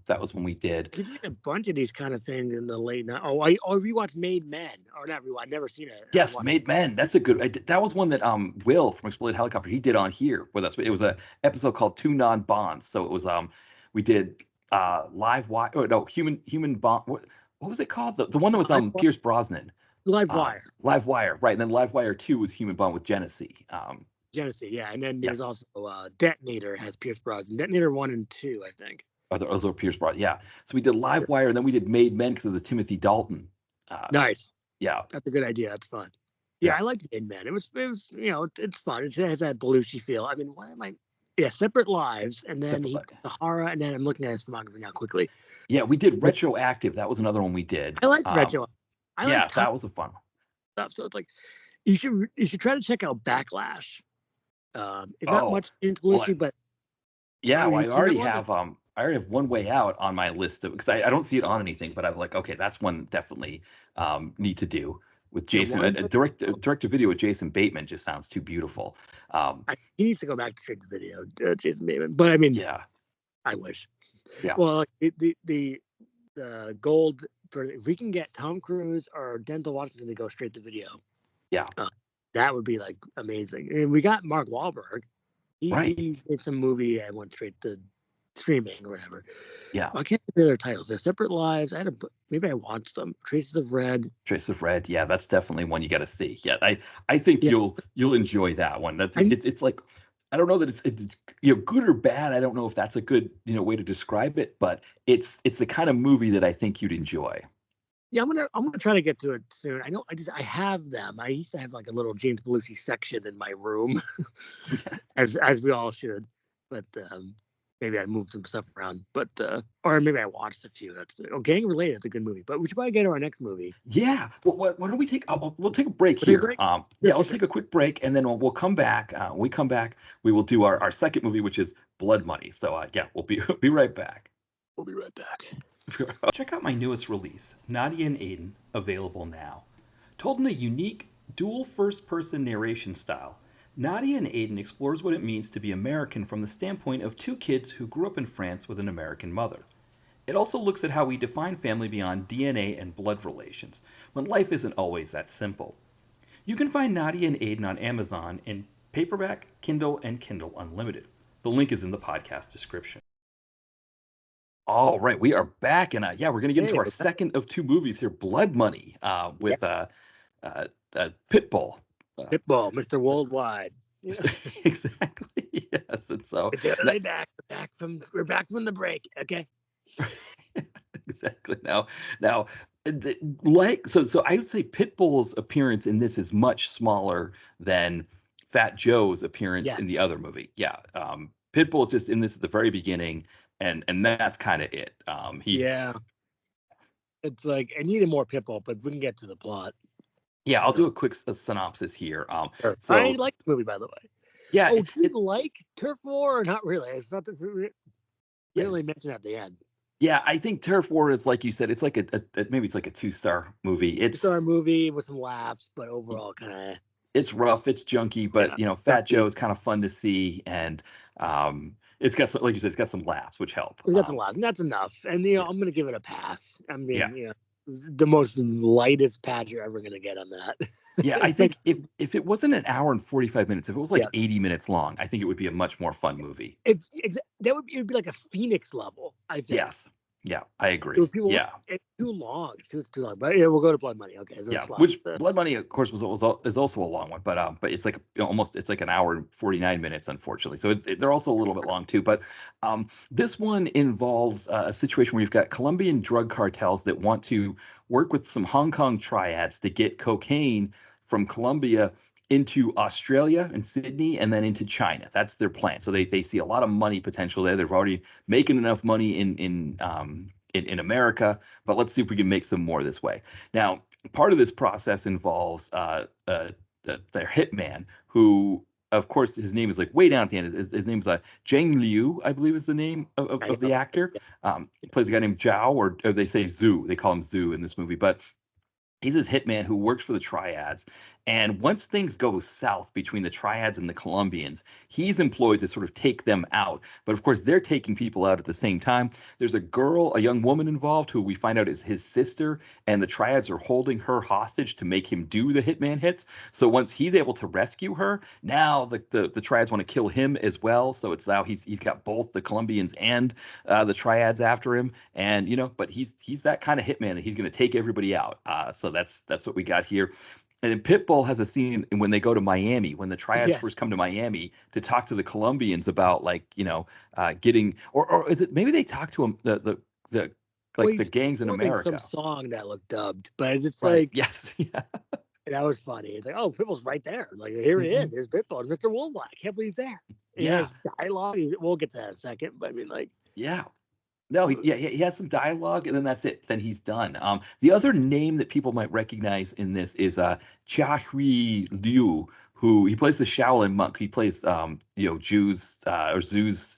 That was when we did. You did a bunch of these kind of things in the late night. Oh, I rewatched Made Men, or not rewatched. I've never seen it. Yes, Made Men. That's a good. That was one that Will from Exploded Helicopter he did on here with us. It was a episode called Two Non-Bonds. So it was we did Live Wire. Oh no, Human Bond. What was it called? The one with Pierce Brosnan. Live Wire. Live Wire, right? And then Live Wire 2 was Human Bond with Genesee. Genesee, yeah, and then there's also Detonator has Pierce Brosnan. Detonator 1 and 2, I think. Those are Pierce Brosnan. Yeah. So we did Live Wire, and then we did Made Men because of the Timothy Dalton. Nice. Yeah, that's a good idea. That's fun. Yeah, I liked Made Men. It was it's fun. It has that Belushi feel. I mean, what am I? Yeah, Separate Lives, and then Sahara, and then I'm looking at his filmography now quickly. Yeah, we did Retroactive. That was another one we did. I liked Retro. That was a fun one. Stuff. So it's like you should try to check out Backlash. It's not much into Belushi, but yeah, I already have One Way Out on my list because I don't see it on anything, but I'm like, okay, that's one definitely need to do with Jason. Direct to video with Jason Bateman just sounds too beautiful. He needs to go back to straight to video, Jason Bateman. But I mean, yeah, I wish. Yeah. Well, the gold for if we can get Tom Cruise or Denzel Washington to go straight to video. Yeah. That would be like amazing. And we got Mark Wahlberg. He did some movie and went straight to streaming or whatever. Yeah. I can't remember their titles. They're Separate Lives. Maybe I watched them. Traces of Red. Yeah, that's definitely one you got to see. Yeah, I think you'll enjoy that one. It's like I don't know that it's good or bad. I don't know if that's a good way to describe it, but it's the kind of movie that I think you'd enjoy. Yeah, I'm gonna try to get to it soon. I have them. I used to have like a little James Belushi section in my room, as we all should. But maybe I moved some stuff around. But or maybe I watched a few. That's Gang Related. It's a good movie. But we should probably get to our next movie. Yeah. Well, why don't we take? We'll take a break here. Let's take a quick break, and then we'll come back. When we come back, we will do our second movie, which is Blood Money. So we'll be right back. We'll be right back. Check out my newest release, Nadia and Aiden, available now. Told in a unique, dual first-person narration style, Nadia and Aiden explores what it means to be American from the standpoint of two kids who grew up in France with an American mother. It also looks at how we define family beyond DNA and blood relations, when life isn't always that simple. You can find Nadia and Aiden on Amazon in paperback, Kindle, and Kindle Unlimited. The link is in the podcast description. All right, we are back, and we're going to get into our second of two movies here, Blood Money, with Pitbull. Pitbull, Mr. Worldwide. Exactly. Yes, and so we're back from the break. Okay. Exactly. Now, so I would say Pitbull's appearance in this is much smaller than Fat Joe's appearance in the other movie. Yeah. Pitbull is just in this at the very beginning. And that's kind of it. It's like I needed more Pitbull, but we can get to the plot. Yeah, I'll do a quick synopsis here. Sure. So I like the movie, by the way. Yeah. Oh, do you like Turf War or not really? It's not really mentioned at the end. Yeah, I think Turf War is like you said. It's like maybe it's like a 2-star movie. It's 2-star movie with some laughs, but overall kind of. it's rough, it's junky, but Fat Junkie. Joe is kind of fun to see, and it's got some, like you said, it's got some laughs which help. That's a lot, and that's enough. And Yeah, I'm gonna give it a pass. I yeah, mean, the most lightest pad you're ever gonna get on that. yeah. I It's like, think if it wasn't an hour and 45 minutes, if it was like yeah, 80 minutes long, I think it would be a much more fun movie. that would be, it'd be like a Phoenix level, I think. Yes, yeah, I It agree. was people. Yeah. It's too long. It's too long. But yeah, we'll go to Blood Money. Okay, so Yeah, it's last. which Blood Money, of course, is also a long one, but it's like almost it's like an hour and 49 minutes, unfortunately. So they're also a little bit long too. But this one involves a situation where you've got Colombian drug cartels that want to work with some Hong Kong triads to get cocaine from Colombia into Australia and Sydney and then into China. That's their plan. So they see a lot of money potential there. They're already making enough money in America, but let's see if we can make some more this way. Now, part of this process involves their hitman, who, of course, his name is like way down at the end. His name's Zhang Liu, I believe is the name of the actor. He plays a guy named Zhao, or they say Zhu. They call him Zhu in this movie, but he's this hitman who works for the triads. And once things go south between the triads and the Colombians, he's employed to sort of take them out. But of course, they're taking people out at the same time. There's a young woman involved who we find out is his sister, and the triads are holding her hostage to make him do the hitman hits. So once he's able to rescue her, now the triads want to kill him as well. So it's now he's got both the Colombians and the triads after him. And but he's that kind of hitman that he's going to take everybody out. So that's what we got here. And then Pitbull has a scene when they go to Miami, when the triads Yes. first come to Miami to talk to the Colombians about getting, or is it maybe they talk to them the Well, like the he's gangs in performing some America, song that looked dubbed, but it's just right? like Yes, yeah. that was funny. It's like, oh, Pitbull's right there. Like here he is. Mhm. There's Pitbull, Mr. Worldwide. I can't believe he's there. And he Yeah, has dialogue. We'll get to that in a second. But I mean, like, yeah. No, he has some dialogue, and then that's it. Then he's done. The other name that people might recognize in this is Chia Hui Liu, who he plays the Shaolin monk. He plays Zhu's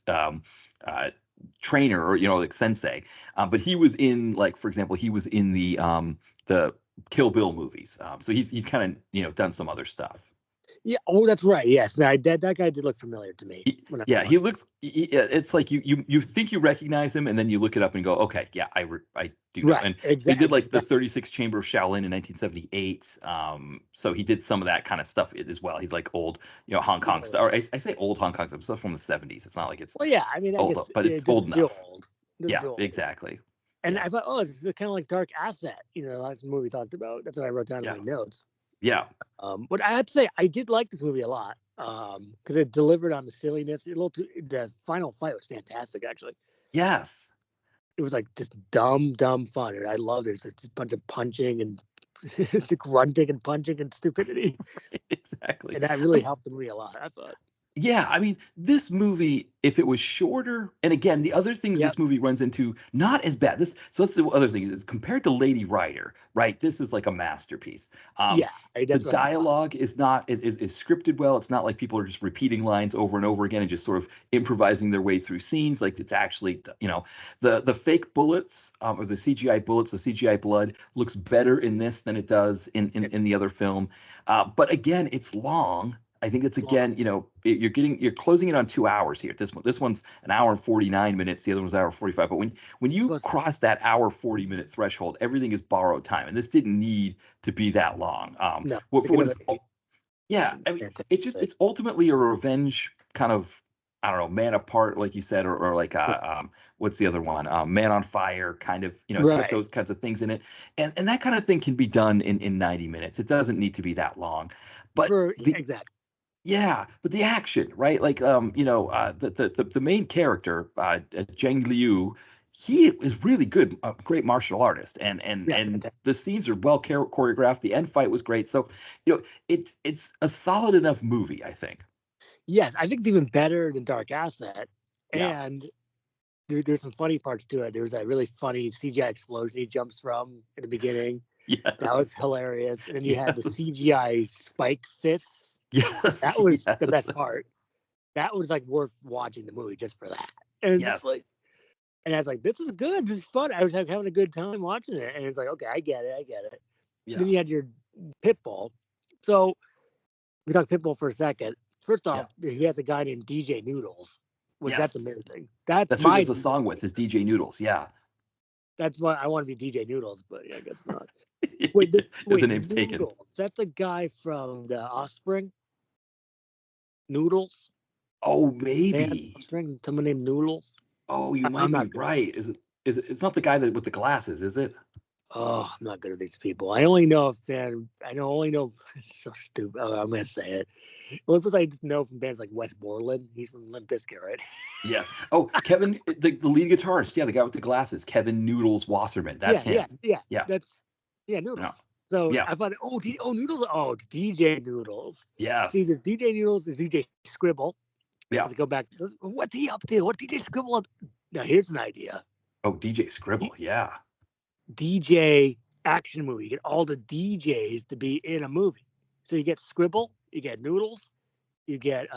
uh, trainer, or like sensei. But he was in, like, for example, he was in the Kill Bill movies. So he's kind of done some other stuff. yeah. Oh, that's right. Yes. That guy did look familiar to me when I Yeah, he watched. looks. It's like you think you recognize him, and then you look it up and go, okay, yeah, I do know. Right. And he did like the Exactly. 36 Chamber of Shaolin in 1978. So he did some of that kind of stuff as well. He's like old, Hong Kong stuff. Or I say old Hong Kong stuff from the 70s. It's not like it's Well, yeah. I mean, I old, guess but it it's old doesn't feel enough. old. It doesn't Yeah, feel old. exactly. And Yeah, I thought, oh, it's kind of like Dark Asset. That's the movie we talked about. That's what I wrote down in yeah, my notes. yeah. But I had to say, I did like this movie a lot because it delivered on the silliness. The final fight was fantastic, actually. Yes, It was like just dumb fun. And I loved it. It's a bunch of punching and grunting and punching and stupidity. exactly. And that really helped the movie a lot, I thought. Yeah, I mean, this movie, if it was shorter, and again, the other thing that Yep. this movie runs into, not as bad. So that's the other thing is compared to Lady Rider, right? This is like a masterpiece. Um, Yeah. the That's what I thought. dialogue is not is scripted well. It's not like people are just repeating lines over and over again and just sort of improvising their way through scenes. Like it's actually, the fake bullets, or the CGI bullets, the CGI blood looks better in this than it does in the other film. But again, it's long. I think it's, It's long. again, you're closing it on 2 hours here. This one's an hour and 49 minutes. The other one's an hour 45. But when you Plus, cross that hour 40-minute threshold, everything is borrowed time, and this didn't need to be that long. no, For take what another it's, yeah, I mean, fantastic. it's ultimately a revenge kind of, I don't know, Man Apart, like you said, or like what's the other one? Man on Fire, kind of. It's got Right. those kinds of things in it, and that kind of thing can be done in 90 minutes. It doesn't need to be that long, but the Exactly. yeah, but the action, right? Like, the main character, Zheng Liu, he is really good, great martial artist, Yeah, and fantastic. the scenes are well choreographed. The end fight was great, so it's a solid enough movie, I think. Yes, I think it's even better than Dark Asset. Yeah, And there's some funny parts to it. There was that really funny CGI explosion he jumps from in the yes, beginning. That was yes, hilarious. And then you had the yes, CGI spike fists. That yes, was the yes, best part. That was like worth watching the movie just for that. And it's just yes, like, and I was like, this is good. This is fun. I was having a good time watching it. And it's like, okay, I get it. I get it. And then yeah, you had your Pitbull. So We talk Pitbull for a second. First Yeah. off, he has a guy named DJ Noodles, which that's Yes. amazing. That's That's who he my does the song with, is DJ Noodles. Yeah. That's why I want to be DJ Noodles, but yeah, I guess not. The Wait, name's taken. Noodles. That's a guy from the Offspring. Noodles. Oh, Man, maybe. Offspring. Someone named Noodles. Oh, you I'm might be not good. right. It's not the guy that with the glasses, is it? Oh, I'm not good at these people. I only know a fan. Only know. It's so stupid. Oh, I'm gonna say it. Well, it was I just know from bands like Wes Borland. He's from Limp Bizkit, right? Yeah. Oh, Kevin, the lead guitarist. Yeah, the guy with the glasses. Kevin Noodles Wasserman. That's him. Yeah. Yeah. That's Yeah. Noodles. So Yeah. I thought, Noodles. Oh, it's DJ Noodles. See, Yes. there's DJ Noodles. There's DJ Scribble. Yeah. Let's go back. What's he up to? What DJ Scribble up? Now here's an idea. Oh, DJ Scribble. Yeah. DJ action movie. You get all the DJs to be in a movie. So you get Scribble, you get Noodles, you get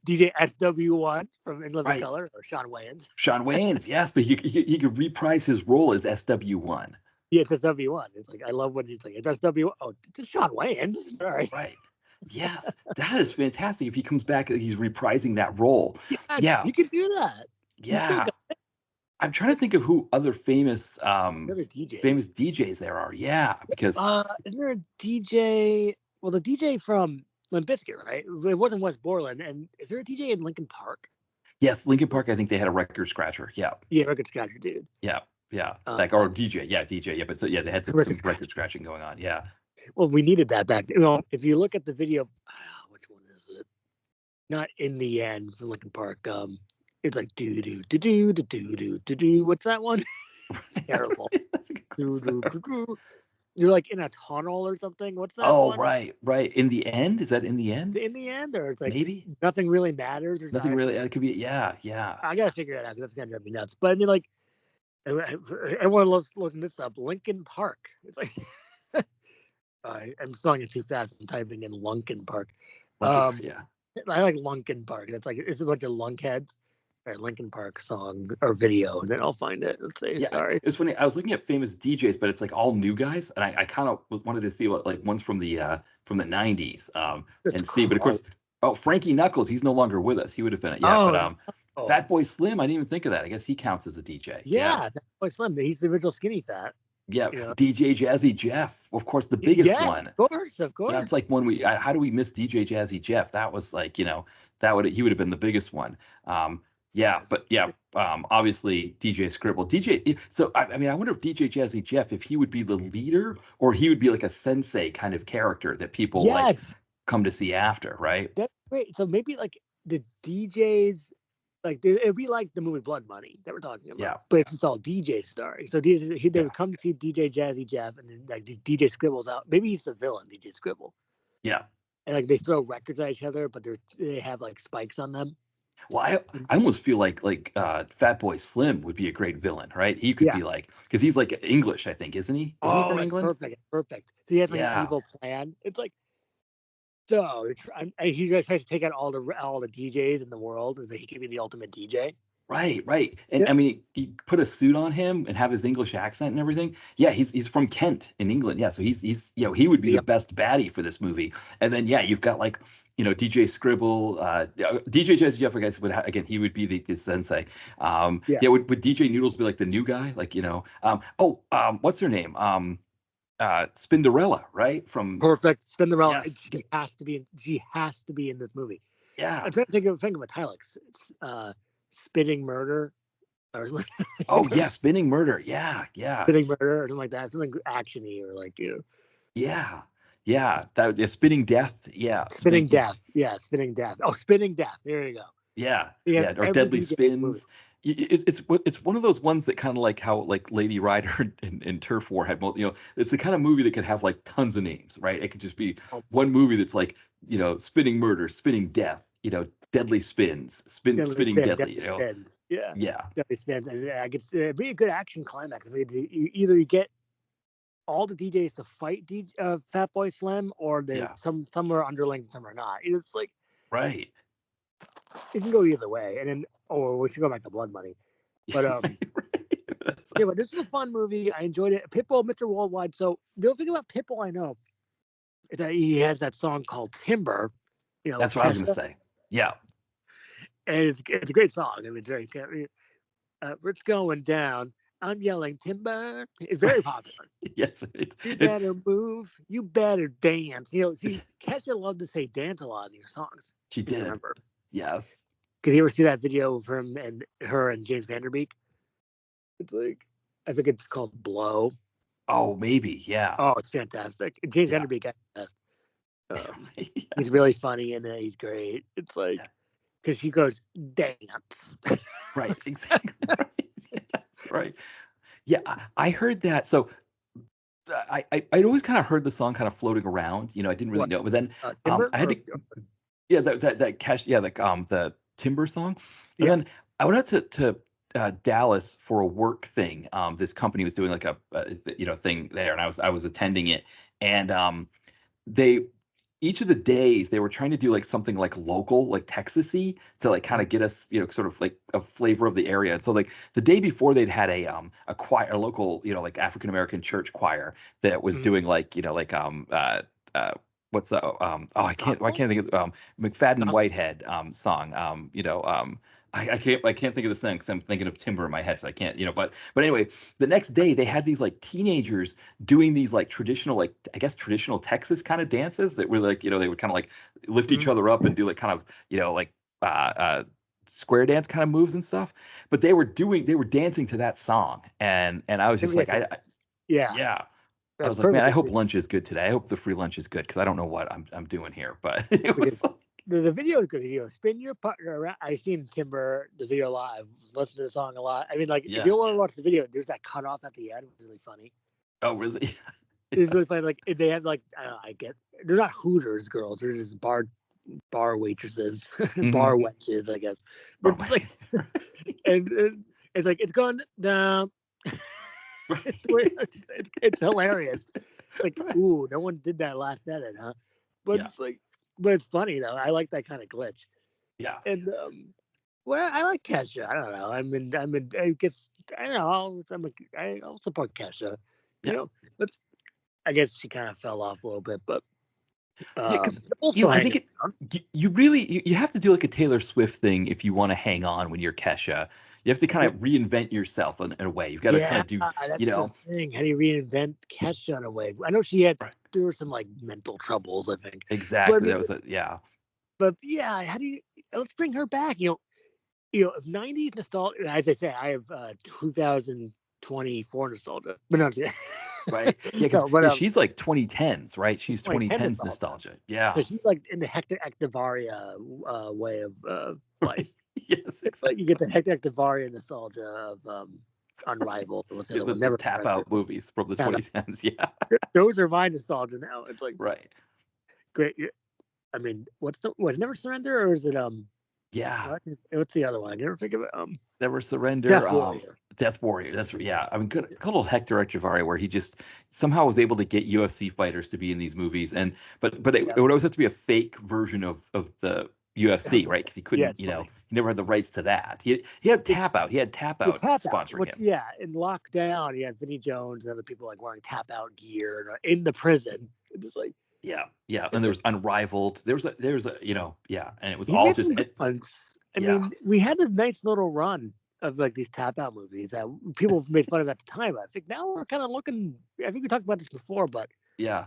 DJ SW1 from In Living Right. Color, or Sean Wayans. Sean Wayans. Yes, but he could reprise his role as SW1. Yeah, it's SW1. It's like I love when he's like it's SW1. Oh, it's Sean Wayans. All right. Right. Yes, that is fantastic. If he comes back, he's reprising that role. Yes, Yeah. you can do that. Yeah. I'm trying to think of who other famous Other DJs. famous DJs there are. Yeah, because isn't there a DJ? Well, the DJ from Limp Bizkit, right? It wasn't Wes Borland. And is there a DJ in Linkin Park? yes, Linkin Park, I think they had a record scratcher. Yeah. Yeah, record scratcher, dude. Yeah. Like or DJ. Yeah, DJ. Yeah, but so yeah, they had some record scratching going on. Yeah. Well, we needed that back then. Well, if you look at the video, which one is it? Not In the End from Linkin Park. It's like do do do do do do do do do. What's that one? Terrible. Do, do, do, do. You're like in a tunnel or something. What's that? Oh, one? right. In the end, is that In the End? In the End, or it's like maybe nothing really matters. Or nothing really. It could be. Yeah. I gotta figure that out because that's gonna drive me nuts. But I mean, like, everyone loves looking this up. Linkin Park. It's like I'm spelling it too fast. I'm typing in Lunkin Park. Yeah. I like Lunkin Park. It's a bunch of lunkheads. Or Linkin Park song or video, and then I'll find it. Let's say sorry. It's funny. I was looking at famous DJs, but it's like all new guys, and I kind of wanted to see what like ones from the '90s and see. But of course, Frankie Knuckles, he's no longer with us. He would have been Fatboy Slim. I didn't even think of that. I guess he counts as a DJ. Yeah, Fatboy Slim. He's the original Skinny Fat. Yeah, DJ Jazzy Jeff, of course, the biggest one. Of course. That's like one how do we miss DJ Jazzy Jeff? That was like he would have been the biggest one. Obviously DJ Scribble. So I mean, I wonder if DJ Jazzy Jeff, if he would be the leader or he would be like a sensei kind of character that people like come to see after, right? That's great. So maybe like the DJs, like it'd be like the movie Blood Money that we're talking about. Yeah. But it's all DJ starring. So they would come to see DJ Jazzy Jeff, and then like these DJ Scribbles out. Maybe he's the villain, DJ Scribble. Yeah. And like they throw records at each other, but they have like spikes on them. Well, I almost feel like Fatboy Slim would be a great villain, right? He could be like, because he's like English, I think, isn't he? Isn't he from England? Perfect. So he has like an evil plan. It's like, so he tries to take out all the DJs in the world, and so he can be the ultimate DJ. Right. And I mean, he put a suit on him and have his English accent and everything. Yeah, he's from Kent in England. Yeah, so he's he would be the best baddie for this movie. And then you've got like DJ Scribble, DJ Jazzy Jeff. Again, he would be the sensei. Would DJ Noodles be like the new guy? Like what's her name? Spinderella, right? From Perfect. Spinderella. Yes. She has to be in this movie. Yeah. I'm trying to think of a title. Spinning Murder. Spinning Murder. Yeah. Spinning Murder or something like that. Something actiony or like Yeah. Spinning Death. Yeah. Spinning Death. Yeah, Spinning Death. Oh, Spinning Death. There you go. Yeah. Or Deadly Spins. It's one of those ones that kind of like how like Lady Rider and Turf War had it's the kind of movie that could have like tons of names, right? It could just be one movie that's like Spinning Murder, Spinning Death, Deadly Spins, Spinning Deadly. Yeah. Deadly Spins, and it'd be a good action climax. I mean, you get all the DJs to fight Fatboy Slim, or some are underlings and some are not. It's like right. It can go either way, and then we should go back to Blood Money. But but this is a fun movie. I enjoyed it. Pitbull, Mr. Worldwide. So the only thing about Pitbull I know, that he has that song called Timber, That's with what I was gonna Kesha, say. Yeah. and it's a great song. I mean, it's very it's going down. I'm yelling timber. It's very popular. Yes, You it's better move. You better dance. See, Kesha loved to say dance a lot in your songs. she If you did. remember, Yes. because you ever see that video of him and her and James Vanderbeek? It's like, I think it's called Blow. Oh, maybe. Yeah. Oh, it's fantastic. James Yeah. Vanderbeek, best. Yeah. He's really funny in it. He's great. It's like, Yeah. because she goes dance. Right. Exactly. Right. That's right. Yeah, I heard that. So I'd always kind of heard the song kind of floating around. I didn't really What, know, but then Timber I had or to, yeah, that cash, yeah, the Timber song, and yeah? then I went out to Dallas for a work thing. This company was doing like a thing there, and I was attending it, and they each of the days they were trying to do like something like local, like Texasy, to like kind Mhm. of get us, sort of like a flavor of the area. And so like the day before they'd had a choir, a local, like African American church choir that was Mhm. doing like, what's the oh, I Gospel? can't think of McFadden Gospel? Whitehead song. I can't think of the song because I'm thinking of Timber in my head, so I can't, but anyway, the next day they had these like teenagers doing these like traditional, like I guess traditional Texas kind of dances that were like, they would kind of like lift each Mhm. other up and do like kind of, like square dance kind of moves and stuff. But they were dancing to that song, and I was just Yeah, like, 'cause yeah, yeah. I that's was like, man, I perfect. hope lunch is good today. I hope the free lunch is good because I don't know what I'm doing here, but it Because was like, there's a video, good video. Spin your partner around. I've seen Timber the video live. Listened to the song a lot. I mean, like if yeah. you want to watch the video, there's that cut off at the end, which is really funny. Oh, really? It's Yeah. really funny. Like they have like I don't know, I get they're not Hooters girls. They're just bar waitresses, Hmm. bar wenches, I guess. But Bro, it's like, and it's like it's gone down. right. It's hilarious. Like, Right. ooh, no one did that last edit, huh? But Yeah. it's like, but it's funny though. I like that kind of glitch. Yeah. And well, I like Kesha. I don't know. I guess I don't know. I'll support Kesha. You Yeah. know, let's. I guess she kind of fell off a little bit, but Yeah, because also I think hanging it around. you really you have to do like a Taylor Swift thing if you want to hang on when you're Kesha. You have to kind of reinvent yourself in a way. You've got to kind Yeah, of do, you that's the know, thing. How do you reinvent Kesha in a way? I know she had right. there were some like mental troubles, I think, but I Exactly. mean, That was a yeah. but yeah, how do you let's bring her back? If '90s nostalgia, as I say, I have 2024 nostalgia, but no, Right. Yeah, because no, but she's like 2010s, right? it's She's 2010 2010s nostalgia. nostalgia. So Yeah. she's like in the Hector Activaria way of Right. life. Yes, It's like exactly. you get the Hector Activaria nostalgia of Unrivaled. What's the Yeah, other one? the Never tap Surrender. out movies from the How 2010s. Yeah. those are my nostalgia now. It's like Right. great. I mean, was Never Surrender or is it Yeah. what's the other one? I never think of it. Never Surrender. Death Warrior. Death Warrior. That's yeah. I mean, good old Hector Echavarria, where he just somehow was able to get UFC fighters to be in these movies, and but it Yeah, would always have to be a fake version of the UFC, right? Because he yeah, couldn't, it's funny. he never had the rights to that. He had It's Tap Out. He had Tap the Out tap out. sponsoring Which him. yeah, in lockdown, you had Vinnie Jones and other people like wearing tap out gear in the prison. It's like Yeah, yeah. And it's there like was Unrivaled. There was a yeah, and it was he all made just some good ones. I yeah, mean, we had this nice little run of like these tap out movies that people made fun of at the time. I think now we're kind of looking. I think we talked about this before, but yeah.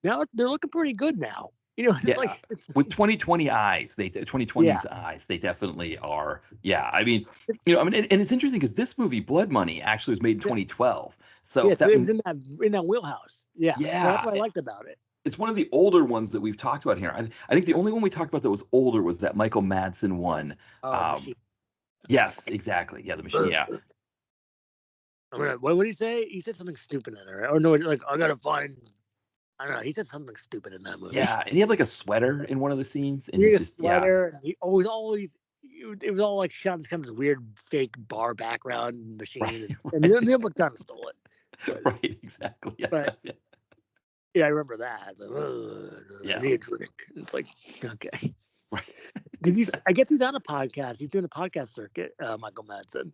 now they're looking pretty good now. It's Yeah. like it's With like 2020 eyes, they yeah. 2020's eyes, they definitely are. Yeah. I mean, I mean, and it's interesting because this movie, Blood Money, actually was made in 2012. So Yeah, so that, it was in that wheelhouse. Yeah, so that's yeah, what I liked about it. it's one of the older ones that we've talked about here. I think the only one we talked about that was older was that Michael Madsen one. Oh, Um, machine. yes, exactly. Yeah, the machine. Yeah, What did he say? He said something stupid in it, right? Or no, like I gotta find. I don't know. He said something stupid in that movie. yeah, and he had like a sweater in one of the scenes, and He he's had a just yeah, sweater. And he always. It was all like shot in this kind of weird fake bar background right, machine, and right, Neil McDonough stole it. But right, exactly. Yes, but yeah, yeah, I remember that. It's like, I yeah, need a drink. It's like okay. right, Did you? I exactly. guess he's on a podcast. He's doing a podcast circuit. Michael Madsen.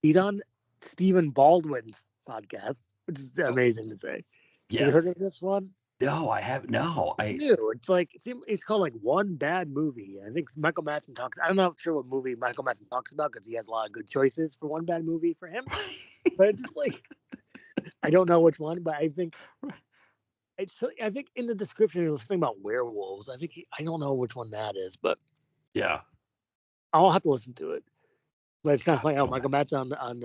He's on Stephen Baldwin's podcast, which is Oh, amazing to say. Have you heard yes. of this one? No, I have no. It's new. It's like it's called like One Bad Movie. I think Michael Madsen talks. I'm not sure what movie Michael Madsen talks about because he has a lot of good choices for one bad movie for him. But it's just like I don't know which one, but I think I think in the description it was something about werewolves. I don't know which one that is, but Yeah. I'll have to listen to it. But it's kind of God, funny how no, Michael Madsen on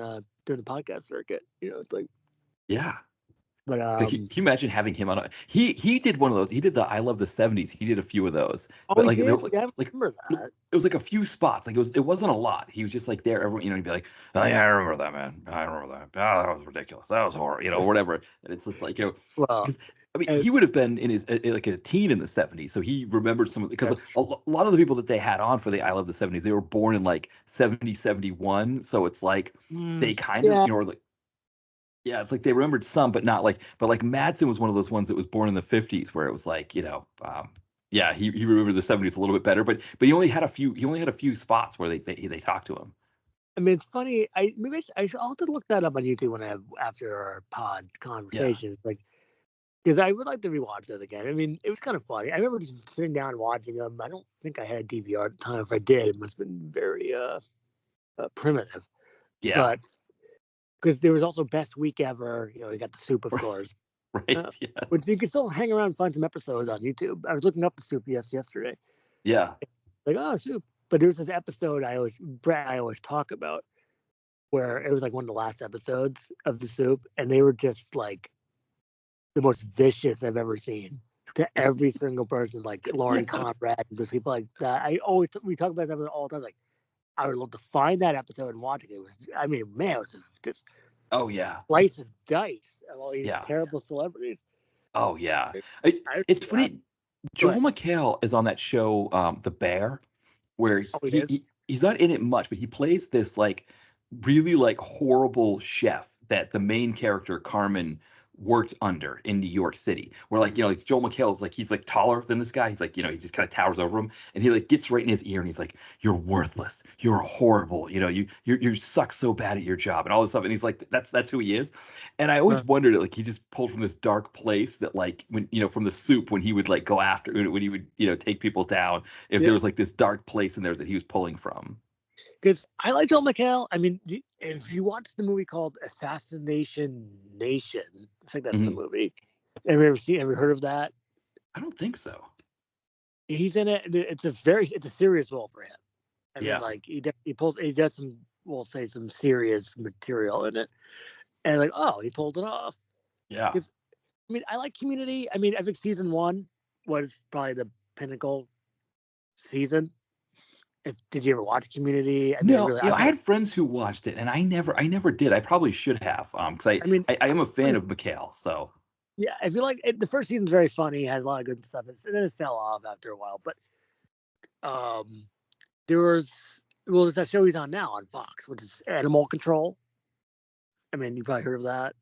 doing the podcast circuit. It's like, yeah. but Like, can you imagine having him on he did one of those. He did the I Love the 70s. He did a few of those. oh, But he like there did. like Yeah, I like remember that. it was like a few spots. Like it wasn't a lot. He was just like there everyone, he'd be like, "Oh yeah, I remember that, man. I remember that. Oh, that was ridiculous. That was horrible." Whatever. And it's just like, Well, because I mean, and he would have been in his like a teen in the 70s, so he remembered some of because that's a lot of the people that they had on for the I Love the 70s, they were born in like 70, 71. So it's like they kind of, yeah. or like yeah, it's like they remembered some, but not like, but like Madsen was one of those ones that was born in the 50s where it was like, yeah, he remembered the 70s a little bit better, but he only had a few spots where they talked to him. I mean, it's funny. I'll have to look that up on YouTube when I have after our pod Yeah. conversation. Like, because I would like to rewatch that again. I mean, it was kind of funny. I remember just sitting down and watching them. I don't think I had a DVR at the time. If I did, it must have been very primitive. Yeah. But because there was also Best Week Ever. You got the soup, of course. Right. Which you Yes. can still hang around and find some episodes on YouTube. I was looking up the soup yesterday. Yeah. Like, oh, soup. But there's this episode Brett and I always talk about where it was like one of the last episodes of the soup, and they were just like the most vicious I've ever seen to every single person, like Lauren Yes. Conrad and just people like that. We talk about that all the time. Like, I would love to find that episode and watch it. It was, I mean, man, it was just Oh yeah. slice and dice of all these Yeah. terrible celebrities. Oh yeah. I It's uh, funny. Joel but McHale is on that show, The Bear, where oh, it is. he's not in it much, but he plays this like really like horrible chef that the main character Carmen worked under in New York City. Where like like Joel McHale is like he's like taller than this guy. He's like he just kind of towers over him, and he like gets right in his ear, and he's like, "You're worthless. You're horrible. You suck so bad at your job," and all this stuff. And he's like, that's who he is. And I always wondered like he just pulled from this dark place that like when from the soup when he would like go after when he would take people down if there Yeah, was like this dark place in there that he was pulling from. because I like Joel McHale. I mean, if you watch the movie called Assassination Nation, I think that's the Mhm. movie. Have you heard of that? I don't think so. He's in it. It's a serious role for him. I mean, Yeah. like he does some, we'll say some serious material in it, and like, oh, he pulled it off. Yeah. Because I mean, I like Community. I mean, I think season one was probably the pinnacle season. Did you ever watch Community? I mean, No, I'm I not. had friends who watched it, and I never did. I probably should have, because I mean, I am a fan of McHale. So yeah, I feel like the first season's very funny, has a lot of good stuff, and then it fell off after a while. But um, there's that show he's on now on Fox, which is Animal Control. I mean, you probably heard of that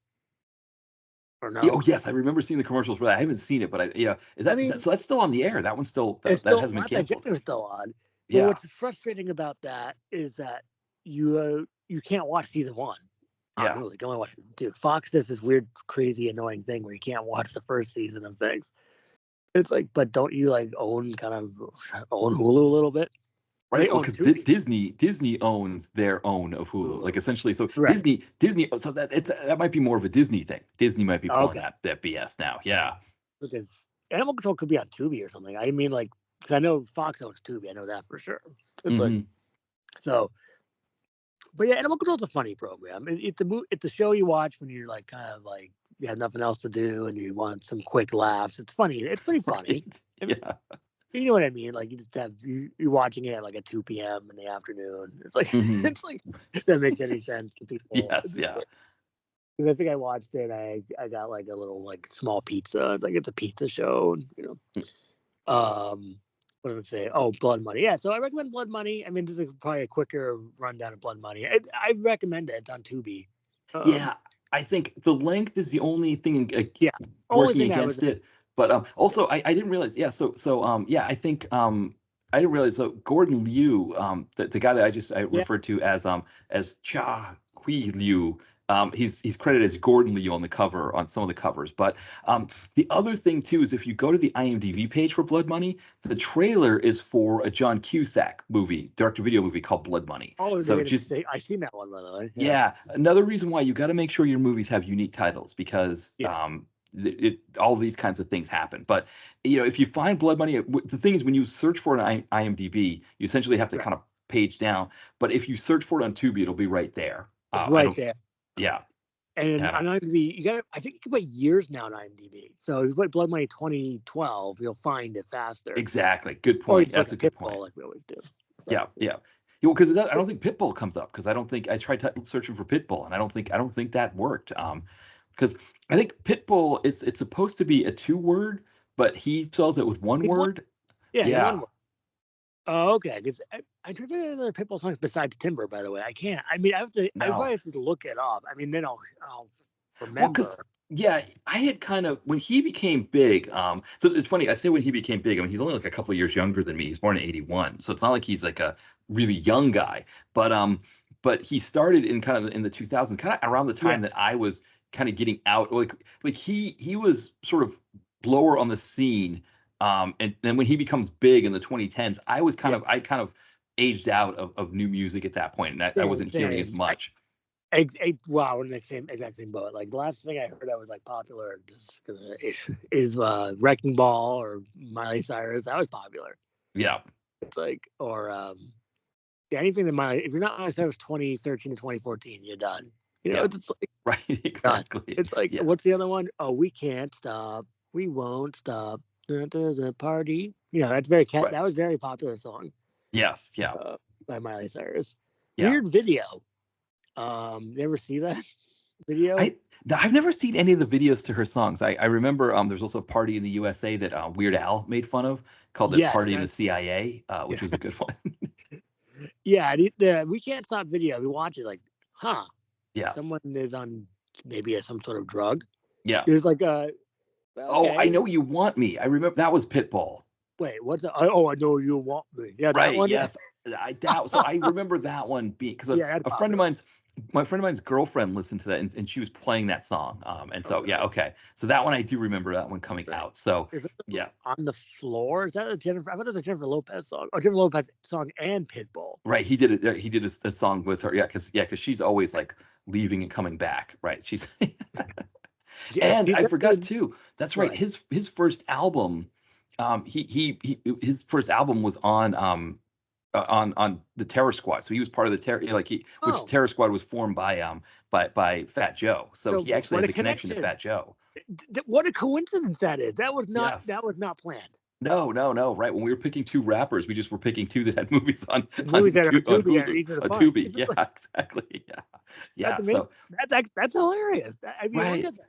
or yeah, oh no? yes, I remember seeing the commercials for that. I haven't seen it, but is I that mean, so that's still on the air? That one's still it's that still hasn't been not that canceled. Jenner's still on. But Yeah. what's frustrating about that is that you can't watch season one on Yeah. Hulu. You can only watch season two. Fox does this weird, crazy, annoying thing where you can't watch the first season of things. It's like, but don't you like own Hulu a little bit? They Right. Well, own because Tubi. Disney owns their own of Hulu, like Hulu. essentially. So Right. Disney. So that might be more of a Disney thing. Disney might be pulling Okay. that BS now. Yeah. Because Animal Control could be on Tubi or something. I mean, like, because I know Fox owns Tubi. I know that for sure. It's like, Hmm. so, but yeah, Animal Control's a funny program. It's a show you watch when you're like kind of like you have nothing else to do and you want some quick laughs. It's funny. It's pretty funny. Right. I mean, Yeah. you know what I mean? Like you just have you're watching it at like at 2 p.m. in the afternoon. It's like Hmm. it's like if that makes any sense to people. Yes. Yeah. 'Cause I think I watched it. I got like a little like small pizza. It's like it's a pizza show, and. What did I say? Oh, Blood Money. Yeah, so I recommend Blood Money. I mean, this is probably a quicker rundown of Blood Money. I recommend it. It's on Tubi. Um, Yeah, I think the length is the only thing yeah, only working thing I was against it. But also, I didn't realize. Yeah, yeah, I think I didn't realize. So Gordon Liu, the guy that I yeah referred to as Cha Hui Liu, He's credited as Gordon Liu on the cover on some of the covers. But the other thing too is if you go to the IMDb page for Blood Money, the trailer is for a John Cusack movie, direct-to-video movie called Blood Money. Oh, So they're gonna just say, I seen that one by the way. yeah, another reason why you got to make sure your movies have unique titles because Yeah. all these kinds of things happen. But if you find Blood Money, the thing is when you search for it on IMDb, you essentially have to Right. kind of page down. But if you search for it on Tubi, it'll be right there. It's I right don't. there. Yeah, And yeah, on IMDb, you got I think you can put years now on IMDb. So if you put Blood Money 2012, you'll find it faster. exactly. Good Or you point. just look That's a at good point. Pitbull like we always do. But Yeah, yeah. Because I don't think Pitbull comes up because I don't think I tried searching for Pitbull and I don't think that worked. Because I think Pitbull it's supposed to be a two-word, but he spells it with one he's one. word. Yeah, he's one Yeah. word. Oh, okay. Because I tried to find other Pitbull songs besides Timber, by the way. I can't. I mean, I No. probably have to look it up. I mean, then I'll Well, because remember. yeah, I had kind of when he became big. So it's funny. I say when he became big. I mean, he's only like a couple of years younger than me. He's born in '81, so it's not like he's like a really young guy. But he started in kind of in the 2000s, kind of around the Yeah. time that I was kind of getting out. Like he was sort of blower on the scene. And then when he becomes big in the 2010s, Yeah. I kind of aged out of new music at that point, and I Same, wasn't hearing as same. much. Wow, we're in the exact same boat. Like the last thing I heard that was like popular is Wrecking Ball or Miley Cyrus. That was popular. Yeah, It's like or yeah, anything that Miley, if you're not Miley Cyrus 2013 to 2014, you're done. yeah, It's like right, done. exactly. It's like Yeah. what's the other one? Oh, we can't stop. We won't stop. There's a party. That's very Right. that was very popular song Yes. Yeah. by Miley Cyrus. Yeah. Weird video. You ever see that video? I I've never seen any of the videos to her songs. I remember there's also a party in the USA that Weird Al made fun of called it Yes, Party in the that's CIA, yeah, which was a good one. yeah. The We Can't Stop video. We watch it like, huh? Yeah. Someone is on maybe some sort of drug. Yeah. There's like Oh, I okay. know you want me. I remember that was Pitbull. Wait, what's oh, I know you want me. Yeah, that Right. one. Yes. So I remember that one being because Yeah, that's a friend of popular. mine's my friend of mine's girlfriend listened to that and she was playing that song. And so Okay, yeah, okay. So that one I do remember that one coming right. out. So Is it yeah. on the floor? Is that a Jennifer? I thought it was a Jennifer Lopez song. Oh, Jennifer Lopez song and Pitbull. Right, he did it. He did a song with her. Because she's always like leaving and coming back. Right, she's Yeah, and she's I forgot definitely too. That's right. what? His first album, his first album was on the Terror Squad. So he was part of the Terror which Oh, Terror Squad was formed by Fat Joe. So so he actually what has a a connection to connection! Fat Joe. What a coincidence that is. Yes. That was not planned. No, no, no. Right. When we were picking two rappers, we just were picking two that had movies The movies that are on Tubi are Hulu, easy to on find. Tubi. Yeah, exactly. Yeah, That's yeah. amazing. So That's hilarious. I mean, look right. at that.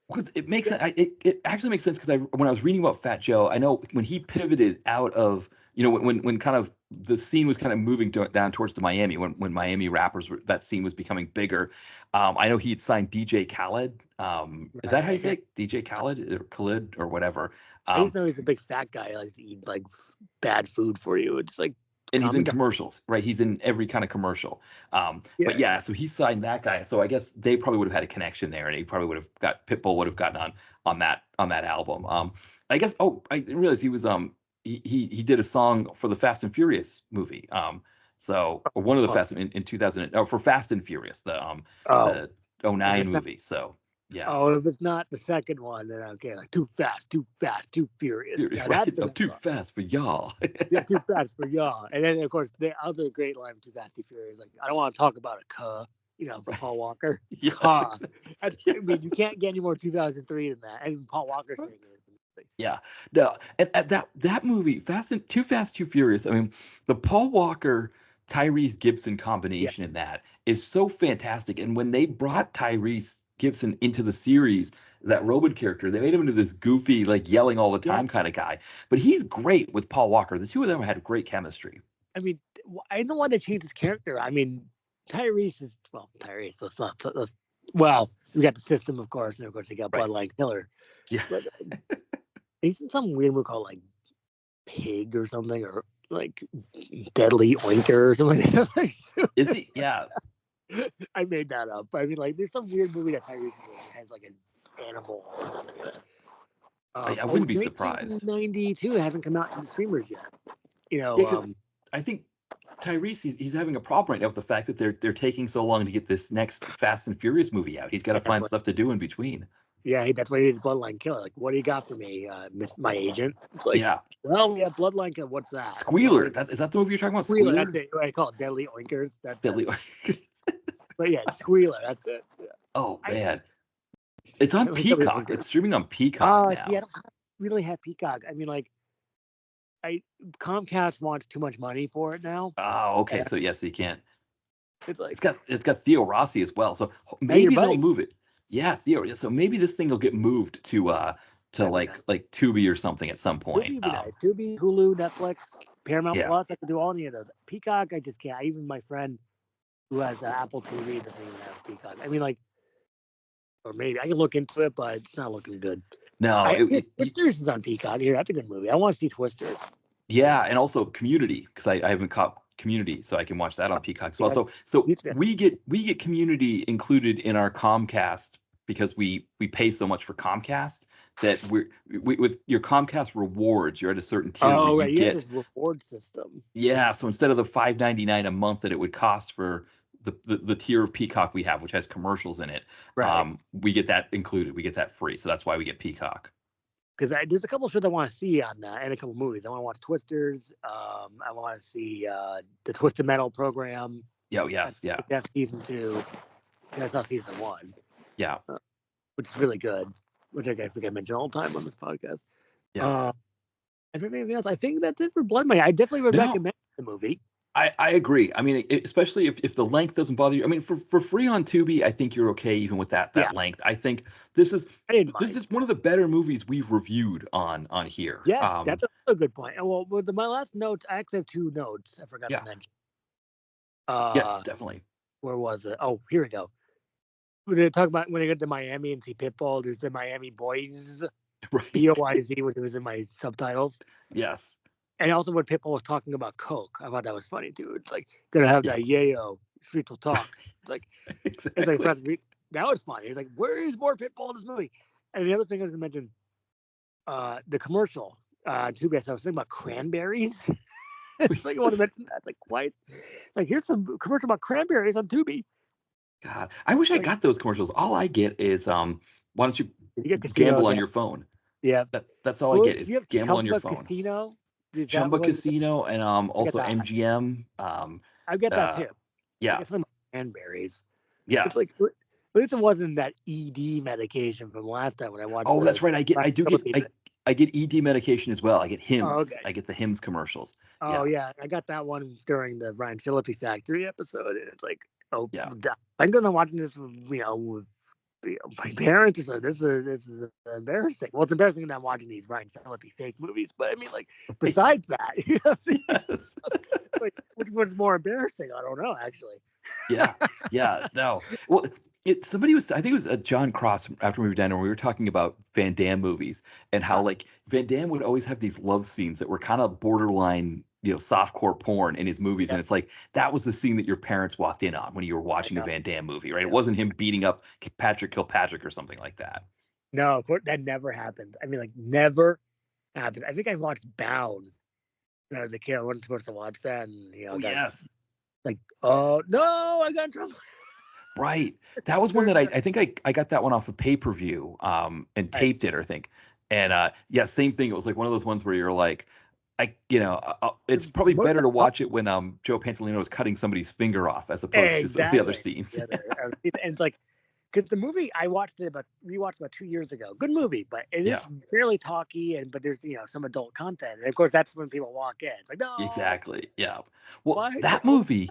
Because it makes Yeah. sense. It actually makes sense because when I was reading about Fat Joe, I know when he pivoted out of when kind of the scene was kind of moving down towards the Miami when Miami rappers that scene was becoming bigger. I know he had signed DJ Khaled. Is that how you Right. say it? DJ Khaled or Khalid or whatever? I Um, just know he's a big fat guy. He likes to eat like bad food for you. It's like and he's calm in down. commercials, right? He's in every kind of commercial. But Yeah. yeah, so he signed that guy. So I guess they probably would have had a connection there, and he probably would have got Pitbull would have gotten on that album. I guess. Oh, I didn't realize he was he did a song for the Fast and Furious movie. Or one of the Oh, Fast in 2000 or for Fast and Furious oh, the if '09 it's not, movie. So yeah, if it's not the second one, then okay, like too fast, too furious. Yeah, right. that's the I'm next too one. fast for y'all. Yeah, too fast for y'all. And then of course the other great line from Too Fast, Too Furious, like I don't want to talk about a cuh, from Right. Paul Walker. Yeah. Cuh. Yeah. I mean, you can't get any more 2003 than that. And Paul Walker saying it. Yeah, no, and that movie, Too Fast, Too Furious. I mean, the Paul Walker Tyrese Gibson Yeah, combination in that is so fantastic. And when they brought Tyrese Gibson into the series, that Robot character, they made him into this goofy, like yelling all the yeah. time kind of guy. But he's great with Paul Walker. The two of them had great chemistry. I mean, I don't want to change his character. I mean, Tyrese. Well, we got the system, of course, and of course, they got Right. Bloodline Killer. Yeah. But he's in some weird movie called like Pig or something, or like Deadly Oinker or something. Is he? Yeah. I made that up. I mean, like, there's some weird movie that Tyrese is in that has like an animal or something like that. I wouldn't be surprised. 1992 hasn't come out to the streamers yet. You Yeah, know, because I think Tyrese he's having a problem right now with the fact that they're taking so long to get this next Fast and Furious movie out. He's got to find stuff to do in between. Yeah, that's why he is Bloodline Killer. Like, what do you got for me, my agent? It's like, Yeah, well, we have Bloodline Killer. What's that? Squealer. Well, Is that the movie you're talking about? Squealer. Squealer. That's it. What I call it, Deadly Oinkers. Deadly. But yeah, Squealer. That's it. Yeah. Oh man, it's on Peacock. It's streaming on Peacock now. See, I don't really have Peacock. I mean, like, Comcast wants too much money for it now. Oh, okay. So yes, you can't. It's like it's got Theo Rossi as well. So maybe they'll move it. Yeah, Theo. Yeah, so maybe this thing will get moved to like Tubi or something at some point. Tubi, Hulu, Netflix, Paramount Plus. I can do all any of those. Peacock, I just can't. Even my friend who has Apple TV doesn't even have Peacock. I mean, like, or maybe I can look into it, but it's not looking good. No, Twisters is on Peacock. Here, that's a good movie. I want to see Twisters. Yeah, and also Community, because I haven't caught Community, so I can watch that on Peacock as well. So we get Community included in our Comcast because we pay so much for Comcast that we with your Comcast rewards, you're at a certain tier where you get this reward system. Yeah, so instead of the $5.99 a month that it would cost for the tier of Peacock we have, which has commercials in it, right. We get that included. We get that free, so that's why we get Peacock. Because there's a couple of shows I want to see on that, and a couple of movies. I want to watch Twisters. I want to see the Twisted Metal program. Yes. That's season 2. And I saw season 1. Yeah. Which is really good. Which I think I mention all the time on this podcast. Yeah. And for anything else, I think that's it for Blood Money. I definitely would recommend the movie. I agree. I mean, especially if the length doesn't bother you. I mean, for free on Tubi, I think you're okay even with that length. I think this is one of the better movies we've reviewed on here. Yes, that's a good point. And well, with my last notes, I actually have 2 notes I forgot to mention. Yeah, definitely. Where was it? Oh, here we go. When they get to Miami and see Pitbull, there's the Miami Boys. Right. BOYZ, which was in my subtitles. Yes. And also when Pitbull was talking about Coke, I thought that was funny too. It's like, gonna have that yayo, streets will talk. It's like, exactly. It's like, that was funny. It's like, where is more Pitbull in this movie? And the other thing I was gonna mention, the commercial, Tubi. I was thinking about cranberries. It's like, I want to mention that. Like, why? Like, here's some commercial about cranberries on Tubi. God, I wish I got those commercials. All I get is, why don't you gamble on your phone? Yeah. That's all I get is gamble on your phone. Casino? Chumba Casino and also MGM. I get that too. Yeah. I get some cranberries. Yeah. It's like, at least it wasn't that ED medication from last time when I watched. Oh, that's right. I get ED medication as well. I get Hims. Oh, okay. I get the Hims commercials. Oh yeah, I got that one during the Ryan Phillippe Factory episode, and it's like, oh yeah, I'm gonna watch this, with my parents. So this is embarrassing. Well, it's embarrassing that I'm watching these Ryan Phillippe fake movies, but I mean, like, besides that, yes. Like, which one's more embarrassing? I don't know, actually. Yeah, no. Well, I think it was John Cross after we were done, and we were talking about Van Damme movies and how like Van Damme would always have these love scenes that were kind of borderline, softcore porn in his movies. And it's like, that was the scene that your parents walked in on when you were watching a Van Damme movie, right? It wasn't him beating up Patrick Kilpatrick or something like that. No, that never happened. I mean, like, never happened. I think I watched Bound when I was a kid. I wasn't supposed to watch that. And, yes. Like, oh, no, I got in trouble. Right. That was one that I think I got that one off of pay-per-view and taped it, I think. And same thing. It was like one of those ones where you're like, it's probably better to watch it when Joe Pantoliano is cutting somebody's finger off as opposed to some of the other scenes. And it's like, because the movie I rewatched about 2 years ago. Good movie, but it is fairly talky, but there's some adult content, and of course that's when people walk in. It's like, no, exactly, yeah. Well, that movie.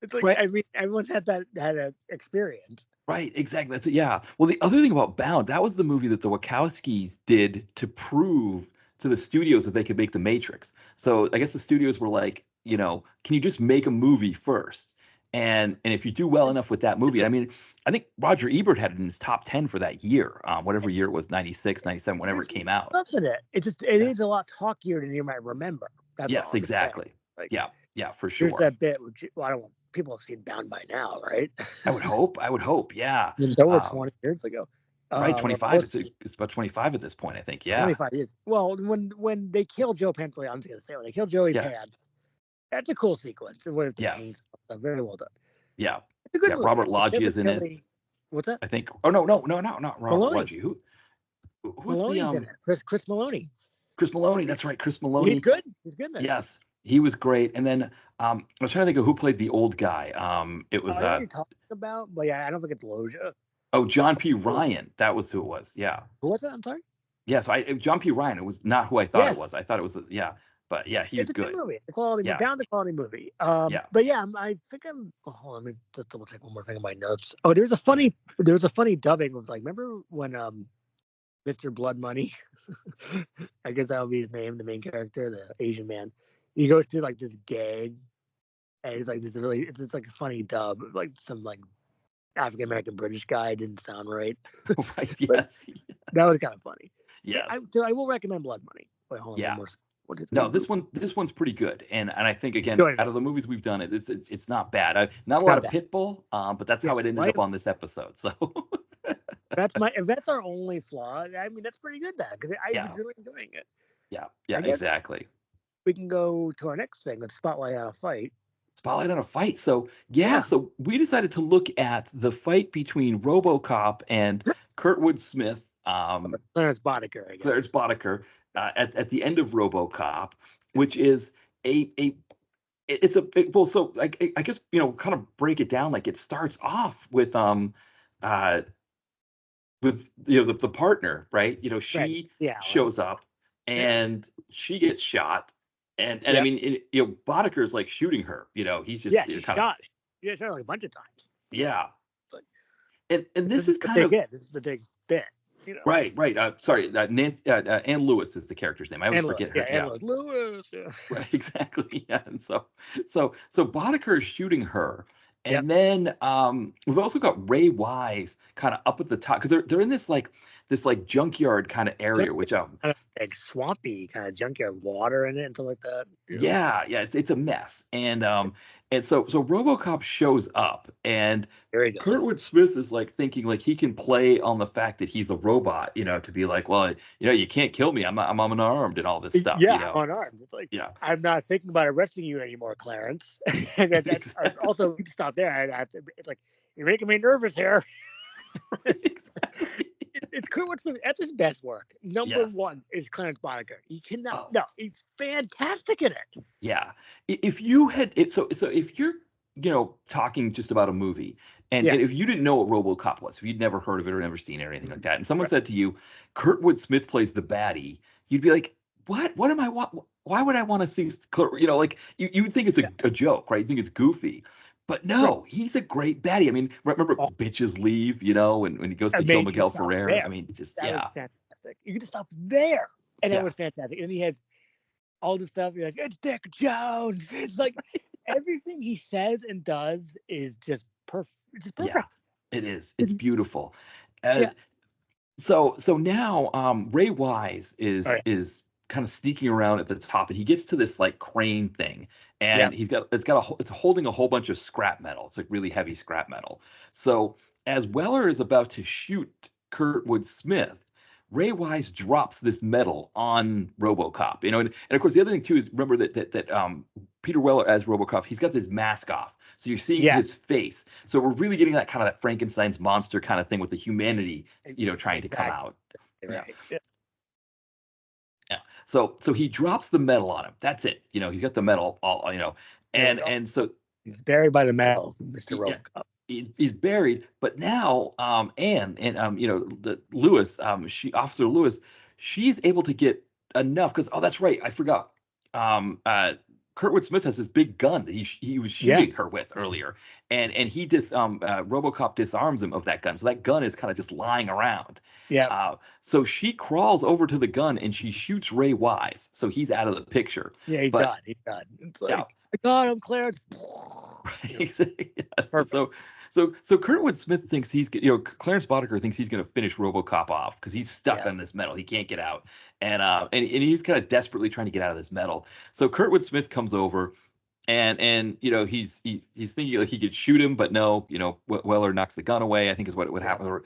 It's like, right. I mean, everyone's had an experience. Right, exactly. That's it. Yeah. Well, the other thing about Bound, that was the movie that the Wachowskis did to prove to the studios that they could make The Matrix. So I guess the studios were like, can you just make a movie first? And if you do well enough with that movie, I mean, I think Roger Ebert had it in his top 10 for that year, whatever year it was, 96, 97, whenever it came out. It is a lot talkier than you might remember. Yes, exactly. Like, yeah, for sure. There's that bit, which I don't want people have seen Bound by now, right? I would hope. Yeah. I mean, that was 20 years ago. Right. Or 25. close It's about 25 at this point, I think. Yeah. 25 years. Well, when they kill Joe Pantoliano, I'm just gonna say when they kill Joey Yeah. Pants, that's a cool sequence. With the paint Yes. stuff, very well done. Yeah. It's a good Yeah. movie. Robert Lodge is in it. Really, what's that? I think. Oh no, not Robert Maloney. Lodge. Who's Maloney's the in it. Chris Maloney. Chris Maloney? That's right, Chris He's Maloney. good. He's good in it. Yes, he was great. And then I was trying to think of who played the old guy. It was I know what you're talking about, but yeah, I don't think it's Loja. John P. Ryan. That was who it was. Yeah. Who was that? I'm sorry. Yeah. So John P. Ryan. It was not who I thought it Yes. was. I thought it was yeah. But yeah, he's It's a good. good movie. The quality, Yeah. Bound the quality movie. Yeah. But yeah, I think I'm. Oh, hold on, let me just double check one more thing on my notes. Oh, there's a funny dubbing of like, remember when Mr. Blood Money, I guess that would be his name, the main character, the Asian man. He goes through like this gag, and it's like it's like a funny dub, like some like African American British guy didn't sound right. Right. Yes. That was kind of funny. Yes. So I will recommend Blood Money. Wait, hold on. Yeah. One more. No, this one's pretty good, and I think again, out of the movies we've done, it's not bad. Not a lot of Pitbull, but that's how it ended up on this episode. So if that's our only flaw, I mean that's pretty good then, because I was really enjoying it. Yeah, exactly. We can go to our next thing, let's spotlight on a fight. Spotlight on a fight. So so we decided to look at the fight between RoboCop and Kurtwood Smith. Clarence Boddicker, I guess. Clarence Boddicker at the end of RoboCop, which is I guess kind of break it down. Like it starts off with the partner, right? She shows up and she gets shot, and I mean Boddicker's like shooting her. He's just she's shot. Yeah, shot like a bunch of times. Yeah, but, and this is kind of this is the big bit. Right. Sorry, Ann Lewis is the character's name. I always forget her. Yeah, Lewis. Yeah. Right, exactly. Yeah, and so Boddicker is shooting her, and then we've also got Ray Wise kind of up at the top because they're in this junkyard kind of area, which like swampy kind of junkyard, water in it and stuff like that. Yeah, it's a mess, and so RoboCop shows up, and Kurtwood Smith is like thinking like he can play on the fact that he's a robot, to be like, well, you can't kill me, I'm unarmed and all this stuff. Unarmed. It's like, I'm not thinking about arresting you anymore, Clarence. And that's also we can stop there. It's like you're making me nervous here. It's Kurtwood Smith at his best work. Number one is Clarence Boddicker. He cannot. No, he's fantastic in it. Yeah. If you had it, so if you're talking just about a movie, and if you didn't know what RoboCop was, if you'd never heard of it or never seen it or anything like that, and someone said to you, Kurtwood Smith plays the baddie, you'd be like, what? What am I? Why would I want to see? Like you would think it's a joke, right? You think it's goofy. But no, he's a great baddie. I mean, remember Bitches Leave, when he goes to kill Miguel Ferrer? There. I mean, just that was fantastic. You could just stop there. And that was fantastic. And he has all this stuff. You're like, it's Dick Jones. It's like everything he says and does is just perfect. It's just perfect. Yeah, it is. It's beautiful. So now Ray Wise is kind of sneaking around at the top, and he gets to this like crane thing, and it's holding a whole bunch of scrap metal. It's like really heavy scrap metal. So as Weller is about to shoot Kurtwood Smith, Ray Wise drops this metal on RoboCop. And of course the other thing too is remember that Peter Weller as RoboCop, he's got this mask off, so you're seeing his face. So we're really getting that kind of that Frankenstein's monster kind of thing with the humanity, trying to come out. Right. Yeah. So he drops the metal on him. That's it. He's got the metal all, and so he's buried by the metal, Mr. RoboCop. He's buried, but now Anne and the Lewis, Officer Lewis, she's able to get enough because that's right, I forgot. Kurtwood Smith has this big gun that he was shooting her with earlier, and he RoboCop disarms him of that gun, so that gun is kind of just lying around. So she crawls over to the gun and she shoots Ray Wise, so he's out of the picture. He's done. It's like, I got him, Clarence. So Kurtwood Smith thinks Clarence Boddicker thinks he's going to finish RoboCop off because he's stuck on this metal. He can't get out, and he's kind of desperately trying to get out of this metal. So Kurtwood Smith comes over, and he's thinking like he could shoot him, but no, Weller knocks the gun away, I think is what would happen.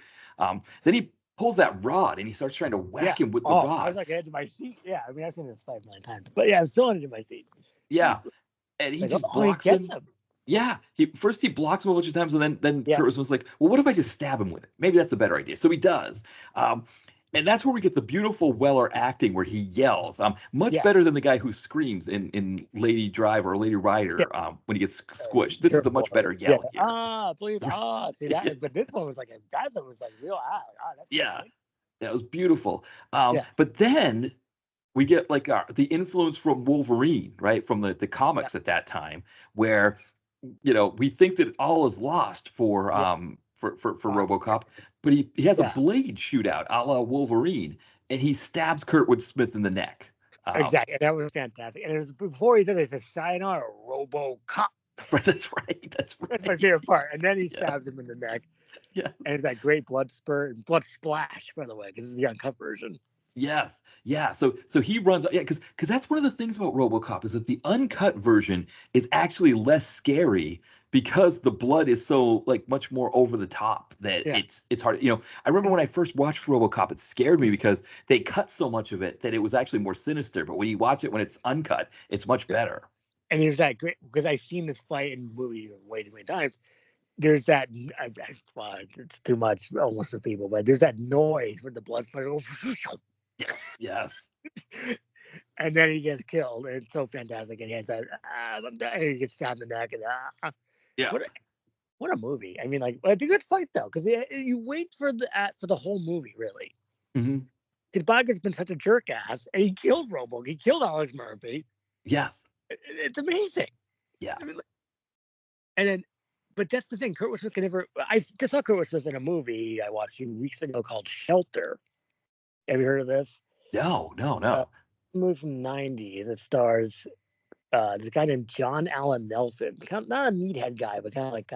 Then he pulls that rod and he starts trying to whack him with the rod. I was like edge of my seat. Yeah, I mean I've seen this 5 million times, but yeah, I'm still on edge of my seat. Yeah, and he just blocks him. Yeah, he blocks him a bunch of times, and then Kurtwood was like, "Well, what if I just stab him with it? Maybe that's a better idea." So he does, and that's where we get the beautiful Weller acting, where he yells, much better than the guy who screams in Lady Driver or Lady Rider when he gets squished. This is a much better yell here. Please, see that, but this one was like real. That's that was beautiful. But then we get like the influence from Wolverine, right, from the comics at that time, where we think that all is lost for RoboCop, but he has a blade shootout a la Wolverine, and he stabs Kurtwood Smith in the neck. Exactly, and that was fantastic. And it was before he did it, says "Sayonara, RoboCop." That's right. That's my favorite part. And then he stabs him in the neck. Yeah, and it's that great blood spurt and blood splash, by the way, because it's the uncut version. Yes. Yeah. So he runs. Yeah. Because that's one of the things about RoboCop is that the uncut version is actually less scary because the blood is so like much more over the top that it's hard. I remember when I first watched RoboCop, it scared me because they cut so much of it that it was actually more sinister. But when you watch it when it's uncut, it's much better. And there's that great, because I've seen this fight in movies way too many times. There's that, it's too much almost for people, but there's that noise with the blood goes. Yes. And then he gets killed. And it's so fantastic. And he has that, he gets stabbed in the neck. And what a movie. I mean, like, it's a good fight, though, because you wait for the whole movie, really. Because Boggart's been such a jerk ass, and he killed He killed Alex Murphy. Yes. It's amazing. Yeah. I mean, and then, but that's the thing. Kurtwood Smith can never. I just saw Kurtwood Smith in a movie I watched a few weeks ago called Shelter. Have you heard of this? No. A movie from the 90s. It stars this guy named John Allen Nelson. Not a meathead guy, but kind of like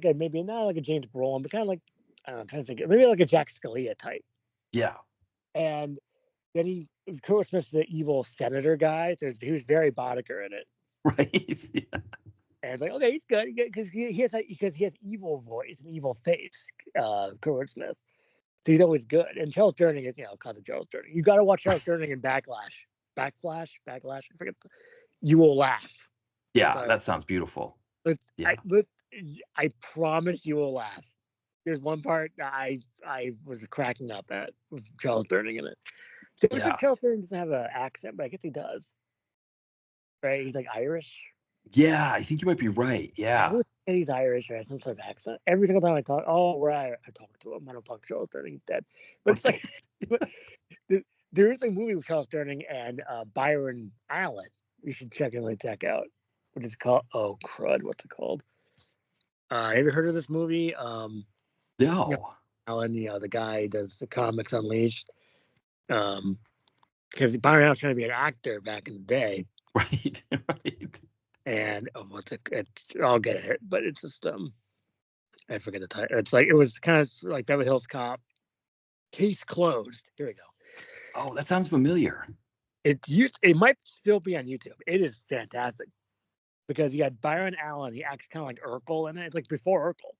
a maybe not like a James Brolin, but kind of like, I don't know, I'm trying to think, maybe like a Jack Scalia type. Yeah. And then Kurtwood Smith's the evil senator guy. So he was very Boddicker in it. Right. Yeah. And it's like, okay, he's good because he has evil voice and evil face, Kurtwood Smith. So he's always good. And Charles Durning is, cousin Charles Durning. You got to watch Charles Durning in Backlash. I forget. You will laugh. Yeah, that sounds beautiful. I promise you will laugh. There's one part that I was cracking up at with Charles Durning in it. So like Charles Durning doesn't have an accent, but I guess he does. Right? He's like Irish. Yeah, I think you might be right. Yeah. He's Irish or has some sort of accent. Every single time I talk, I talk to him. I don't talk to Charles Durning. He's dead. But it's like, there is a movie with Charles Durning and Byron Allen. You should check out. What is it called? Oh, crud. What's it called? Have you heard of this movie? No. Allen, the guy does the Comics Unleashed. Because Byron Allen's trying to be an actor back in the day. Right. And I'll get it, but it's just I forget the title. It's like it was kind of like Beverly Hills Cop. Case closed. Here we go. Oh, that sounds familiar. It might still be on YouTube. It is fantastic because you got Byron Allen. He acts kind of like Urkel, and it's like before Urkel.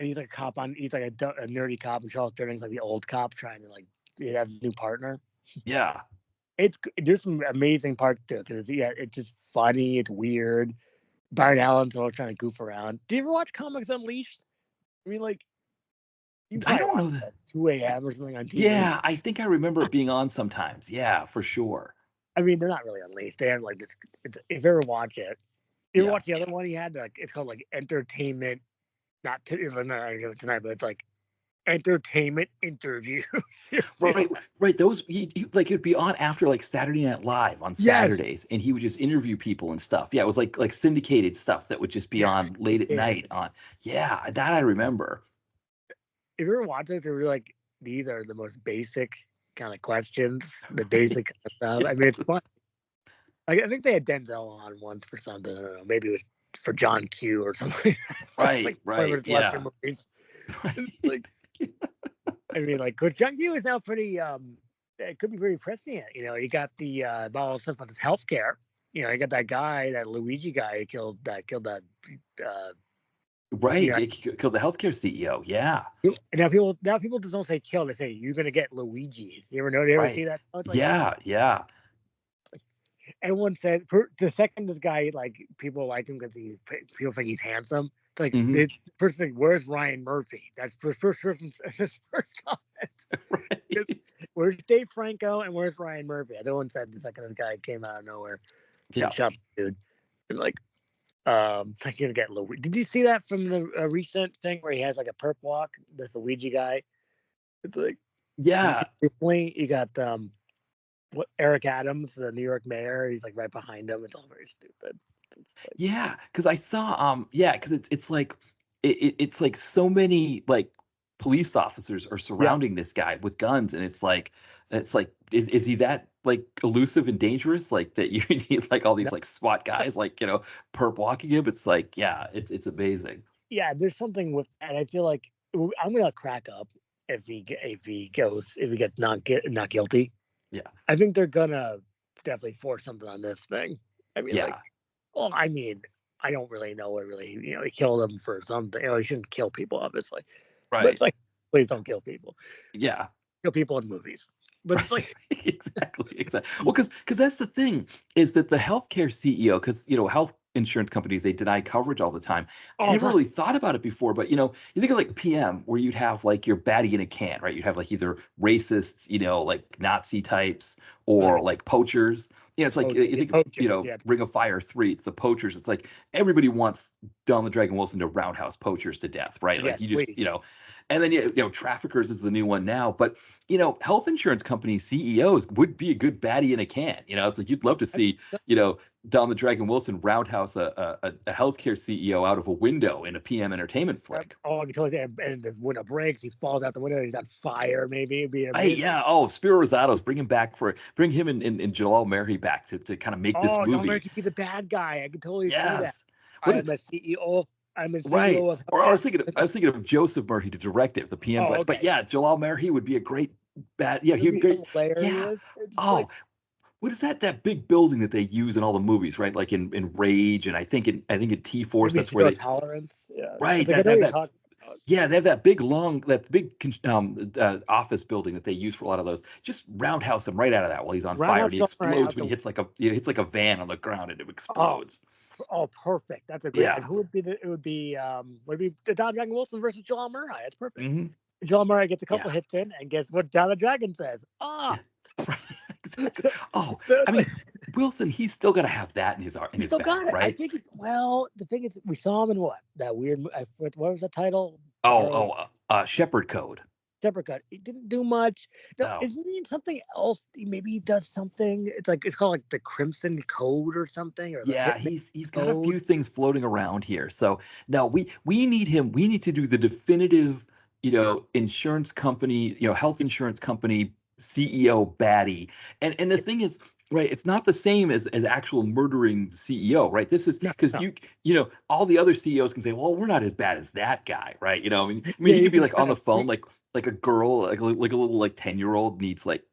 And he's like a cop he's like a nerdy cop, and Charles Durning's like the old cop trying to he has his new partner. Yeah. There's some amazing parts to it because it's just funny, it's weird. Byron Allen's all trying to goof around. Do you ever watch Comics Unleashed? I mean, I don't know that 2 a.m. or something on TV. Yeah, I think I remember it being on sometimes. Yeah, for sure. I mean, they're not really unleashed. They have this. If you ever watch it, you ever watch the other one he had? It's called Entertainment. Not tonight, but it's Entertainment Interviews. right. Those it'd be on after Saturday Night Live on Saturdays, and he would just interview people and stuff. Yeah, it was like syndicated stuff that would just be on late at night on. Yeah, that I remember. If you ever watch this, they're these are the most basic kind of questions, the basic kind of stuff. I mean, it's fun. I think they had Denzel on once for something. I don't know. Maybe it was for John Q or something. Right. Yeah. Movies. I mean, because John Q is now pretty it could be very prescient. You got the all stuff about this healthcare. You got that guy, that Luigi guy who killed that. Uh, Right. yeah. It killed the healthcare CEO. Yeah. And now people just don't say kill. They say you're gonna get Luigi. You ever see Right. that? It's like Yeah. Yeah. everyone said the second this guy, like, people like him because people think he's handsome. It's like Hmm. the first thing, where's Ryan Murphy? That's the first person. His first comment. Right. Where's Dave Franco and where's Ryan Murphy? Everyone said the second this guy came out of nowhere Yeah. and shot the dude. And like, think you're gonna get Luigi. Did you see that from the recent thing where he has like a perp walk? This Luigi guy. It's like, did you Yeah. see recently? You got what, Eric Adams, the New York mayor. He's like right behind him. It's all very stupid. It's like, Yeah, because I saw yeah, because it's like it's like so many like police officers are yeah, surrounding this guy with guns, and it's like is he that like elusive and dangerous like that you need like all no, these like SWAT guys like perp walking him? It's like yeah, it's amazing. yeah. There's something with, and I feel like I'm gonna crack up if he gets not guilty. Yeah, I think they're gonna definitely force something on this thing. I mean, like, yeah, well, I mean, I don't really know what really, he killed him for something. He shouldn't kill people, obviously, but it's right, like, please don't kill people. yeah. Kill people in movies, but it's like, Exactly, exactly. Well, because that's the thing is that the healthcare CEO, because health insurance companies they deny coverage all the time. I all the never time. really thought about it before, but you think of like PM, where you'd have like your baddie in a can, right? You'd have like either racist, like Nazi types or Right. like poachers. It's like you think of, Poachers, yeah. Ring of Fire 3, it's the poachers. It's like everybody wants Don the Dragon Wilson to roundhouse poachers to death, right? Like Yes, you just, please. and then traffickers is the new one now, but health insurance company CEOs would be a good baddie in a can. It's like you'd love to I, see, Don the Dragon Wilson roundhouse a healthcare CEO out of a window in a PM entertainment flick. I can totally, and the window breaks, he falls out the window, he's on fire, maybe. It'd be Hey, amazing. yeah. Oh, Spiro Rosato's bring him and Jalal Murray back to kind of make this Oh, John Mayer movie. could be the bad guy. I can totally see that. Yes. What I is am a CEO. I'm a right? CEO of Or healthcare. I was thinking of Joseph Murray to direct it, the PM. Oh, But okay. yeah, Jalal Murray would be a great bad. Yeah, It he would would be be great. Yeah. hilarious. It's Oh, like, what is that big building that they use in all the movies, right? Like in Rage, and I think in T Force, maybe that's where zero they tolerance. Yeah. It's right like, I that know what that you're that talking about. yeah, they have that big office building that they use for a lot of those. Just roundhouse him right out of that while he's on fire, Roundhouse and he Joffrey explodes out when the. he hits like a van on the ground, and it Oh, explodes. perfect. That's a great. And Yeah. who would be the? It would be the Don Dragon Wilson versus Jamal Murray. That's perfect. Hmm. Jamal Murray gets a couple Yeah. hits in, and guess what? Don the Dragon says, Yeah. ah. Right. Exactly. Oh, I mean, Wilson, he's still got to have that in We his still bag, got it. I right? think it's, well. The thing is, we saw him in what, that weird. What was the title? Oh, Borrowed Shepherd Code. Separate Cut. He didn't do much. No, No. isn't he in something else? Maybe he does something. It's called like the Crimson Code or something, or the Yeah, Hitman he's got a few Code. things floating around here. So no, we need him. We need to do the definitive, insurance company, health insurance company CEO baddie. And the Yeah. thing is, right, it's not the same as actual murdering the CEO, right? This is No, because no. all the other CEOs can say, well, we're not as bad as that guy, right? I mean, Yeah, he you could be can like on kind the of phone, like a girl, like a little like 10-year-old needs like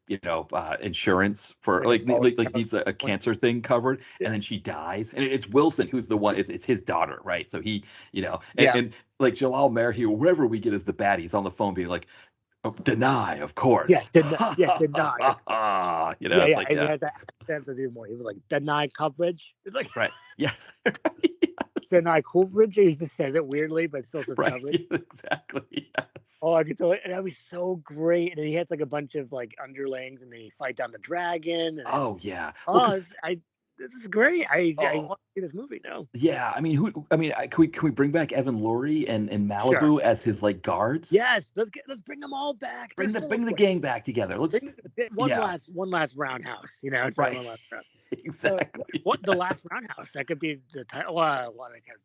insurance for like a boat. like needs a cancer thing covered, Yeah, and then she dies, and it's Wilson who's the one. It's his daughter, right? So he, and yeah, like Jalal Merhi, wherever we get as the baddies on the phone, being like, oh, deny, of course, yeah. Deny. Yeah, it's yeah. like And he yeah, had that accent to do more. He was like, deny coverage. It's like right, yeah, deny coverage. He just says it weirdly, but still says right, coverage. yeah, exactly, yes. Oh, I could totally, and that'd be so great. And then he has like a bunch of like underlings, and then he fight down the dragon. And Oh yeah, well, oh, this is great. I oh want to see this movie now. yeah, I mean, can we bring back Evan Lurie and Sure. Malibu as his like guards? Yes, let's bring them all back. They're so Bring the great. gang back together. Let's Bring yeah, one last roundhouse. It's right, one last round. exactly. What the last roundhouse? That could be the title. What I can.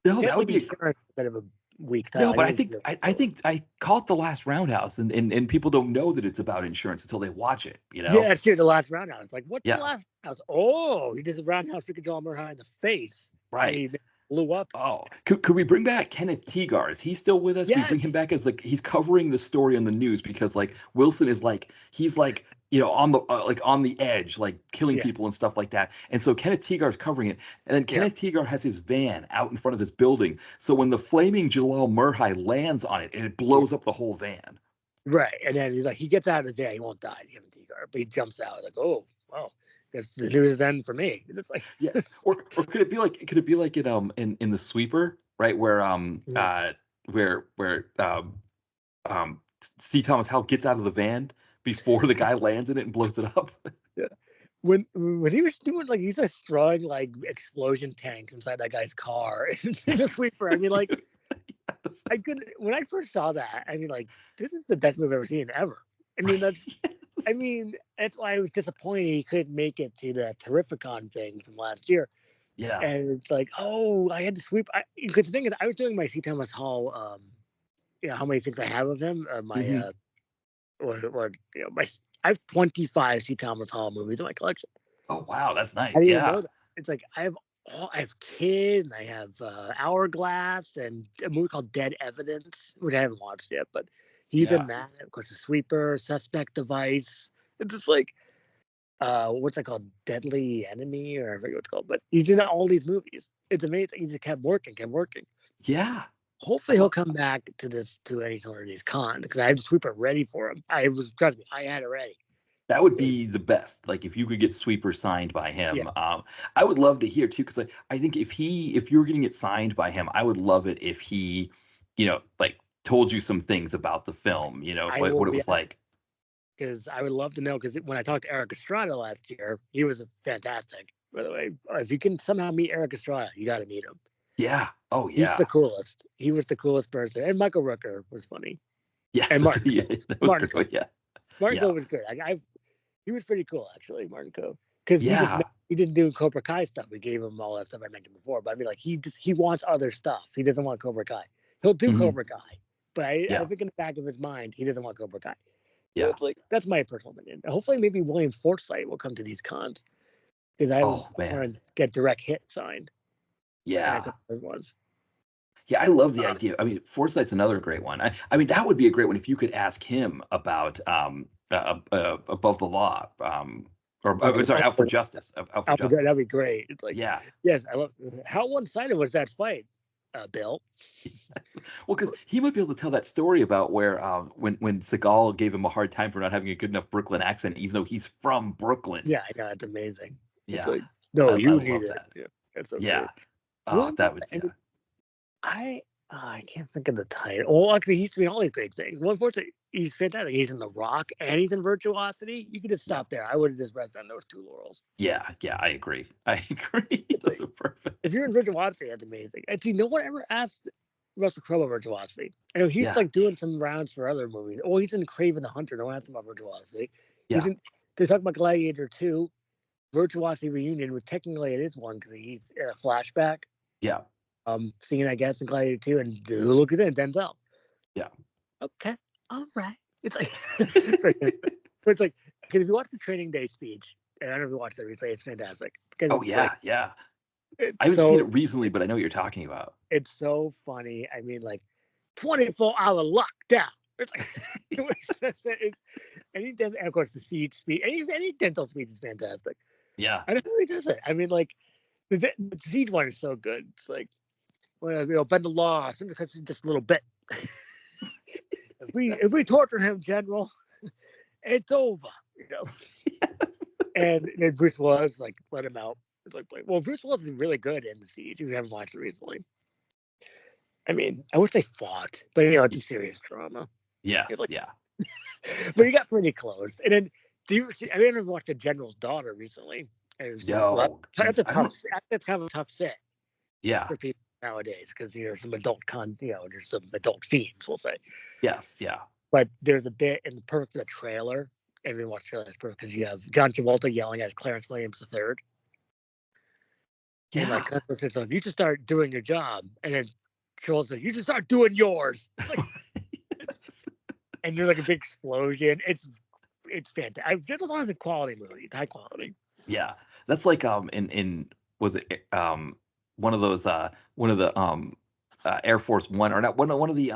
No, that would Deadly be Insurance is a bit of a weak title. no, I but I think think I think I call it the last roundhouse, and people don't know that it's about insurance until they watch it. yeah, it's here, the last roundhouse. Like, what's the Yeah, last roundhouse? Oh, he does a roundhouse to John Murray in the face, and right. he blew up. Oh, could we bring back Kenneth Teagar? Is he still with us? We bring him Yes, back as like he's covering the story on the news because like Wilson is like he's like on the like on the edge, like killing Yeah, people and stuff like that. And so Kenneth Teagar's covering it, and then yeah, Kenneth Teagar has his van out in front of this building. So when the flaming Jalal Murhai lands on it, and it yeah. blows up the whole van. Right. And then he's like, he gets out of the van, he won't die, Kevin Teagar, but he jumps out like, oh, well, guess the news is end for me. And it's like, Yeah. Or could it be like in the Sweeper, right? Mhm. Where C. Thomas Howell gets out of the van before the guy lands in it and blows it up. Yeah. When he was doing like he's just throwing like explosion tanks inside that guy's car in the Yes. sweeper. I mean, like Yes. I couldn't when I first saw that. I mean, like this is the best movie I've ever seen ever. I mean, I Yes. mean that's why I was disappointed he couldn't make it to the Terrificon thing from last year. Yeah. And it's like, oh, I had to sweep. Because the thing is, I was doing my C. Thomas Hall. How many things I have of him? My Mhm. or my I have 25 C. Thomas Hall movies in my collection. Oh wow, that's nice. I didn't even Yeah. know that. It's like I have Kid, and I have Hourglass, and a movie called Dead Evidence, which I haven't watched yet, but he's in Yeah. that. Of course, The Sweeper, Suspect Device. It's just like what's that called? Deadly Enemy, or I forget what it's called. But he's in all these movies. It's amazing. He just kept working, kept working. Yeah. I Hopefully he'll love come back to any sort of these cons because I have the Sweeper ready for him. Trust me, I had it ready. that would So, be the best. Like if you could get Sweeper signed by yeah, him. I would love to hear too, because I think if you were getting it signed by him, I would love it if he, like told you some things about the film, I what will it be was like. because I would love to know. Because when I talked to Eric Estrada last year, he was fantastic. By the way, if you can somehow meet Eric Estrada, you got to meet him. Yeah. Oh He's the yeah. coolest. He was the coolest person, and Michael Rooker was funny, Yes. and Martin Yeah, Coe. that was Martin pretty Coe. good. Yeah. Martin Yeah. Coe was good. He was pretty cool actually, Martin Coe, because Yeah. he didn't do Cobra Kai stuff. We gave him all that stuff I mentioned before, but I mean, like he wants other stuff. He doesn't want Cobra Kai. He'll do Hmm. Cobra Kai, but I Yeah. think in the back of his mind, he doesn't want Cobra Kai. So Yeah. it's like that's my personal opinion. Hopefully, maybe William Forsythe will come to these cons because I Oh want man. to get direct hit signed and a Yeah. couple of ones. Yeah, I love the Uh, idea. I mean, Forsythe's another great one. I mean, that would be a great one if you could ask him about Above the Law, sorry, Out for Justice, Out for Alpha, that'd Justice. be great. It's like, Yeah. yes, I love. How one-sided was that fight, Bill? Yes. Well, because he might be able to tell that story about where when Seagal gave him a hard time for not having a good enough Brooklyn accent, even though he's from Brooklyn. Yeah, I know it's amazing. It's Yeah, like, no, I you would need love it. that. Yeah, that's so Yeah. great. Oh, William that Forsythe. was I yeah. mean, I I can't think of the title. Well, actually, he's doing all these great things. He's fantastic. He's in The Rock and he's in Virtuosity. You could just Yeah. stop there. I would have just rested on those two laurels. Yeah. Yeah. I agree. I agree. It's Those like are perfect. if you're in Virtuosity, that's amazing. And see, no one ever asked Russell Crowe about Virtuosity. I know he's Yeah. like doing some rounds for other movies. Oh, he's in Craven the Hunter. No one asked him about Virtuosity. He's Yeah. in. They talk about Gladiator 2, Virtuosity reunion, which technically it is one because he's in a flashback. Yeah. Singing, I guess, in Gladiator 2, and look at it, Denzel. Yeah. Okay, all right. It's like, it's like because if you watch the Training Day speech, and I don't know if you watched it recently, it's fantastic because Oh it's like yeah. Yeah. it's I haven't seen so it recently, but I know what you're talking about. it's so funny. I mean, like 24-hour lockdown. It's like it's and of course the siege speech, any dental speech is fantastic. Yeah. I don't know how he does it. I mean, like the siege one is so good. It's like, well, bend the law, sometimes just a little bit. If we torture him, General, it's over. You know. Yes. And then Bruce Willis like let him out. It's like, well, Bruce Willis is really good in the siege. If you haven't watched it recently, I mean, I wish they fought, but it's a serious drama. It's Yes. like, Yeah. but you got pretty close. And then, do you see? I mean, I never watched The General's Daughter recently. And it was like, well, No. that's Geez. a I tough. don't. That's kind of a tough set Yeah. for people nowadays because there's some adult there's some adult themes, we'll say. Yes. Yeah. But there's a bit in the perfect for the trailer. Everyone watched the trailer. It's perfect because you have John Travolta yelling at Clarence Williams III. And like Yeah. Clarence says, "You should start doing your job." And then Travolta says, "You should start doing yours." It's like, and there's like a big explosion. It's fantastic. Just as long as it's a quality movie, it's high quality. Yeah. That's like in was it one of those one of the Air Force One or not one of the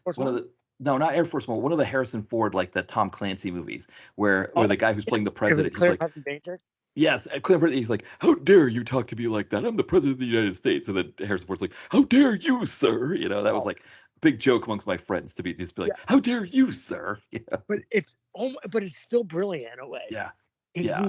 First one of one? the No, not Air Force One. One of the Harrison Ford, like the Tom Clancy movies, where Oh, the guy who's playing the it was president, he's Clear like, Present Danger. yes, he's like, how dare you talk to me like that? I'm the president of the United States. And then Harrison Ford's like, how dare you, sir? That was Oh, like a big joke amongst my friends to be just be yeah, like, how dare you, sir? but it's still brilliant in a way. Yeah, Is yeah,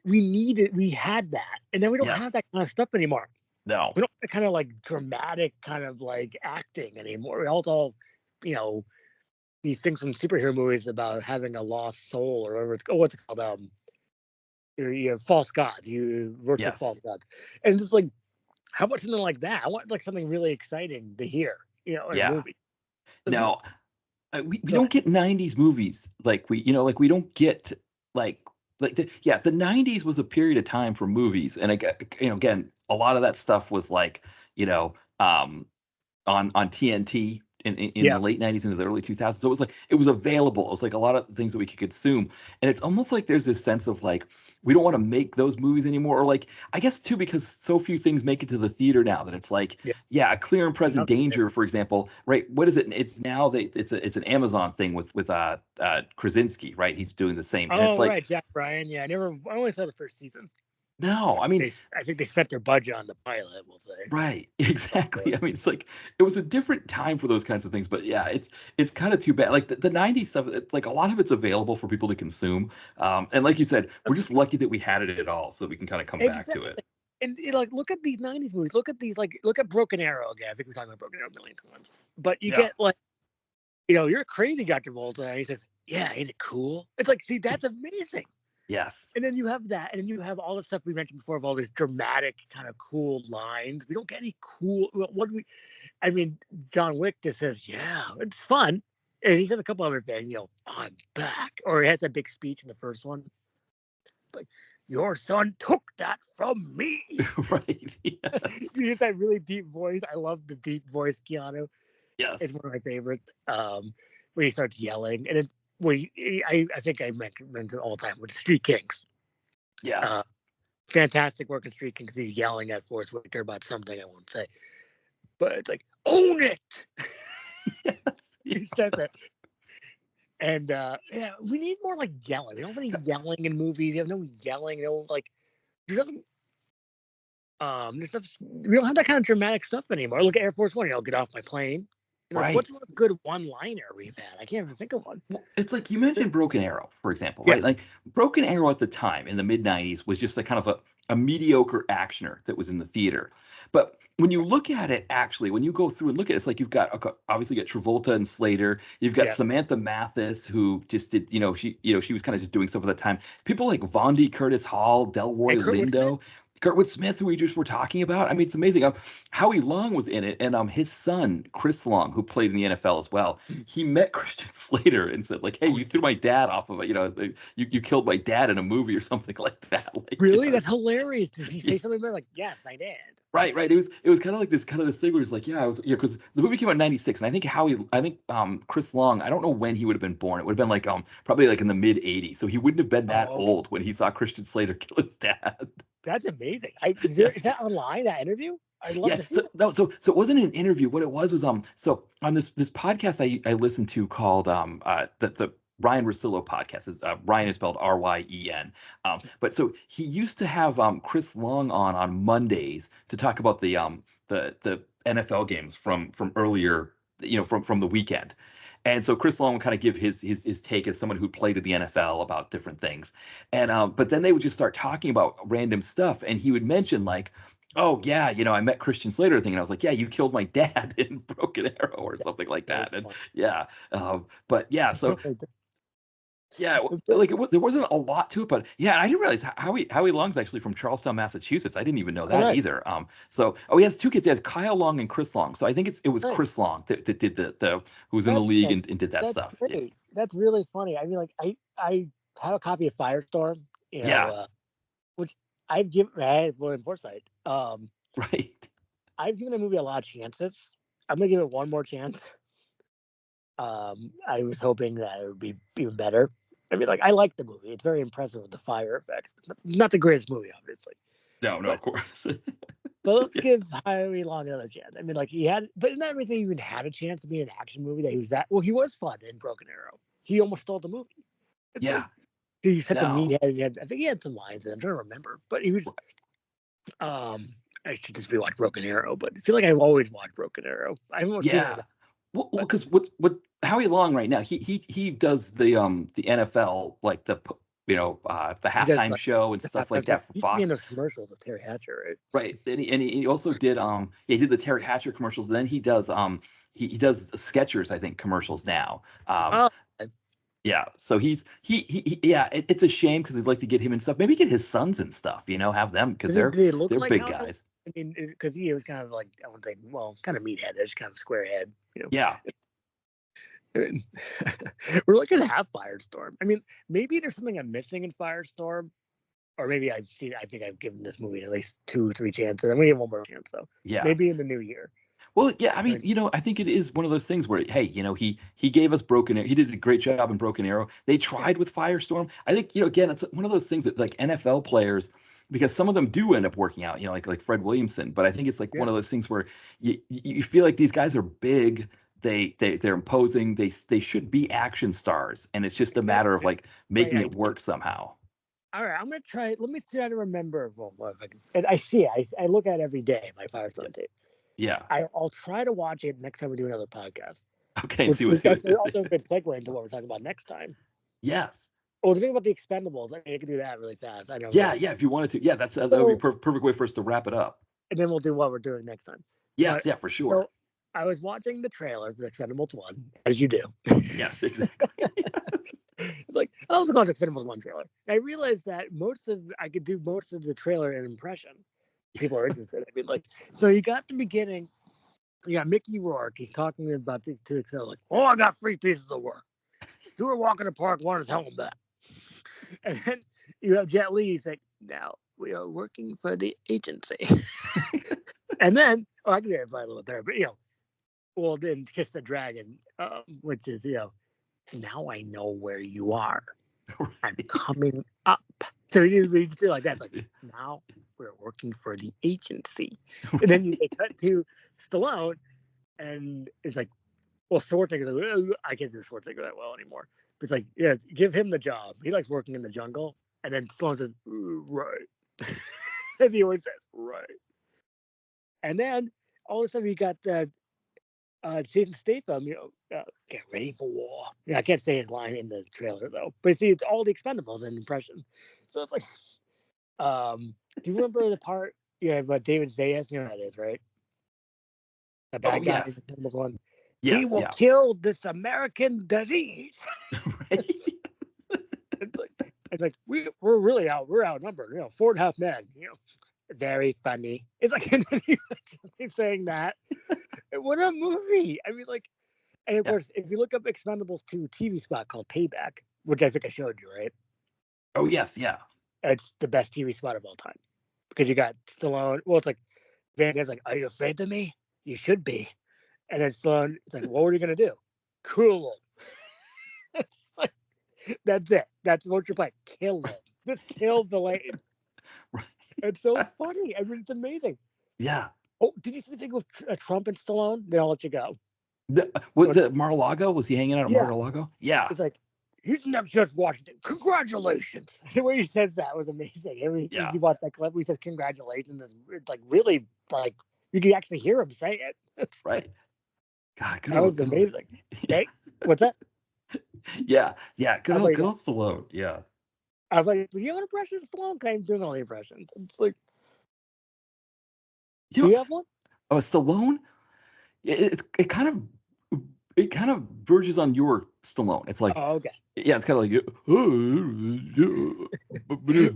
we had that, and then we don't have yes, that kind of stuff anymore. no, We don't have that kind of like dramatic kind of like acting anymore. We all, you know, these things from superhero movies about having a lost soul or whatever what's it called? You have false gods. You worship yes, false gods, and it's like how about something like that? I want like something really exciting to hear, in a yeah. movie. Now, we Go don't ahead. get 90s movies like like we don't get like the 90s was a period of time for movies, and again, a lot of that stuff was like, you know, um on TNT in the Yeah, late 90s into the early 2000s. So it was like it was available. It was like a lot of things that we could consume. And it's almost like there's this sense of like we don't want to make those movies anymore. Or like I guess too, because so few things make it to the theater now that it's like, yeah. yeah, a clear and present Junkier. danger, for example, right? What is it? It's now it's an Amazon thing with Krasinski, right? He's doing the same. And it's Oh like, right, Jack Bryan. Yeah, I only saw the first season. no, I mean, I think they spent their budget on the pilot. We'll say. right, But, exactly. I mean, it's like it was a different time for those kinds of things, but yeah, it's kind of too bad. Like the 90s stuff, it's like a lot of it's available for people to consume. And like you said, we're just lucky that we had it at all, so we can kind of come back to it. exactly. And like, look at these '90s movies. Look at these, like, look at Broken Arrow again. I think we talked about Broken Arrow a million times. But you Yeah. get like, you're crazy, Dr. Volta. And he says, "Yeah, ain't it cool?" It's like, see, that's amazing. Yes. And then you have that, and then you have all the stuff we mentioned before of all these dramatic, kind of cool lines. We don't get any cool. What do we? I mean, John Wick just says, "Yeah, it's fun," and he says a couple other things. I'm back, or he has a big speech in the first one, like, "Your son took that from me." Right. Yes. You get that really deep voice. I love the deep voice, Keanu. It's Yes. one of my favorites. When he starts yelling, and I think I mentioned it all the time with Street Kings. Uh, Yes. Fantastic work in Street Kings. He's yelling at Forrest Whitaker about something I won't say, but it's like, own it. Yes. Yeah. He says it. And yeah, we need more like yelling. We don't have any yelling in movies. You have no yelling. No, like, there's nothing. We don't have that kind of dramatic stuff anymore. Look at Air Force One. Get off my plane. Like, Right. what's one good one-liner we've had? I can't even think of one. Well, it's like you mentioned Broken Arrow, for example, Yeah, right? Like Broken Arrow at the time in the mid 90s was just a kind of a mediocre actioner that was in the theater. But when you look at it, actually, when you go through and look at it, it's like you've got obviously got Travolta and Slater. You've got yeah. Samantha Mathis, who just did, she was kind of just doing stuff at the time. People like Vondi Curtis Hall, And Delroy Kurtwood Smith. Lindo, Kurtwood Smith, who we just were talking about. I mean, it's amazing. Howie Long was in it, and his son Chris Long, who played in the NFL as well, he met Christian Slater and said like, "Hey, Oh, you threw my dad off of it. You killed my dad in a movie or something like that." Like, really? That's hilarious. Did he yeah, say something about like, yes, I did? right, right. It was kind of like this thing where it's like, yeah, I was, because the movie came out in '96, and I think Chris Long, I don't know when he would have been born. It would have been like probably like in the mid '80s, so he wouldn't have been that Oh, okay. old when he saw Christian Slater kill his dad. That's amazing. Yeah. Is that online, that interview? I'd love Yeah, to see so that. no, so it wasn't an interview. What it was so on this podcast I listened to called the Ryan Russillo podcast. Is Ryan is spelled Ryen. But so he used to have Chris Long on Mondays to talk about the NFL games from earlier, from the weekend. And so Chris Long would kind of give his take as someone who played in the NFL about different things. And but then they would just start talking about random stuff, and he would mention like, oh yeah, I met Christian Slater thing, and I was like, yeah, you killed my dad in Broken Arrow or something like That that. was And fun. yeah, but yeah, so yeah, there wasn't a lot to it, but yeah, I didn't realize Howie Long's actually from Charlestown, Massachusetts. I didn't even know Oh, that nice. either. So he has two kids. He has Kyle Long and Chris Long. So I think it was Nice. Chris Long that did the who was in the That's league fan- and did that that's stuff. Yeah, great. That's really funny. I mean, like, I have a copy of Firestorm, yeah, which I had William Forsythe. right. I've given the movie a lot of chances. I'm gonna give it one more chance. I was hoping that it would be even better. I mean, like, I like the movie. It's very impressive with the fire effects. Not the greatest movie, obviously, No, no, but of course. But let's give Huey Long another chance. I mean, like he had, but not everything even had a chance to be an action movie. That he was that. Well, he was fun in Broken Arrow. He almost stole the movie. It's Yeah. like he's such a No. meathead. I think he had some lines in it. I'm trying to remember, but he was. I should just rewatch Broken Arrow, but I feel like I've always watched Broken Arrow. I haven't watched Yeah. Well, because what Howie Long right now, he does the NFL, like the halftime show and stuff like that for He used to be in Fox. those commercials with Terry Hatcher, right? Right. And he also did he did the Terry Hatcher commercials, and then he does he does Skechers, I think, commercials now. Oh, Yeah, so it's a shame because we'd like to get him and stuff. Maybe get his sons and stuff, have them because did they look they're like big Howie? guys. I mean, because he was kind of like, I wouldn't say, well, kind of meathead, just kind of square head, Yeah. We're looking to have Firestorm. I mean, maybe there's something I'm missing in Firestorm, or maybe I think I've given this movie at least 2-3 chances. I'm gonna give one more chance though. Yeah. Maybe in the new year. Well, yeah, I mean, I think it is one of those things where, hey, he gave us Broken Arrow. He did a great job in Broken Arrow. They tried with Firestorm. I think, again, it's one of those things that like NFL players, because some of them do end up working out, like Fred Williamson. But I think it's like one of those things where you feel like these guys are big. They're imposing. They should be action stars, and it's just a matter of like making it work somehow. All right, I'm gonna try. Let me try to remember. Well, if I can, and I see it. I look at it every day. My Firestorm tape. Yeah. I'll try to watch it next time we do another podcast. Okay. See what's also a good segue into what we're talking about next time. Yes. Oh, the thing about the Expendables, I mean, I can do that really fast. I know. Yeah, if you wanted to. Yeah, that would be perfect way for us to wrap it up. And then we'll do what we're doing next time. Yes, for sure. So I was watching the trailer for Expendables 1, as you do. Yes, exactly. It's like, I was going to Expendables 1 trailer. And I realized that I could do most of the trailer in impression. People are interested. I mean, like, so you got the beginning. You got Mickey Rourke. He's talking about to Excel like, "Oh, I got 3 pieces of work. 2 are walking the park, 1 is home back." And then you have Jet Li. He's like, "Now we are working for the agency." And then, I can get it by a little bit better, but well, then Kiss the Dragon, which is now I know where you are. I'm coming up. So you just do like that. It's like, now we're working for the agency. And then they cut to Stallone, and it's like, well, Schwarzenegger's like, I can't do Schwarzenegger that well anymore. But it's like, yeah, give him the job. He likes working in the jungle. And then Stallone says, right. As he always says, right. And then all of a sudden you got Jason Statham, get ready for war. I can't say his line in the trailer though. But see, it's all the Expendables in impression. So it's like, do you remember the part? But David Zayas, you know what that is, right? The bad guy. Yes. One. Yes, he will kill this American disease. Right. it's like we're really we're outnumbered. 4.5 men. Very funny. It's like he's saying that. What a movie! I mean, like, and of course, if you look up Expendables 2 TV spot called Payback, which I think I showed you, right? Oh yes, yeah. It's the best TV spot of all time because you got Stallone. Well, it's like Van Damme's like, "Are you afraid of me? You should be." And then Stallone, it's like, "What were you gonna do? Cool him." It's like, that's it. That's what you're playing. Kill him. Just kill the lane. Right. It's so funny. I mean, it's amazing. Yeah. Oh, did you see the thing with Trump and Stallone? Then I'll let you go. Was it Mar-a-Lago? Was he hanging out at Mar-a-Lago? Yeah. It's like, he's never since Washington. Congratulations. The way he says that was amazing. You watch that clip where he says congratulations. It's like really like you can actually hear him say it. Right. God, that was amazing. Hey, what's that? Yeah. Good old Stallone. Yeah. I was like, do you have an impression of Stallone? I'm doing all the impressions. It's like, do you have one? Oh, Stallone? It kind of verges on your Stallone. It's like, oh, okay. Yeah, it's kind of like,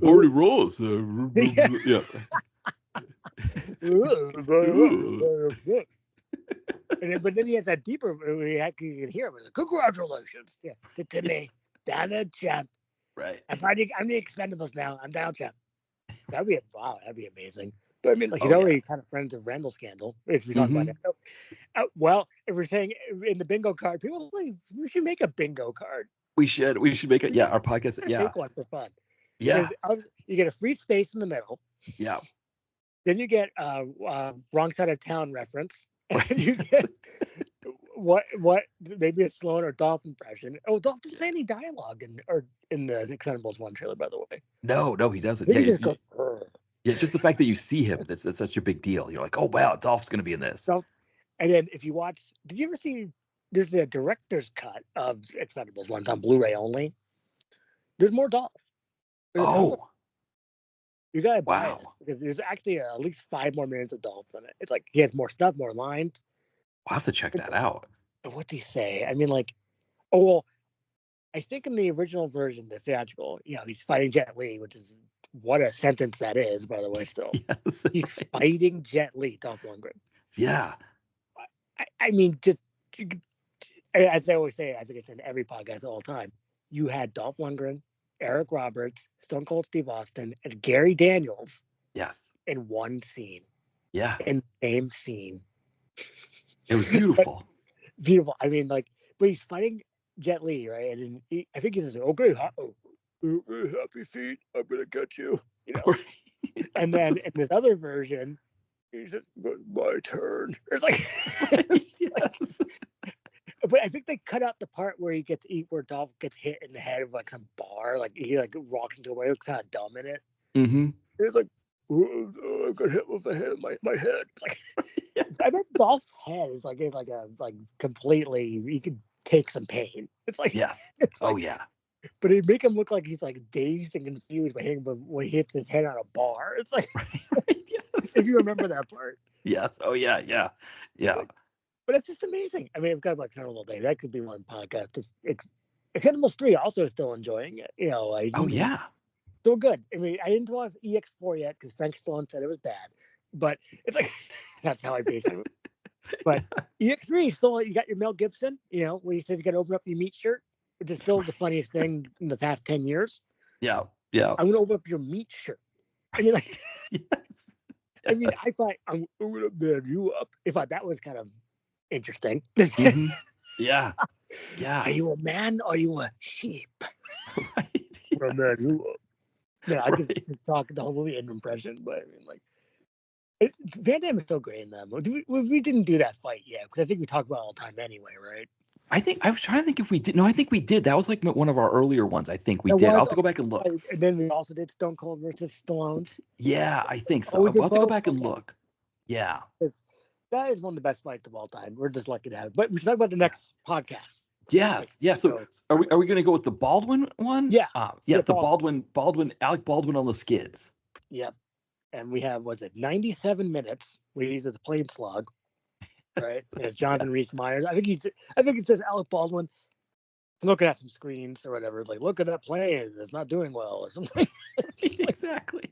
Barney Ross. Yeah. But then he has that deeper. You can hear him. Like, congratulations, to me, Donald Trump. Right. I'm the Expendables now. I'm Donald Trump. That'd be amazing. But I mean, like he's already kind of friends of Randall Scandal. If we talk about it. Well, if we're saying in the bingo card, people like we should make a bingo card. We should make it. Yeah, our podcast. Yeah, make one for fun. Yeah, you get a free space in the middle. Yeah. Then you get wrong side of town reference, and Right. you get what maybe a Sloan or Dolph impression. Oh, Dolph doesn't say any dialogue in the Expendables 1 trailer, by the way. No, he doesn't. I think Yeah, he just goes, yeah, it's just the fact that you see him that's such a big deal. You're like, oh wow, Dolph's going to be in this. Dolph. And then if you watch, did you ever see? There's a director's cut of Expendables 1 on Blu-ray only. There's more Dolph. There's a ton of, Oh, you gotta buy it wow. because there's actually at least 5 more minutes of Dolph in it. It's like he has more stuff, more lines. I'll have to check that out. What'd he say? I mean, like, oh well, I think in the original version, the theatrical, he's fighting Jet Li, which is what a sentence that is, by the way. Still, Yes. he's fighting Jet Li, Dolph Lundgren. Yeah. I mean, just as I always say, I think it's in every podcast all the time. You had Dolph Lundgren, Eric Roberts, Stone Cold Steve Austin, and Gary Daniels Yes. in one scene, Yeah. in the same scene. It was beautiful. Beautiful. I mean, like, but he's fighting Jet Li, right? And I think he says, "Okay, happy feet, I'm gonna get you," And then in this other version, he said, "My turn." It's like, Yes. but I think they cut out the part where where Dolph gets hit in the head of like some bar, like he like walks into a way, looks kind of dumb in it. Mm-hmm. It's like, I got hit with a head, my head. It's like, I bet Dolph's head is like completely. He could take some pain. It's like, Yes. Oh yeah. But it make him look like he's like dazed and confused by hitting when he hits his head on a bar. It's like, Yes. if you remember that part. Yes. Oh yeah. Yeah. Yeah. But it's just amazing. I mean, I've got about Expendables all day. That could be one podcast. Expendables 3 also is still enjoying it. Oh yeah. Still good. I mean, I didn't watch EX4 yet because Frank Stallone said it was bad. But it's like, that's how I base it. But EX3 still, you got your Mel Gibson, when he says you got to open up your meat shirt, which is still the funniest thing in the past 10 years. Yeah. Yeah. I'm going to open up your meat shirt. I mean, like, Yes. I mean, I thought, I'm going to man you up. I thought that was kind of interesting. Mm-hmm. Yeah. Yeah. Are you a man or are you a sheep? Right. I'm gonna man you up. Yeah, I could Right. just talk the whole movie in impression, but I mean, like, Van Damme is so great in that movie. We didn't do that fight yet because I think we talk about it all the time anyway, right? I was trying to think if we did. No, I think we did. That was like one of our earlier ones. I think we It did. I'll was, have to go back and look. and then we also did Stone Cold versus Stallone. Yeah, I think so. Oh, we We'll did have to go both? back and Okay. look. Yeah. That is one of the best fights of all time. We're just lucky to have it. But we should talk about the next podcast. Yes. Yeah. So are we going to go with the Baldwin one? Yeah. Yeah. The Baldwin, Alec Baldwin on the skids. Yep. And we have, 97 minutes where he uses a plane slug, right? And it's Jonathan Rhys Meyers. I think it says Alec Baldwin looking at some screens or whatever. It's like, look at that plane. It's not doing well or something. Exactly.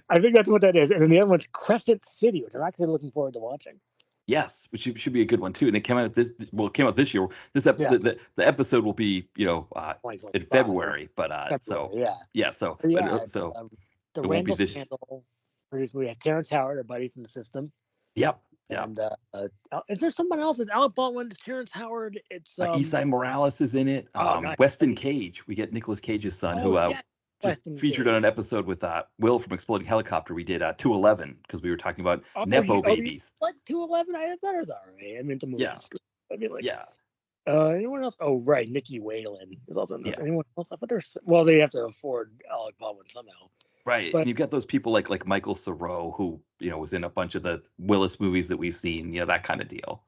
I think that's what that is. And then the other one's Crescent City, which I'm actually looking forward to watching. Yes, which should be a good one too. And it came out it came out this year. The episode will be, in February, but so the it won't be Randall this. Scandal. We have Terrence Howard, our buddy from the system. Yep. And is there someone else? It's Alec Baldwin, it's Terrence Howard. It's Esai Morales is in it. Weston Cage. We get Nicolas Cage's son, who just featured on an episode with Will from Exploding Helicopter. We did 211 because we were talking about Nepo babies. What's 211? I have better already. I mean, it's a movie. Yeah. I mean, like, yeah. Anyone else? Oh, right. Nikki Whalen is also in this. Anyone else? I thought they have to afford Alec Baldwin somehow. Right. But, and you've got those people like Michael Cera, who, was in a bunch of the Willis movies that we've seen, that kind of deal.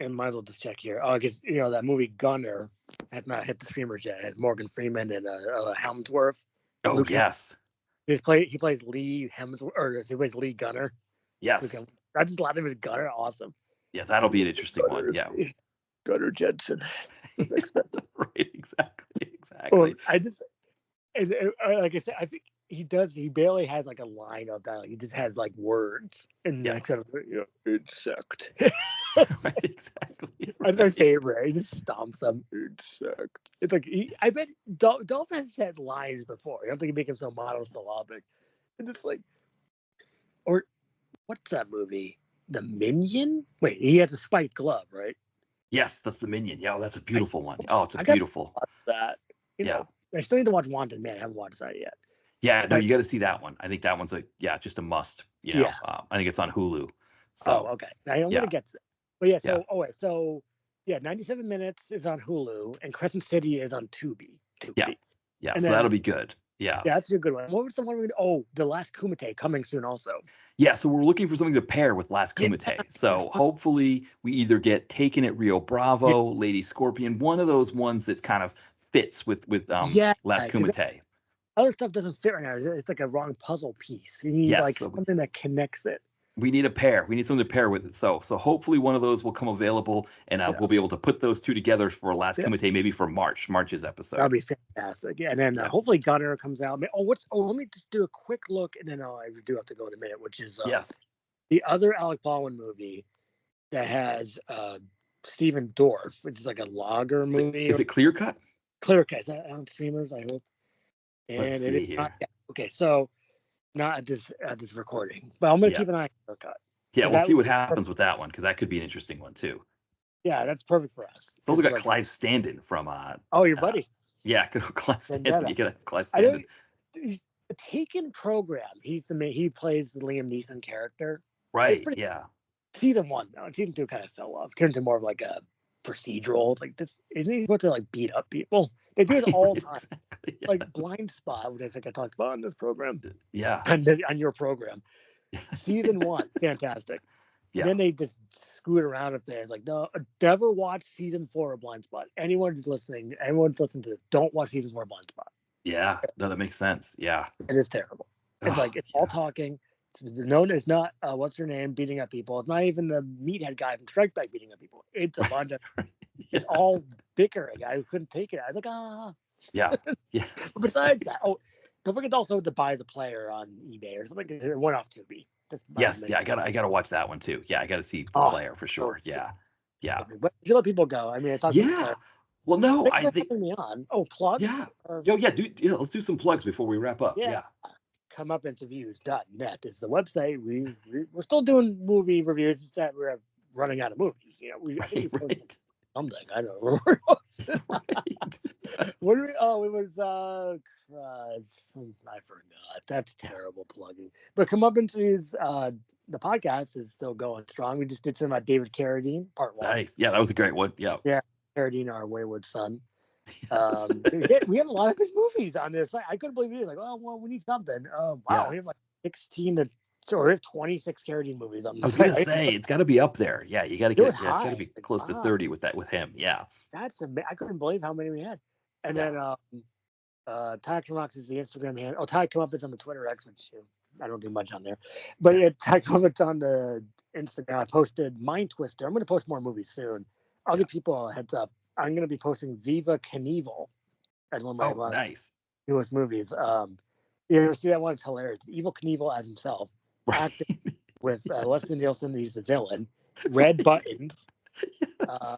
And might as well just check here. Oh, because, that movie Gunner has not hit the streamers yet. It has Morgan Freeman and Helmsworth. Oh, Luke yes. He plays Lee Hemsworth, or he plays Lee Gunner. Yes. I just love him as Gunner. Awesome. Yeah, that'll be an interesting one. Yeah. Gunner Jensen. Right. Exactly. Well, like I said, I think he barely has like a line of dialogue. He just has like words and insect. Right, exactly. That's my favorite. He just stomps them. Insect. It's like I bet Dolph has said lines before. I don't think he make him so monosyllabic. And it's like, or what's that movie? The Minion? Wait, he has a spiked glove, right? Yes, that's the Minion. Yeah, that's a beautiful one. Oh, it's beautiful. That I still need to watch Wanted Man. I haven't watched that yet. Yeah, no, you got to see that one. I think that one's just a must. Yeah. I think it's on Hulu. Oh, So okay. I'm yeah, gonna get to that. But yeah, yeah, so 97 Minutes is on Hulu and Crescent City is on Tubi. yeah, Tubi. yeah. And So then that'll be good. Yeah. yeah, that's a good one. What was the one The Last Kumite coming soon also. Yeah, so we're looking for something to pair with Last Yeah. Kumite. So hopefully we either get Taken at Rio Yeah. Bravo, Lady Scorpion, one of those ones that kind of fits with Yeah. Last 'Cause Kumite. other stuff doesn't fit right now. It's like a wrong puzzle piece. You need Yes, like so something that connects it. we need a pair. We need something to pair with it. So hopefully one of those will come available, and Yeah. we'll be able to put those two together for Last Yeah. Kumite, maybe for March's episode. That'll be fantastic. Yeah, and then Yeah. hopefully Gunner comes out. Let me just do a quick look, and then I do have to go in a minute, which is Yes. the other Alec Baldwin movie that has Stephen Dorff, which is like a logger movie. Is it Clear Cut? Clear Cut? Is that on streamers? I hope. And Let's see here. not. Yeah. Okay, so not at this recording, but I'm gonna keep an eye on Clear Cut. Yeah, we'll see what happens with that one, because that could be an interesting one too. Yeah, that's perfect for us. It's also got Clive Standen from. Oh, your buddy. Yeah, Clive Standen. You gotta have Clive Standen. The Taken program. He plays the Liam Neeson character. Right. Yeah. Season 1 though. Season 2 kind of fell off. Turned into more of like a procedural. It's like this. Isn't he supposed to like beat up people? They do this all the time. Exactly, yes. Like Blind Spot, which I think I talked about on this program. Yeah. On your program. Season 1, fantastic. Yeah. Then they just scoot around a bit. Like, no, never watch season 4 of Blind Spot. Everyone's listening to this, don't watch season 4 of Blind Spot. Yeah. No, that makes sense. Yeah. It is terrible. It's all talking. It's not what's her name beating up people. It's not even the meathead guy from Strike Back beating up people. It's a bunch of it's all bickering. I couldn't take it. I was like, Yeah. Yeah. But besides that, don't forget also to buy the player on eBay or something. It went off Tubi. Yes, yeah, I gotta watch that one too. Yeah, I gotta see the player for sure. Yeah, yeah. But you let people go. I mean, I talked. Yeah. Well, no, I think. Me on. Plugs. Yeah. Let's do some plugs before we wrap up. Yeah. Comeuppance.net is the website. We're still doing movie reviews. It's that we're running out of movies. I think we posted something. I don't know. What did we? Oh, it was. I forgot. That's terrible plugging. But Comeuppance Reviews, the podcast is still going strong. We just did some about David Carradine, part 1. Nice. Yeah, that was a great one. Yeah. Yeah, Carradine, our wayward son. We have a lot of his movies on this. I couldn't believe it. Like, we need something. Wow, yeah. We have like 26 Carradine movies on this. I was gonna say it's got to be up there. Yeah, you got to get. It's got to be close to 30 with him. Yeah. That's I couldn't believe how many we had. And then Ty Comeuppance is the Instagram handle. Ty Comeuppance on the Twitter X, which I don't do much on there. But Ty Comeuppance on the Instagram. I posted Mind Twister. I'm going to post more movies soon. I'll give people a heads up. I'm going to be posting Viva Knievel as one of my newest movies. You ever see that one? It's hilarious. Evil Knievel as himself, acting with Leslie Nielsen. He's the villain. Red buttons. Yes.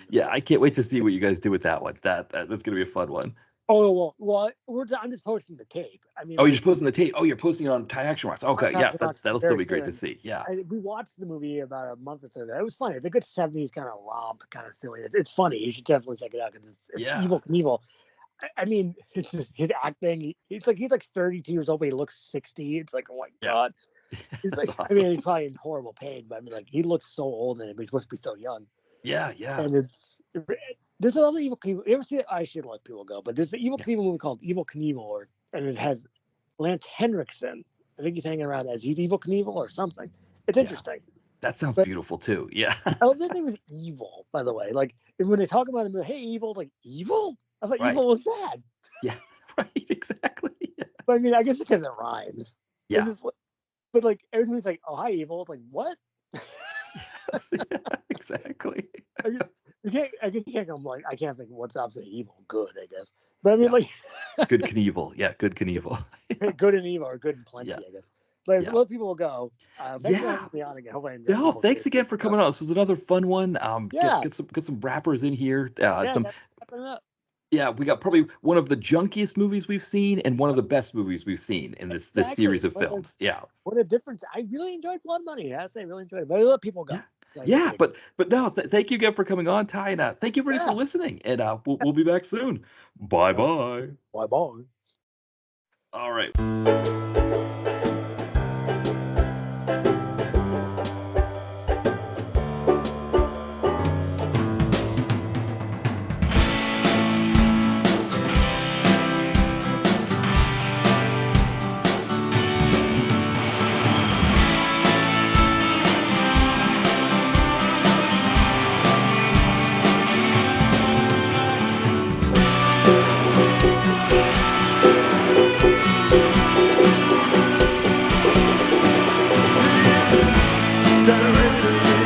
Yeah, I can't wait to see what you guys do with that one. That's going to be a fun one. Oh, well, I'm just posting the tape. I mean, you're just posting the tape. Oh, you're posting it on Thai Action Rocks. Okay, yeah, that'll still be great to see. Yeah, we watched the movie about a month or so ago. It was funny. It's a good 70s kind of romp, kind of silly. It's funny. You should definitely check it out because it's Evil Knievel. I mean, it's just his acting. He's like 32 years old, but he looks 60. It's like, oh my god. He's like, awesome. I mean, he's probably in horrible pain, but I mean, like, he looks so old and he's supposed to be so young. Yeah, yeah. And there's another Evil Knievel. You ever see it? I should let people go, but there's an Evil Knievel movie called Evil Knievel, and it has Lance Henriksen. I think he's hanging around as he's Evil Knievel or something. It's interesting. That sounds beautiful too. Yeah. I love that thing was evil, by the way. Like when they talk about him, like, hey, evil, like evil. I thought evil was bad. Yeah, right. Exactly. Yeah. But I mean, I guess because it rhymes. Yeah. But like everything's like, oh, hi, evil. It's like what? Yes, yeah, exactly. I guess you can't come like I can't think what's opposite of evil. Good, I guess. But I mean, like good Knievel. Yeah, good Knievel. Good and evil or good and plenty, I guess. But a lot of people will go. Thanks for having me on again. Thanks again for coming on. This was another fun one. Get some rappers in here. We got probably one of the junkiest movies we've seen and one of the best movies we've seen in this series of films. What a difference. I really enjoyed Blood Money. I say I really enjoyed it. But I let people go. But no, thank you again for coming on, Ty, and thank you everybody for listening. And we'll be back soon. Bye-bye. Bye-bye. All right. Done